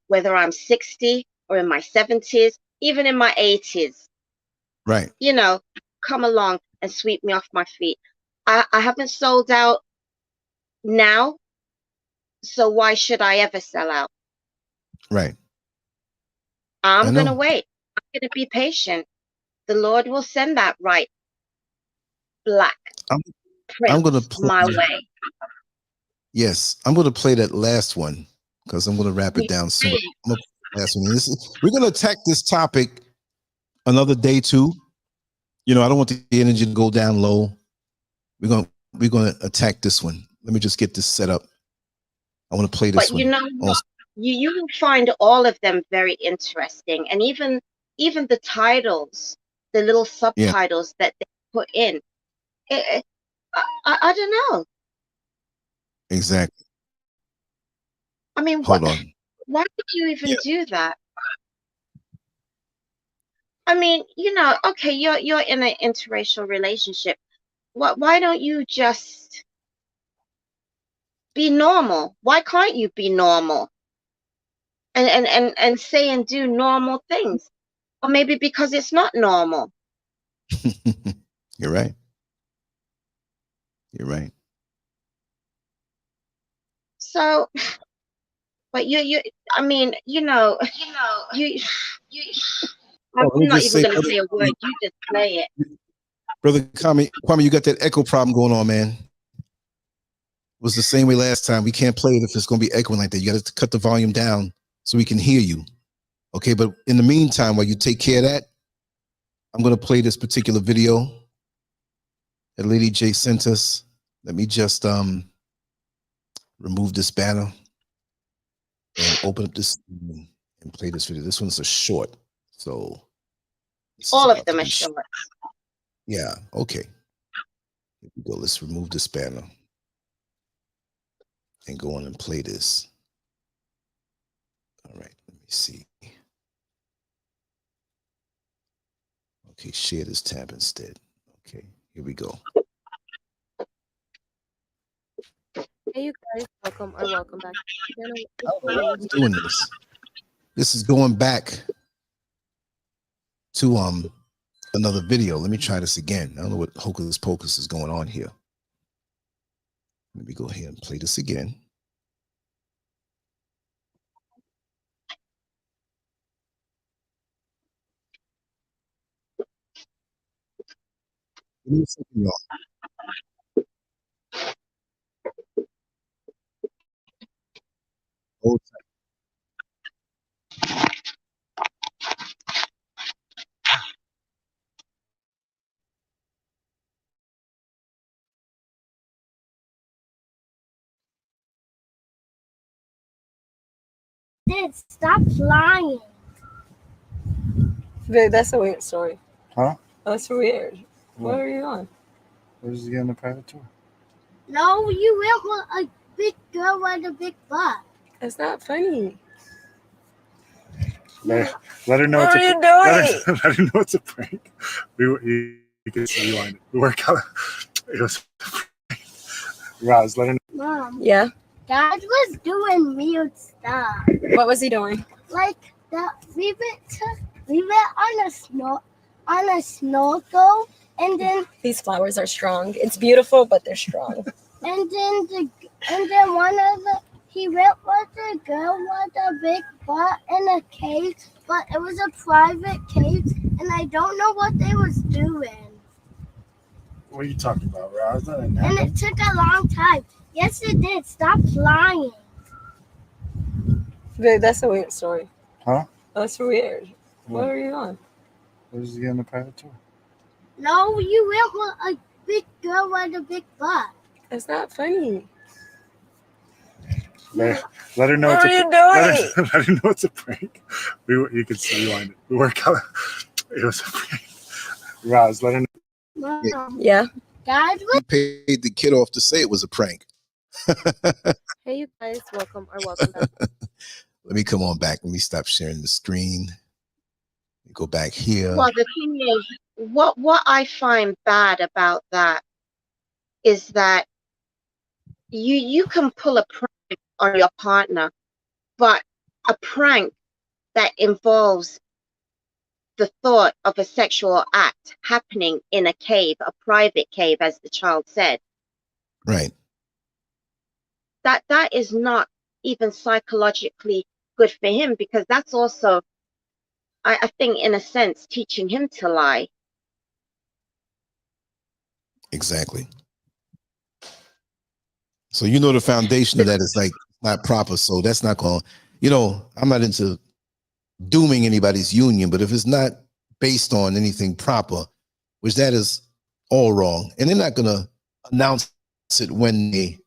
G: whether I'm 60 or in my 70s, even in my 80s,
A: Right.
G: you know, come along and sweep me off my feet. I haven't sold out now, so why should I ever sell out?
A: Right.
G: I'm
A: I
G: going to
A: know.
G: wait. I'm going to be patient. The Lord will send that right black
A: I'm going to
G: prince my
A: play.
G: way.
A: Yes, I'm going to play that last one because I'm going to wrap it down soon. I'm going to play the last one. We're going to attack this topic another day too. You know, I don't want the energy to go down low. We're going to attack this one. Let me just get this set up. I want to play this
G: But you
A: one.
G: know what? You will find all of them very interesting, and even the titles, the little subtitles that they put in. I don't know.
A: Exactly.
G: I mean,
A: Hold on.
G: why did you even do that? I mean, you know, okay, you're in an interracial relationship. Why don't you just be normal? Why can't you be normal and say and do normal things? Or maybe because it's not normal.
A: You're right. You're right.
G: So, but I mean, you, I'm
A: Let me
G: not
A: just
G: even
A: say,
G: going to say a word. You just play it.
A: Brother Kwame, you got that echo problem going on, man. It was the same way last time. We can't play it if it's going to be echoing like that. You got to cut the volume down so we can hear you. Okay, but in the meantime, while you take care of that, I'm going to play this particular video that Lady J sent us. Let me just remove this banner and open up this and play this video. This one's a short, so
G: all of them are short.
A: Yeah, okay. Here we go. Let's remove the spanner and go on and play this. All right, let me see. Okay, share this tab instead. Okay, here we go.
H: Hey, you guys, welcome or welcome back to the channel.
A: I don't know why I'm doing this. This is going back to another video. Let me try this again. I don't know what hocus pocus is going on here. Let me go ahead and play this again. Give me a second, y'all. Hold tight.
I: Dad, stop lying.
H: Dude, that's a weird story.
J: Huh?
H: That's weird. What are you on?
J: We're just getting a private tour.
I: No, you went with a big girl with a big butt.
H: It's not funny.
J: Let her know.
H: What
J: it's
H: are
J: a,
H: you doing?
J: Let her know it's a prank. You can see on it. We work out. It was a prank. Roz, let her know.
I: Mom,
H: Yeah.
I: Dad was doing weird stuff.
H: What was he doing?
I: Like that, we went on a snorkel, and then
H: These flowers are strong. It's beautiful, but they're strong.
I: and then he went with the girl with a big butt in a cave, but it was a private cave, and I don't know what they was doing.
J: What are you talking about, Roz? That didn't
I: And
J: happen.
I: it took a long time. Yes, it did. Stop lying.
H: Dude, that's a weird story.
J: Huh?
H: That's weird. What are you on?
J: We're just getting a private tour.
I: No, you went with a big girl with a big butt.
H: It's not funny.
J: Let her know.
H: What
J: it's
H: are
J: a,
H: you doing?
J: Let her know it's a prank. You can see on it. We work out. It was a prank. Roz, let her know.
I: Mom,
H: Yeah.
I: Dad was
A: You paid the kid off to say it was a prank.
H: Hey, you guys, welcome or welcome back.
A: Let me come on back. Let me stop sharing the screen. Go back here.
G: Well, the thing is, what I find bad about that is that you can pull a prank on your partner, but a prank that involves the thought of a sexual act happening in a cave, a private cave, as the child said,
A: Right.
G: that is not even psychologically good for him, because that's also, I think, in a sense, teaching him to lie.
A: Exactly. So you know the foundation of that is like not proper. So that's not going to, I'm not into dooming anybody's union, but if it's not based on anything proper, which that is all wrong, and they're not going to announce it when they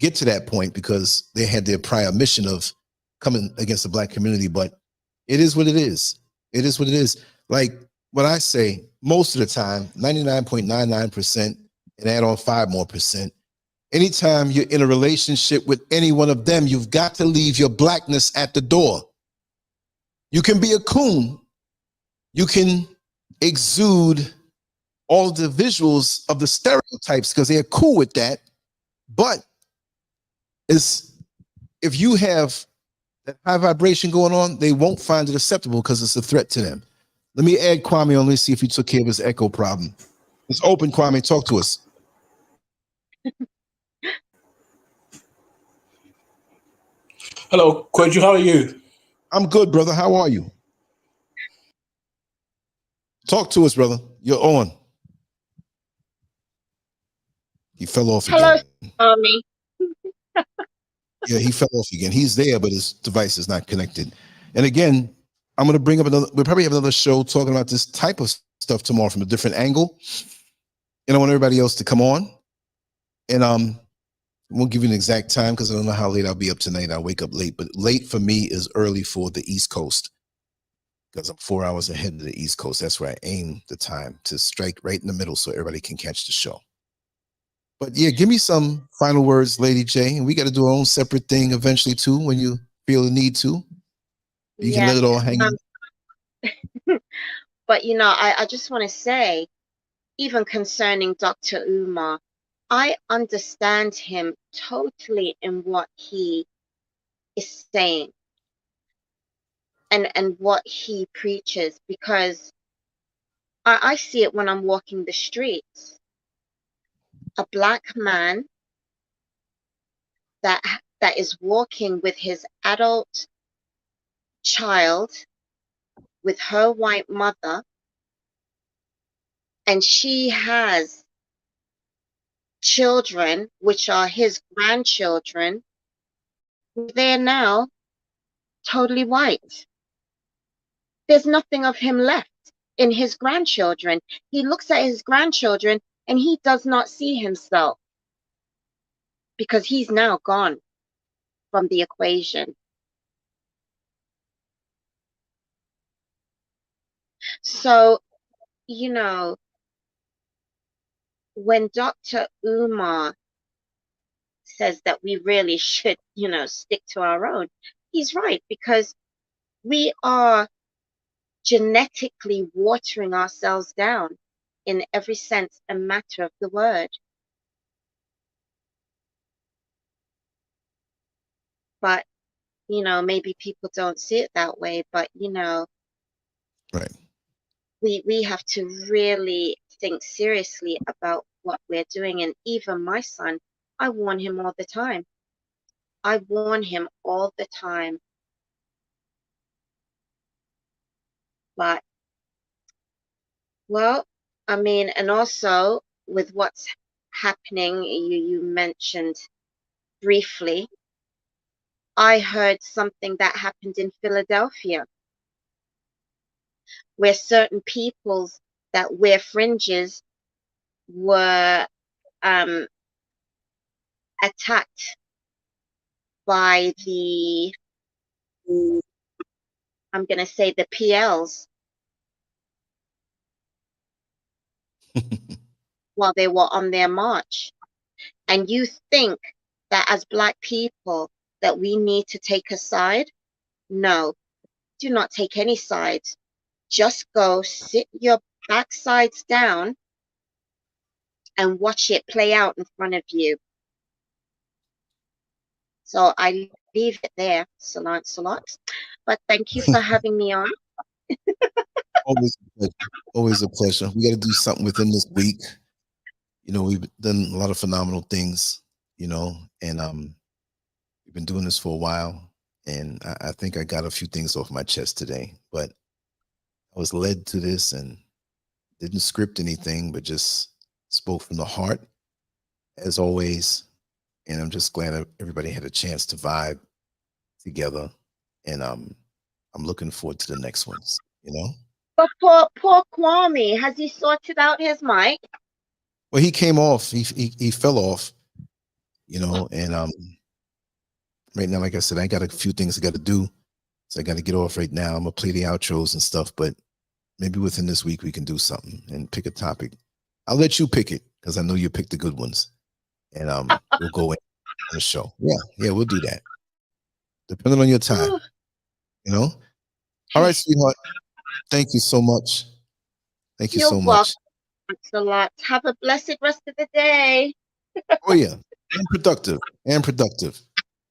A: get to that point because they had their prior mission of coming against the Black community. But it is what it is. It is what it is. Like what I say, most of the time, 99.99%, and add on 5 more percent. Anytime you're in a relationship with any one of them, you've got to leave your Blackness at the door. You can be a coon. You can exude all the visuals of the stereotypes because they're cool with that. But if you have that high vibration going on, they won't find it acceptable because it's a threat to them. Let me add Kwame on. Let's see if he took care of his echo problem. It's open, Kwame. Talk to us.
K: Hello, Kweju, how are you?
A: I'm good, brother. How are you? Talk to us, brother. You're on. He fell off
G: Hello,
A: again.
G: Tommy.
A: Yeah, he fell off again. He's there, but his device is not connected. And again, I'm going to bring up we'll probably have another show talking about this type of stuff tomorrow from a different angle. And I want everybody else to come on. And won't give you an exact time because I don't know how late I'll be up tonight. I'll wake up late, but late for me is early for the East Coast because I'm 4 hours ahead of the East Coast. That's where I aim the time to strike right in the middle so everybody can catch the show. But yeah, give me some final words, Lady J. And we got to do our own separate thing eventually too when you feel the need to. You can let it all hang in.
G: But you know, I just want to say, even concerning Dr. Umar, I understand him totally in what he is saying and what he preaches, because I see it when I'm walking the streets. A black man that is walking with his adult child, with her white mother, and she has children which are his grandchildren. They're now totally white. There's nothing of him left in his grandchildren. He looks at his grandchildren and he does not see himself, because he's now gone from the equation. So, you know, when Dr. Umar says that we really should, you know, stick to our own, he's right, because we are genetically watering ourselves down in every sense and matter of the word. But, you know, maybe people don't see it that way, but, you know,
A: right.
G: We have to really think seriously about what we're doing. And even my son, I warn him all the time. I warn him all the time. But, well, I mean, and also with what's happening, you mentioned briefly, I heard something that happened in Philadelphia, where certain peoples that wear fringes were attacked by the, I'm going to say, the PLs while they were on their march. And you think that as Black people that we need to take a side? No, do not take any sides. Just go sit your backsides down and watch it play out in front of you. So I leave it there, Salant. But thank you for having me on.
A: Always a pleasure. Always a pleasure. We got to do something within this week. You know, we've done a lot of phenomenal things, you know, and we've been doing this for a while. And I think I got a few things off my chest today, but I was led to this and didn't script anything, but just spoke from the heart, as always. And I'm just glad that everybody had a chance to vibe together. And I'm looking forward to the next ones, you know?
G: But poor Kwame, has he sorted out his mic?
A: Well, he came off, he fell off, you know, and right now, like I said, I got a few things I got to do. So I got to get off right now. I'm gonna play the outros and stuff, but maybe within this week we can do something and pick a topic. I'll let you pick it because I know you picked the good ones. And we'll go in on the show. Yeah, we'll do that. Depending on your time, you know? All right, sweetheart. Thank you so much. Thank you so much.
G: Thanks a lot. Have a blessed rest of the day.
A: Oh, yeah. And productive.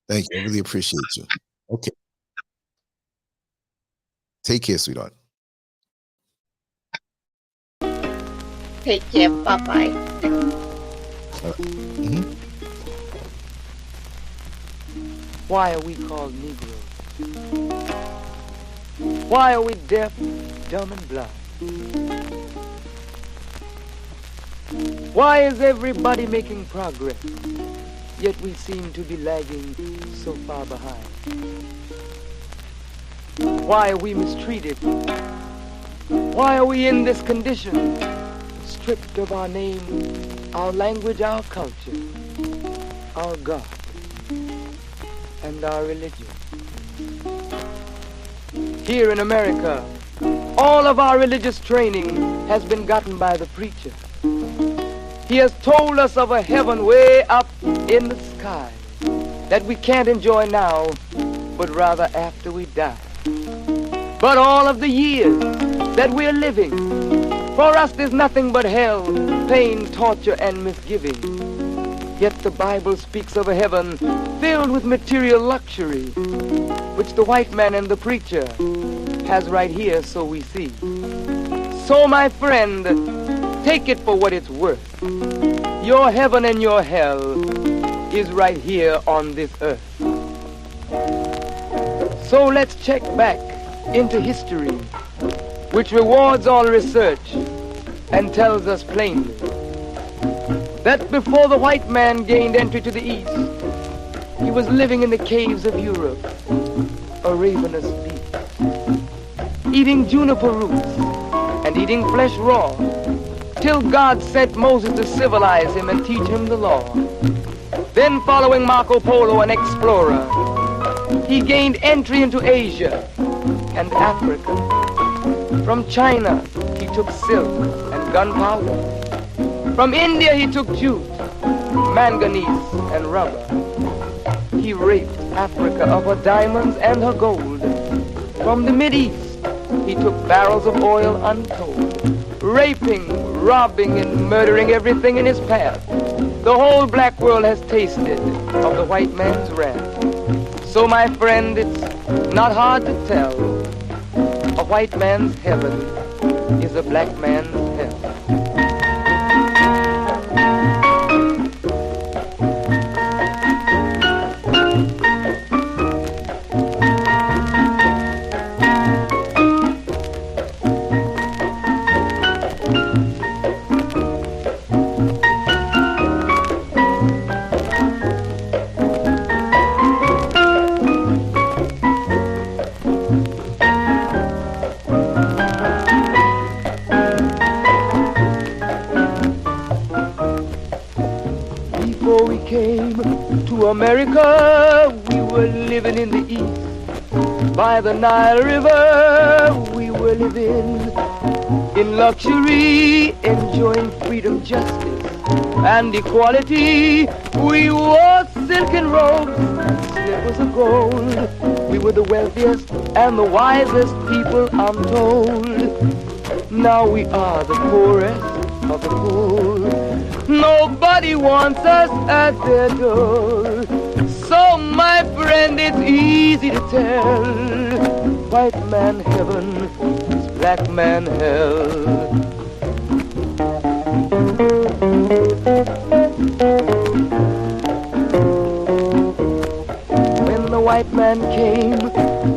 A: Thank you. I really appreciate you. Okay. Take care, sweetheart.
G: Take care. Bye-bye.
L: Why are we called Negroes? Why are we deaf, dumb, and blind? Why is everybody making progress, yet we seem to be lagging so far behind? Why are we mistreated? Why are we in this condition, stripped of our name, our language, our culture, our God, and our religion? Here in America, all of our religious training has been gotten by the preacher. He has told us of a heaven way up in the sky that we can't enjoy now, but rather after we die. But all of the years that we're living, for us there's nothing but hell, pain, torture, and misgiving. Yet the Bible speaks of a heaven filled with material luxury, which the white man and the preacher has right here, so we see. So my friend, take it for what it's worth. Your heaven and your hell is right here on this earth. So let's check back into history, which rewards all research and tells us plainly that before the white man gained entry to the East, he was living in the caves of Europe, a ravenous beast, eating juniper roots and eating flesh raw, till God sent Moses to civilize him and teach him the law. Then following Marco Polo, an explorer, he gained entry into Asia and Africa. From China, he took silk and gunpowder. From India, he took jute, manganese, and rubber. He raped Africa of her diamonds and her gold. From the Mideast, he took barrels of oil untold, raping, robbing, and murdering everything in his path. The whole black world has tasted of the white man's wrath. So, my friend, it's not hard to tell. A white man's heaven is a black man's hell. America, we were living in the East. By the Nile River, we were living in luxury, enjoying freedom, justice, and equality. We wore silken robes and slippers of gold. We were the wealthiest and the wisest people, I'm told. Now we are the poorest of the poor. Nobody wants us at their door. So, my friend, it's easy to tell. White man heaven is black man hell. When the white man came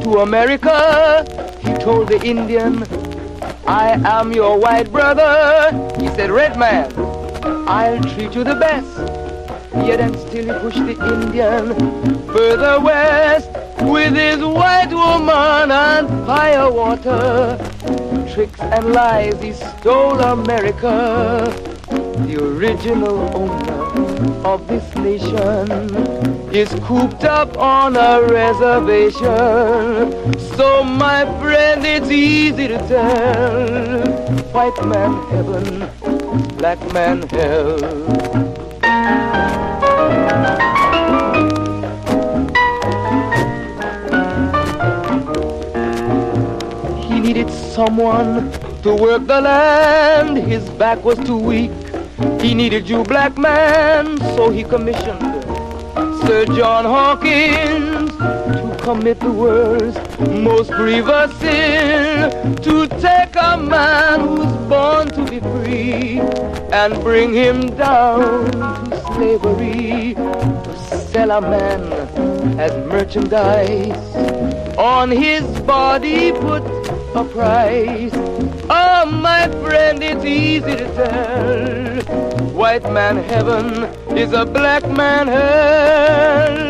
L: to America, he told the Indian, I am your white brother. He said, red man, I'll treat you the best. Yet and still he pushed the Indian further west with his white woman and firewater. Tricks and lies, he stole America. The original owner of this nation is cooped up on a reservation. So, my friend, it's easy to tell. White man heaven, black man hell. He needed someone to work the land. His back was too weak. He needed you, black man, so he commissioned Sir John Hawkins to commit the world's most grievous sin, to take a man who's born to be free and bring him down to slavery, to sell a man as merchandise, on his body put a price. Oh, my friend, it's easy to tell. White man heaven is a black man hell.